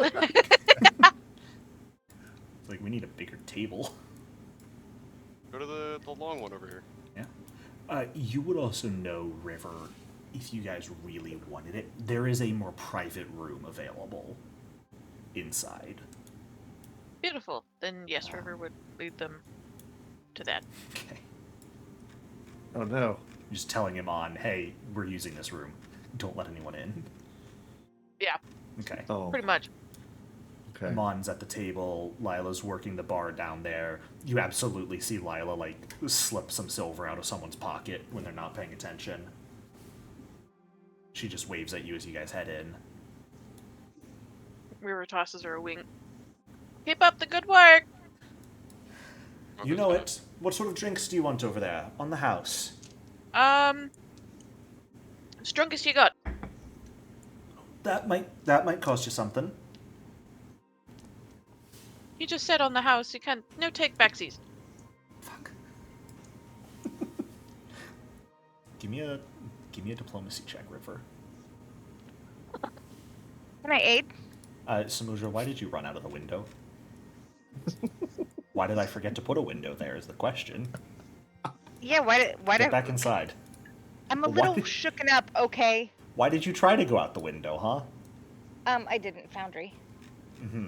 like, we need a bigger table. Go to the long one over here. Yeah. You would also know, River, if you guys really wanted it, there is a more private room available inside. Beautiful. Then yes, River would lead them to that. Okay. Oh no. Just telling him on, hey, we're using this room. Don't let anyone in. Yeah, Okay. Oh. pretty much. Okay. Mon's at the table. Lila's working the bar down there. You absolutely see Lila, like, slip some silver out of someone's pocket when they're not paying attention. She just waves at you as you guys head in. River tosses her a wink. Keep up the good work. You know it. What sort of drinks do you want over there? On the house. Strongest you got. That might cost you something. You just said on the house. You can't. No take backsies. Fuck. Give me a diplomacy check, River. Can I aid? Samudra, why did you run out of the window? Why did I forget to put a window there is the question. Yeah, why Get back inside. I'm a Why little did- shooken up, okay? Why did you try to go out the window, huh? I didn't, Foundry. Mm-hmm.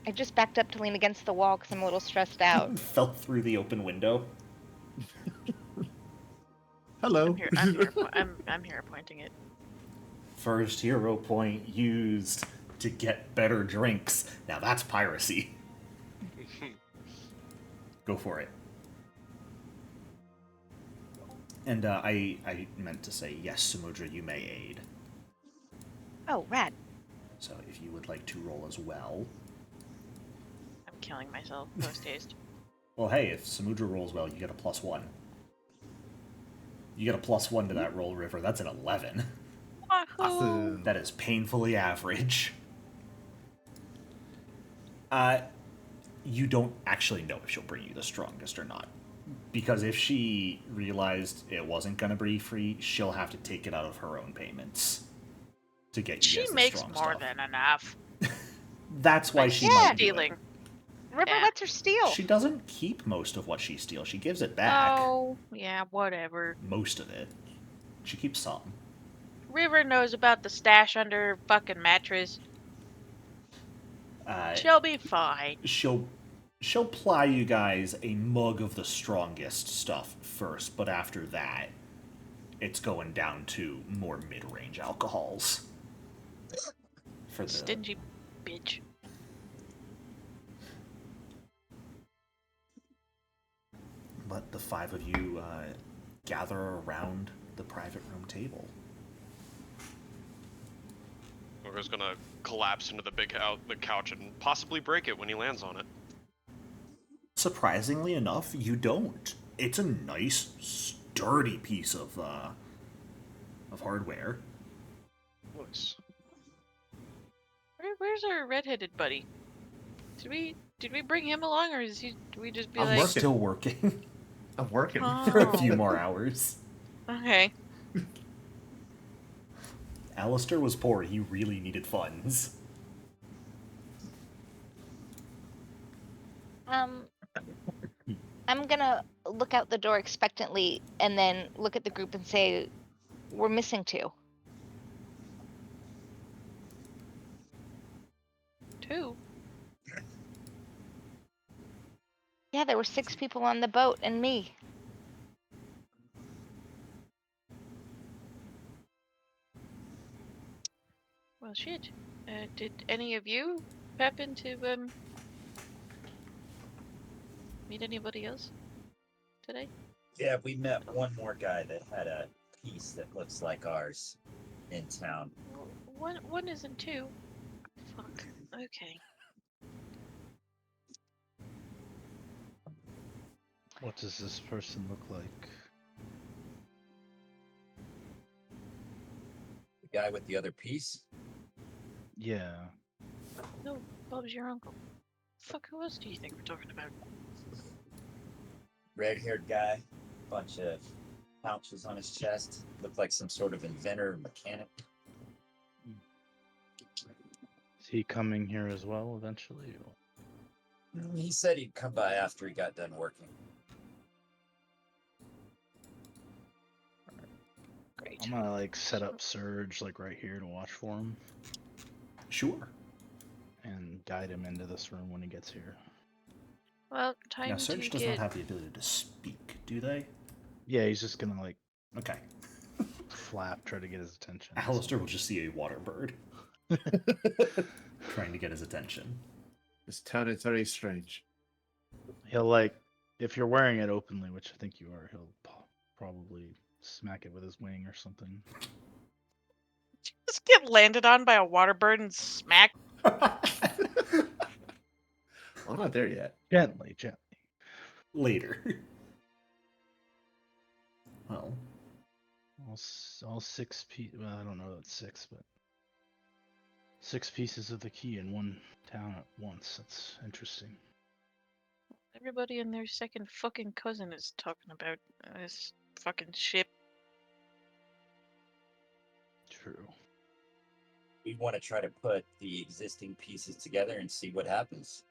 I just backed up to lean against the wall because I'm a little stressed out. Fell through the open window. Hello. I'm here pointing it. First hero point used to get better drinks. Now that's piracy. Go for it. And I meant to say, yes, Samudra, you may aid. Oh, rad. So if you would like to roll as well. I'm killing myself post haste. Well, hey, if Samudra rolls well, you get a +1. You get a +1 to that roll, River. That's an 11. Wahoo! That is painfully average. You don't actually know if she'll bring you the strongest or not. Because if she realized it wasn't going to be free, she'll have to take it out of her own payments to get you She guys the makes strong more stuff. than enough. That's why By she might do stealing. it. River Yeah. lets her steal. She doesn't keep most of what she steals. She gives it back. Oh, yeah, whatever. Most of it. She keeps some. River knows about the stash under her fucking mattress. She'll be fine. She'll ply you guys a mug of the strongest stuff first, but after that, it's going down to more mid-range alcohols. For the Stingy bitch. But the five of you gather around the private room table. We're just gonna collapse into the couch and possibly break it when he lands on it. Surprisingly enough, you don't. It's a nice, sturdy piece of hardware. Nice. Where's our redheaded buddy? Did we bring him along, or do we just be I'm like? still working I'm working. for a Oh. few more hours. Okay. Alistair was poor. He really needed funds. I'm gonna look out the door expectantly and then look at the group and say, we're missing 2. 2? Yeah, there were 6 people on the boat and me. Well, shit. Did any of you happen to meet anybody else today? Yeah, we met one more guy that had a piece that looks like ours in town. One isn't 2. Fuck. Okay. What does this person look like? The guy with the other piece? Yeah. No, Bob's your uncle. Fuck, who else do you think we're talking about? Red-haired guy, bunch of pouches on his chest. Looked like some sort of inventor or mechanic. Is he coming here as well eventually? He said he'd come by after he got done working. Great. I'm gonna set up Surge right here to watch for him Sure. and guide him into this room when he gets here. Well, time Now, to Surge does get... not have the ability to speak, do they? Yeah, he's just gonna Okay. flap, try to get his attention. Alistair will just see a water bird trying to get his attention. This town is very strange. He'll if you're wearing it openly, which I think you are, he'll probably smack it with his wing or something. Just get landed on by a water bird and smack. I'm not there yet. Gently. Later. Well, All 6 pieces. Well, I don't know that's 6, but 6 pieces of the key in one town at once. That's interesting. Everybody and their second fucking cousin is talking about this fucking ship. True. We want to try to put the existing pieces together and see what happens.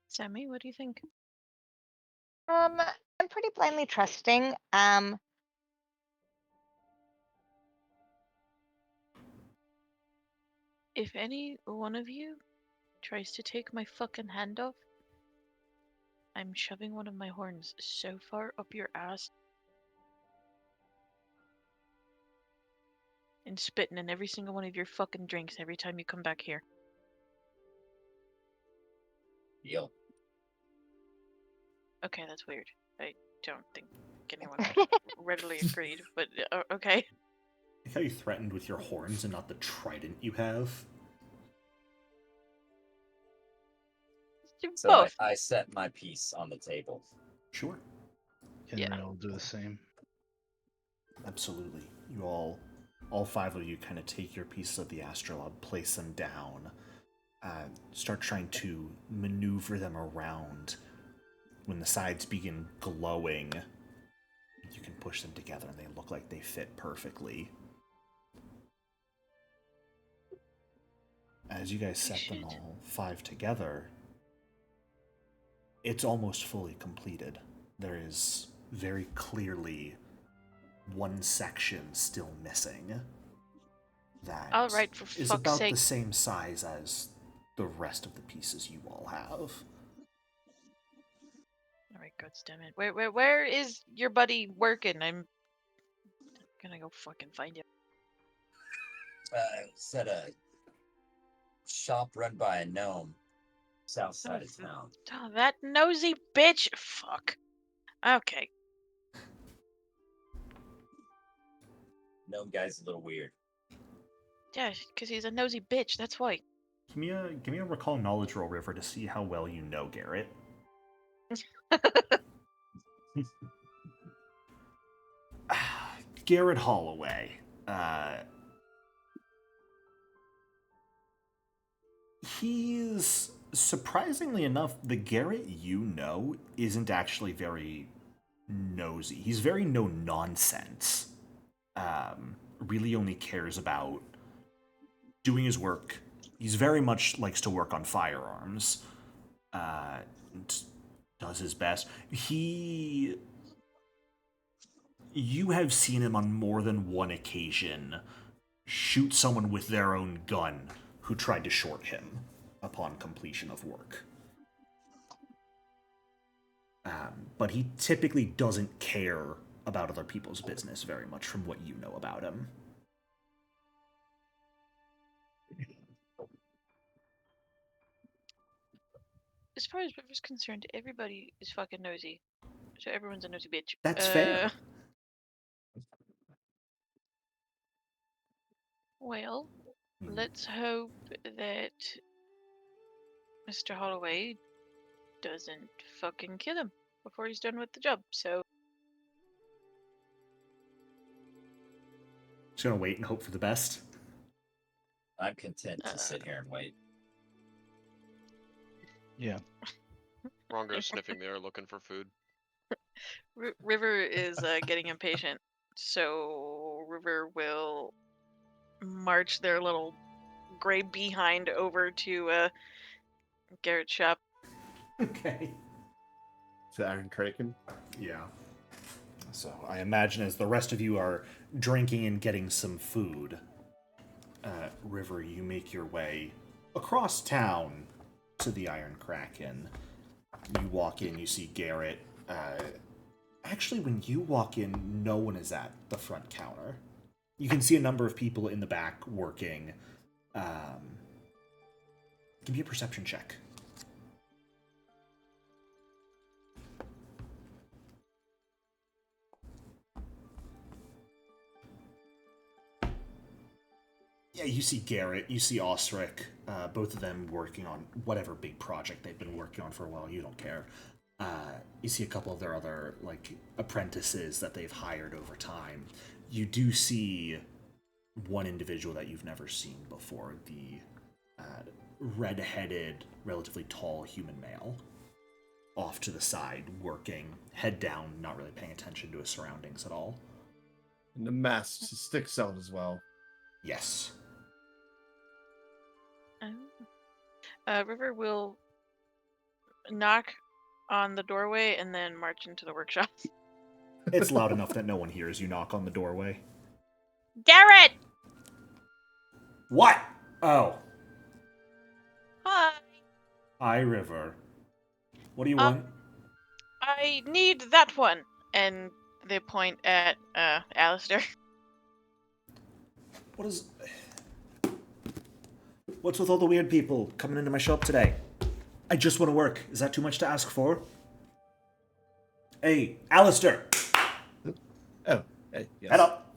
Sammy, what do you think? I'm pretty blindly trusting. If any one of you tries to take my fucking hand off, I'm shoving one of my horns so far up your ass and spitting in every single one of your fucking drinks every time you come back here. Deal. Okay, that's weird. I don't think anyone readily agreed, but okay. Like how you threatened with your horns and not the trident you have. Do So both. I set my piece on the table. Sure. Yeah. Henry will do the same. Absolutely. You all five of you kind of take your pieces of the astrolabe, place them down, start trying to maneuver them around. When the sides begin glowing, you can push them together and they look like they fit perfectly. As you guys set them all five together, it's almost fully completed. There is very clearly one section still missing that All right, for is fuck's about sake. the same size as the rest of the pieces you all have. All right, God damn it. Where is your buddy working? I'm gonna go fucking find him. It's at a shop run by a gnome, south side of town. Oh, that nosy bitch. Fuck. Okay. Gnome guy's a little weird. Yeah, because he's a nosy bitch. That's why. Give me a recall knowledge roll, River, to see how well you know Garrett. Garrett Holloway. He's surprisingly enough, the Garrett you know isn't actually very nosy. He's very no nonsense. Really only cares about doing his work. He's very much likes to work on firearms. And does his best. You have seen him on more than one occasion shoot someone with their own gun who tried to short him upon completion of work. But he typically doesn't care about other people's business very much from what you know about him. As far as River's concerned, everybody is fucking nosy. So everyone's a nosy bitch. That's fair. Well, let's hope that Mr. Holloway doesn't fucking kill him before he's done with the job, so... Just gonna wait and hope for the best. I'm content to sit here and wait. Yeah. Rongo's sniffing the air looking for food. River is getting impatient, so River will march their little gray behind over to Garrett's shop. Okay. To Iron Kraken. Yeah. So I imagine as the rest of you are drinking and getting some food, River, you make your way across town to the Iron Kraken. You walk in, you see Garrett. Actually, when you walk in, no one is at the front counter. You can see a number of people in the back working. Give me a perception check. Yeah, you see Garrett, you see Osric, both of them working on whatever big project they've been working on for a while. You don't care. You see a couple of their other apprentices that they've hired over time. You do see one individual that you've never seen before, the red-headed, relatively tall human male, off to the side, working, head down, not really paying attention to his surroundings at all. And the mask sticks out as well. Yes. River will knock on the doorway and then march into the workshop. It's loud enough that no one hears you knock on the doorway. Garrett! What? Oh. Hi. Hi, River. What do you want? I need that one. And they point at Alistair. What's with all the weird people coming into my shop today? I just want to work. Is that too much to ask for? Hey, Alistair! Oh, hey, yes. Head up.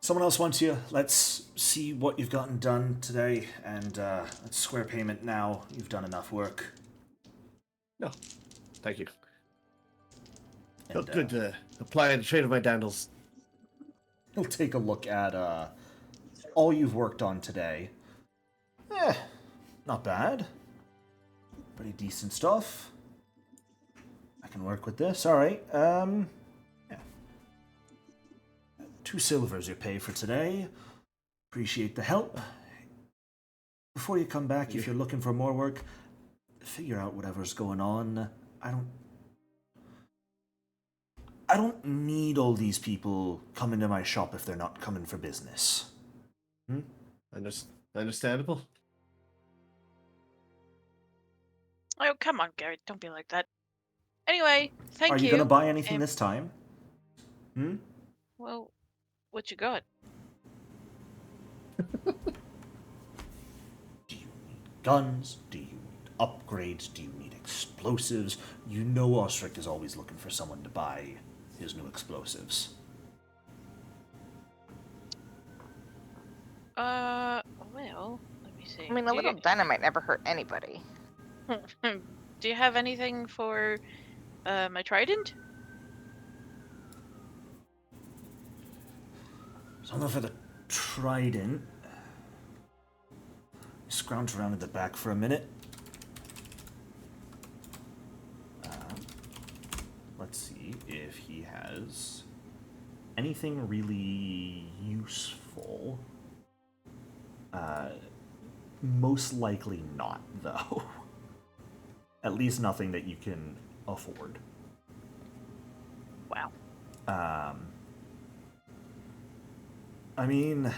Someone else wants you. Let's see what you've gotten done today, and let's square payment now. You've done enough work. No, thank you. And, Felt good to apply the trade of my dandles. He'll take a look at all you've worked on today. Not bad. Pretty decent stuff. I can work with this. All right. Yeah. 2 silvers your pay for today. Appreciate the help. Before you come back, if you're looking for more work, figure out whatever's going on. I don't need all these people coming to my shop if they're not coming for business. Understandable. Oh, come on, Garrett. Don't be like that. Anyway, thank you. Are you going to buy anything this time? Well, what you got? Do you need guns? Do you need upgrades? Do you need explosives? You know Osric is always looking for someone to buy his new explosives. Well, let me see. I mean, a little dynamite never hurt anybody. Do you have anything for my trident? Something for the trident. Scrounge around in the back for a minute. Let's see if he has anything really useful. Most likely not, though. At least nothing that you can afford. Wow. I mean,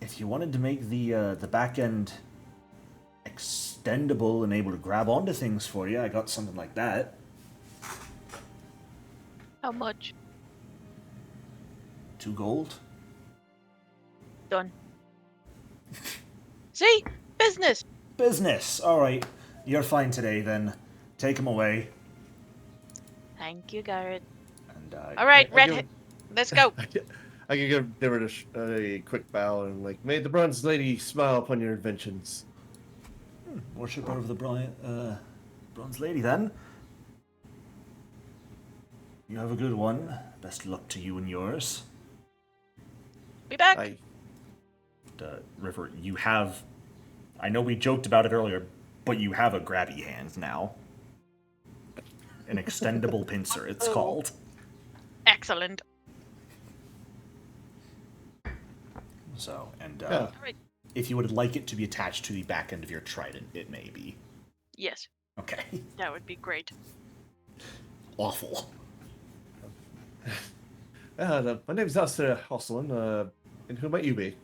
if you wanted to make the back end extendable and able to grab onto things for you, I got something like that. How much? 2 gold. Done. See? Business! Business! Alright. You're fine today, then. Take him away. Thank you, Garrett. And, Alright, Redhead. Let's go. I can give David a quick bow and like, may the bronze lady smile upon your inventions. Worshipper of the bronze lady, then. You have a good one. Best luck to you and yours. Be back. River, you have... I know we joked about it earlier, but you have a grabby hand now. An extendable pincer, it's called. Excellent. So, and Alright. if you would like it to be attached to the back end of your trident, it may be. Yes, Okay. that would be great. Awful. My name is Alistair Hosselin, and who might you be?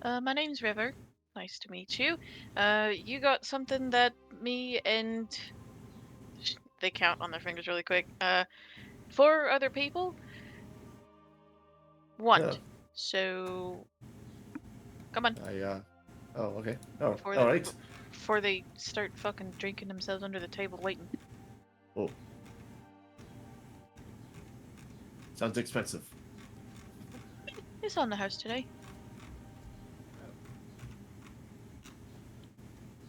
My name's River. Nice to meet you. You got something that me and... They count on their fingers really quick. 4 other people want. Yeah. So... Come on. Oh, okay. Oh, Before all right. Before they start fucking drinking themselves under the table waiting. Oh. Sounds expensive. It's on the house today.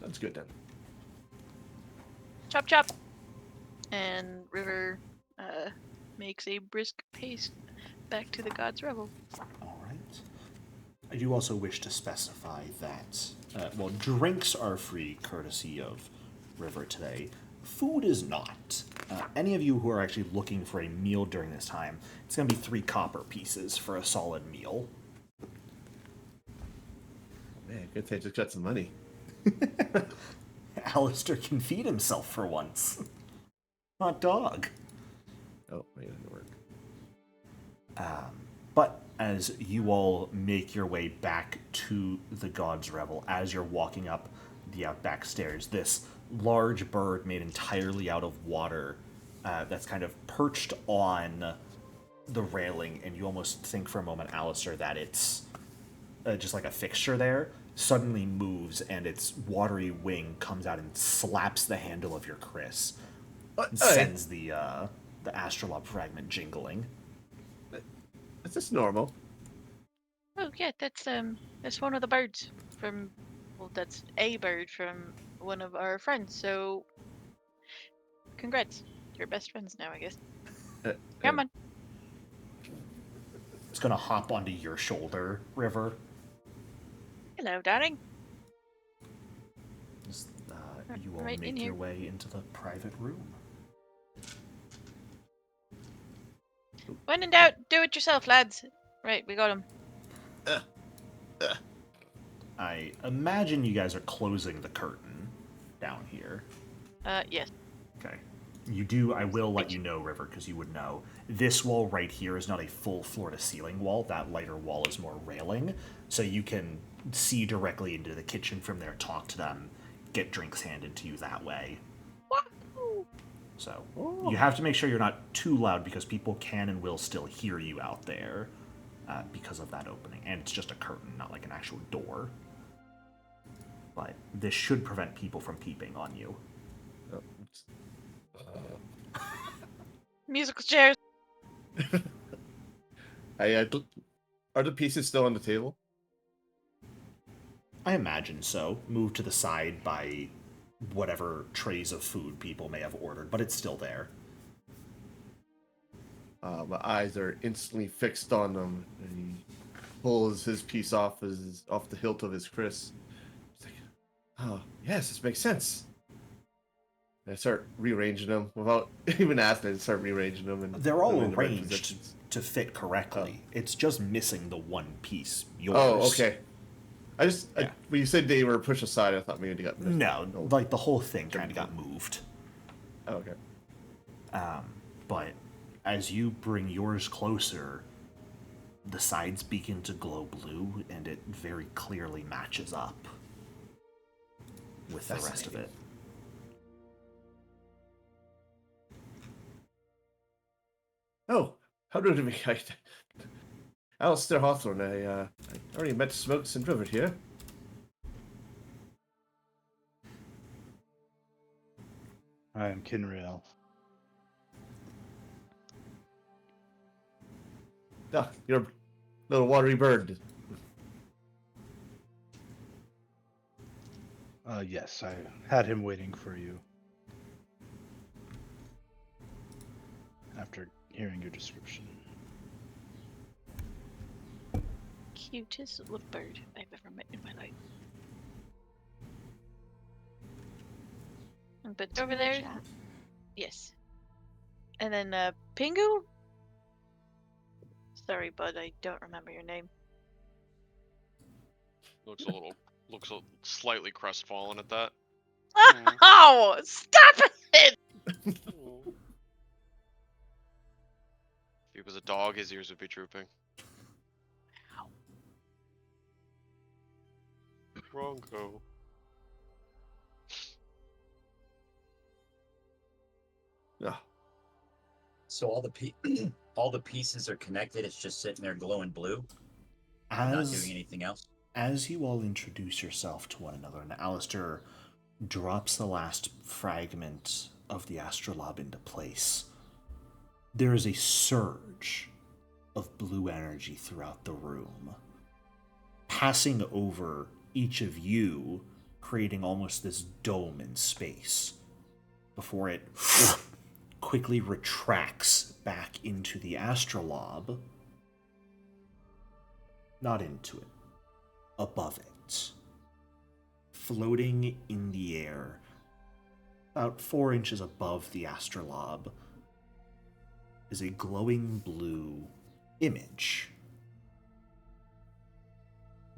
Sounds good then. Chop chop! And River makes a brisk pace back to the God's Revel. Alright. I do also wish to specify that, drinks are free courtesy of River today. Food is not. Any of you who are actually looking for a meal during this time, it's going to be 3 copper pieces for a solid meal. Man, good thing I just got some money. Alistair can feed himself for once. Hot dog. Oh, wait, that didn't work. But as you all make your way back to the God's Revel, as you're walking up the outback stairs, this large bird made entirely out of water that's kind of perched on the railing, and you almost think for a moment, Alistair, that it's just like a fixture there, suddenly moves, and its watery wing comes out and slaps the handle of your Chris. And sends the astrolabe fragment jingling. Is this normal? Oh yeah, that's one of the birds from. Well, that's a bird from one of our friends. So, congrats, you're best friends now, I guess. Come on. It's gonna hop onto your shoulder, River. Hello, darling. As, you all Right in make your here. way into the private room. When in doubt, do it yourself, lads. Right, we got him. I imagine you guys are closing the curtain down here. Yes. Okay. You do, I will let you know, River, because you would know. This wall right here is not a full floor-to-ceiling wall. That lighter wall is more railing, so you can see directly into the kitchen from there, talk to them, get drinks handed to you that way. Wahoo! So you have to make sure you're not too loud because people can and will still hear you out there because of that opening. And it's just a curtain, not like an actual door. But this should prevent people from peeping on you. Musical chairs. Are the pieces still on the table? I imagine so. Moved to the side by whatever trays of food people may have ordered, but it's still there. My eyes are instantly fixed on them, and he pulls his piece off the hilt of his Chris. He's like, "Oh, yes, this makes sense." And I start rearranging them without even asking. I just start rearranging them, and They're all put them in the right arranged positions. to fit correctly. It's just missing the one piece. Yours. Oh, okay. Yeah. When you said they were pushed aside, I thought maybe they got missed. No, like the whole thing kind of got moved. Oh, okay. But as you bring yours closer, the sides begin to glow blue, and it very clearly matches up with the rest of it. Oh, how do we? Alistair Hawthorne, I already met Smokes and River here. I am Kinrail. Ah, you're a little watery bird. Yes, I had him waiting for you. After hearing your description. Cutest little bird I've ever met in my life. But over there, yes. And then Pingu. Sorry, bud, I don't remember your name. Looks slightly crestfallen at that. Oh, stop it! If he was a dog, his ears would be drooping. Bronco. Ah, So all the pieces are connected. It's just sitting there glowing blue. Not doing anything else. As you all introduce yourself to one another, and Alistair drops the last fragment of the astrolabe into place, there is a surge of blue energy throughout the room, passing over each of you, creating almost this dome in space, before it quickly retracts back into the astrolabe. Not into it. Above it. Floating in the air, about 4 inches above the astrolabe, is a glowing blue image.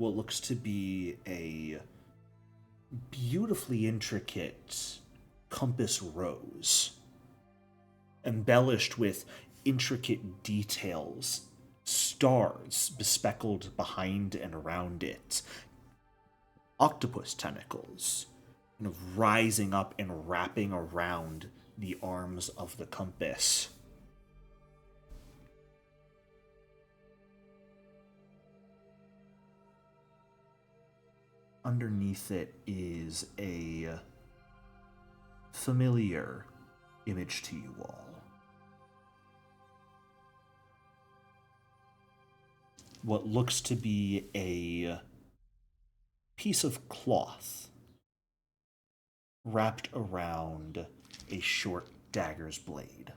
what looks to be a beautifully intricate compass rose, embellished with intricate details, stars bespeckled behind and around it, octopus tentacles kind of rising up and wrapping around the arms of the compass. Underneath it is a familiar image to you all. What looks to be a piece of cloth wrapped around a short dagger's blade.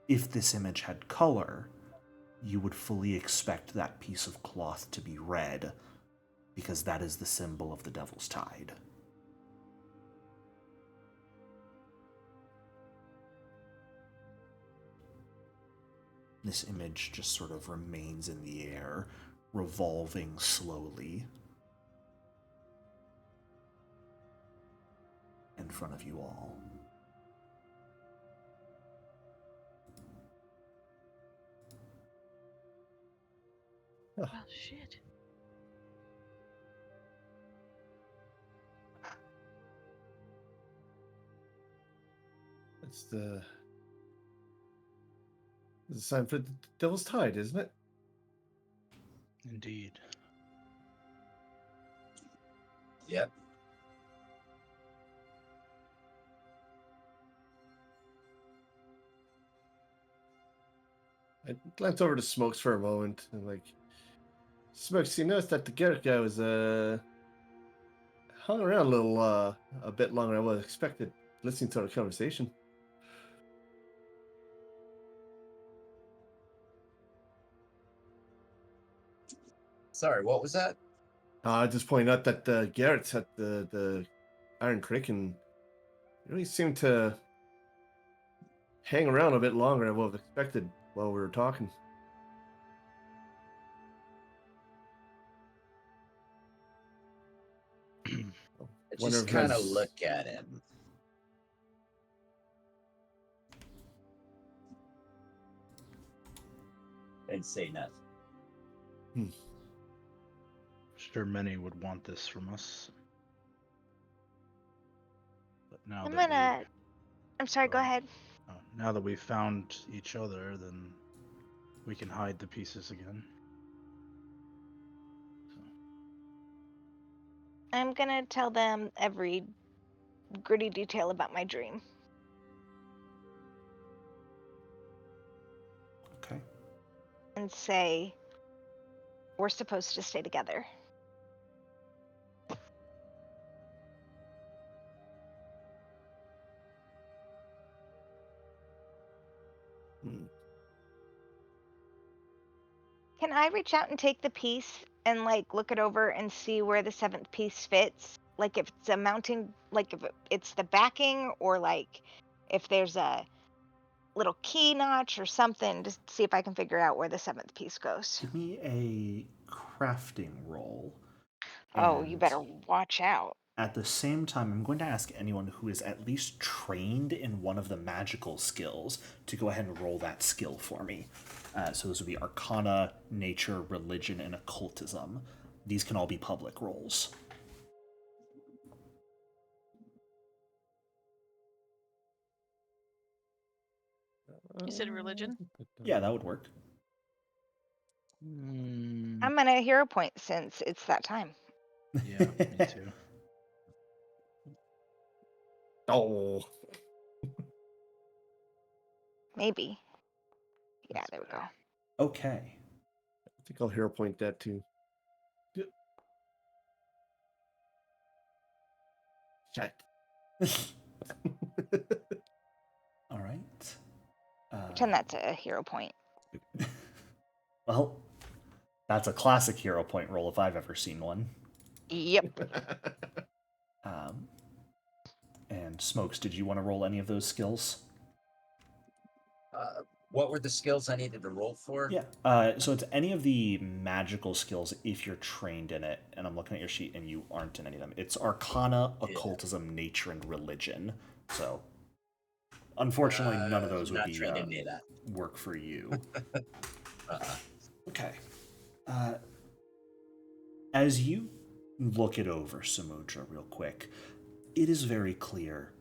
If this image had color, you would fully expect that piece of cloth to be red, because that is the symbol of the Devil's Tide. This image just sort of remains in the air, revolving slowly in front of you all. Well, shit. It's the sign for the Devil's Tide, isn't it? Indeed. Yep. I glanced over to Smokes for a moment and like, Smokes, you noticed that the Garrett guy was hung around a bit longer than I would have expected, listening to our conversation. Sorry, what was that? I just pointed out that the Garrett's at the Iron Creek and really seemed to hang around a bit longer than I would have expected while we were talking. I Wonder just if kind of his- look at him. And say nothing. Sure, many would want this from us. But now I'm sorry, go ahead. now that we've found each other, then we can hide the pieces again. So, I'm gonna tell them every gritty detail about my dream. Okay. And say, we're supposed to stay together. Can I reach out and take the piece and like look it over and see where the seventh piece fits? Like if it's a mounting, like if it's the backing, or like if there's a little key notch or something, just see if I can figure out where the seventh piece goes. Give me a crafting roll. Oh, you And better watch out. at the same time, I'm going to ask anyone who is at least trained in one of the magical skills to go ahead and roll that skill for me. So those would be Arcana, Nature, Religion, and Occultism. These can all be public rolls. You said religion? Yeah, that would work. I'm gonna hero point since it's that time. yeah, me too. Oh, Maybe. Yeah, there we go. Okay. I think I'll hero point that too. Shit. All right. Pretend that's a hero point. Well, that's a classic hero point roll if I've ever seen one. Yep. And Smokes, did you want to roll any of those skills? What were the skills I needed to roll for? Yeah. So it's any of the magical skills if you're trained in it. And I'm looking at your sheet and you aren't in any of them. It's Arcana, Occultism, Nature, and Religion. So, unfortunately, none of those would Not be trained in any of that. work for you. Okay. As you look it over, Samudra, real quick, it is very clear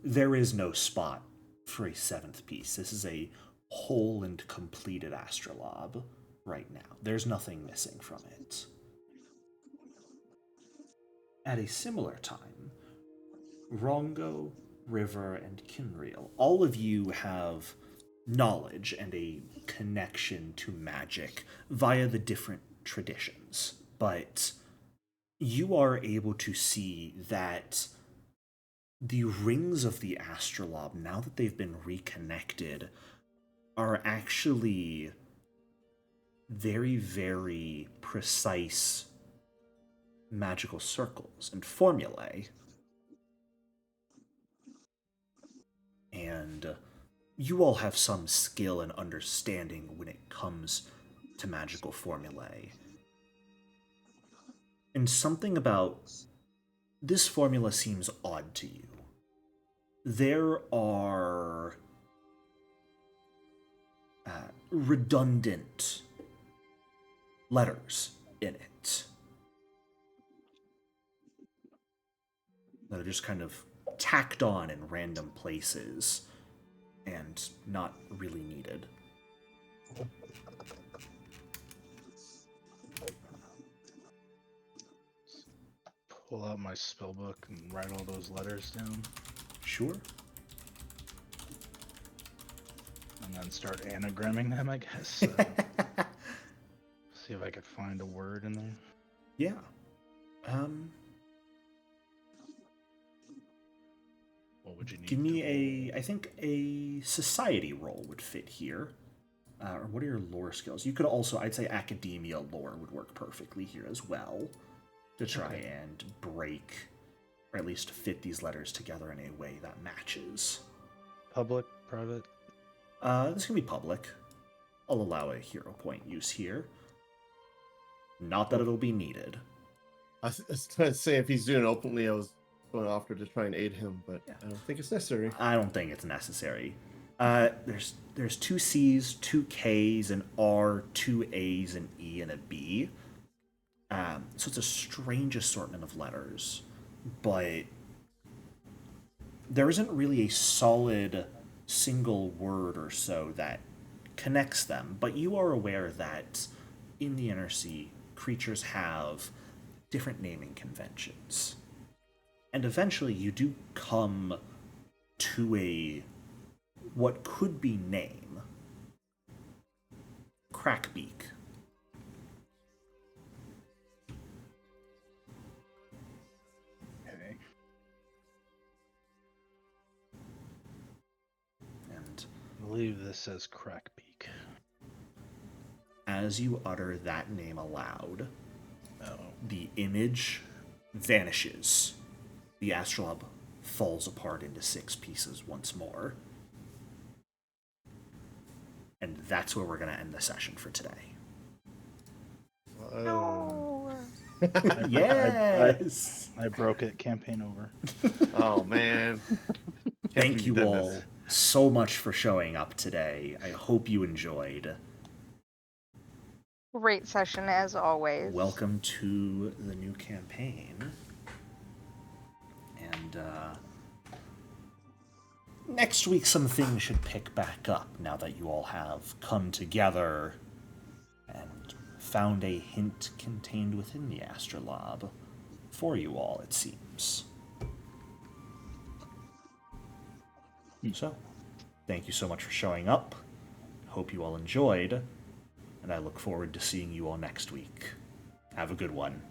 there is no spot for a seventh piece. This is a whole and completed astrolabe right now. There's nothing missing from it. At a similar time, Rongo, River, and Kinriel, all of you have knowledge and a connection to magic via the different traditions, but you are able to see that the rings of the astrolabe, now that they've been reconnected, are actually very, very precise magical circles and formulae. And you all have some skill and understanding when it comes to magical formulae. And something about this formula seems odd to you. There are redundant letters in it that are just kind of tacked on in random places and not really needed. Pull out my spellbook and write all those letters down, Sure. and then start anagramming them, I guess. See if I could find a word in there. Yeah. What would you need? Give to me I think a society roll would fit here. Or what are your lore skills? You could also, I'd say academia lore would work perfectly here as well, to try and break, or at least fit these letters together in a way that matches. Public, private? This can be public. I'll allow a hero point use here. Not that it'll be needed. I was trying to say if he's doing it openly, I was going after to try and aid him, but Yeah. I don't think it's necessary. I don't think it's necessary. There's 2 C's, 2 K's, an R, 2 A's, an E, and a B. So it's a strange assortment of letters, but there isn't really a solid single word or so that connects them. But you are aware that in the Inner Sea, creatures have different naming conventions. And eventually you do come to what could be name. Crackbeak. Okay. And I believe this says Crackbeak. as you utter that name aloud, Oh. the image vanishes. The astrolabe falls apart into 6 pieces once more. And that's where we're going to end the session for today. No. Yes! I broke it. Campaign over. Oh man. Thank you all so much for showing up today. I hope you enjoyed. Great session as always. Welcome to the new campaign. And next week some things should pick back up now that you all have come together and found a hint contained within the astrolabe for you all, it seems. So, thank you so much for showing up. Hope you all enjoyed, and I look forward to seeing you all next week. Have a good one.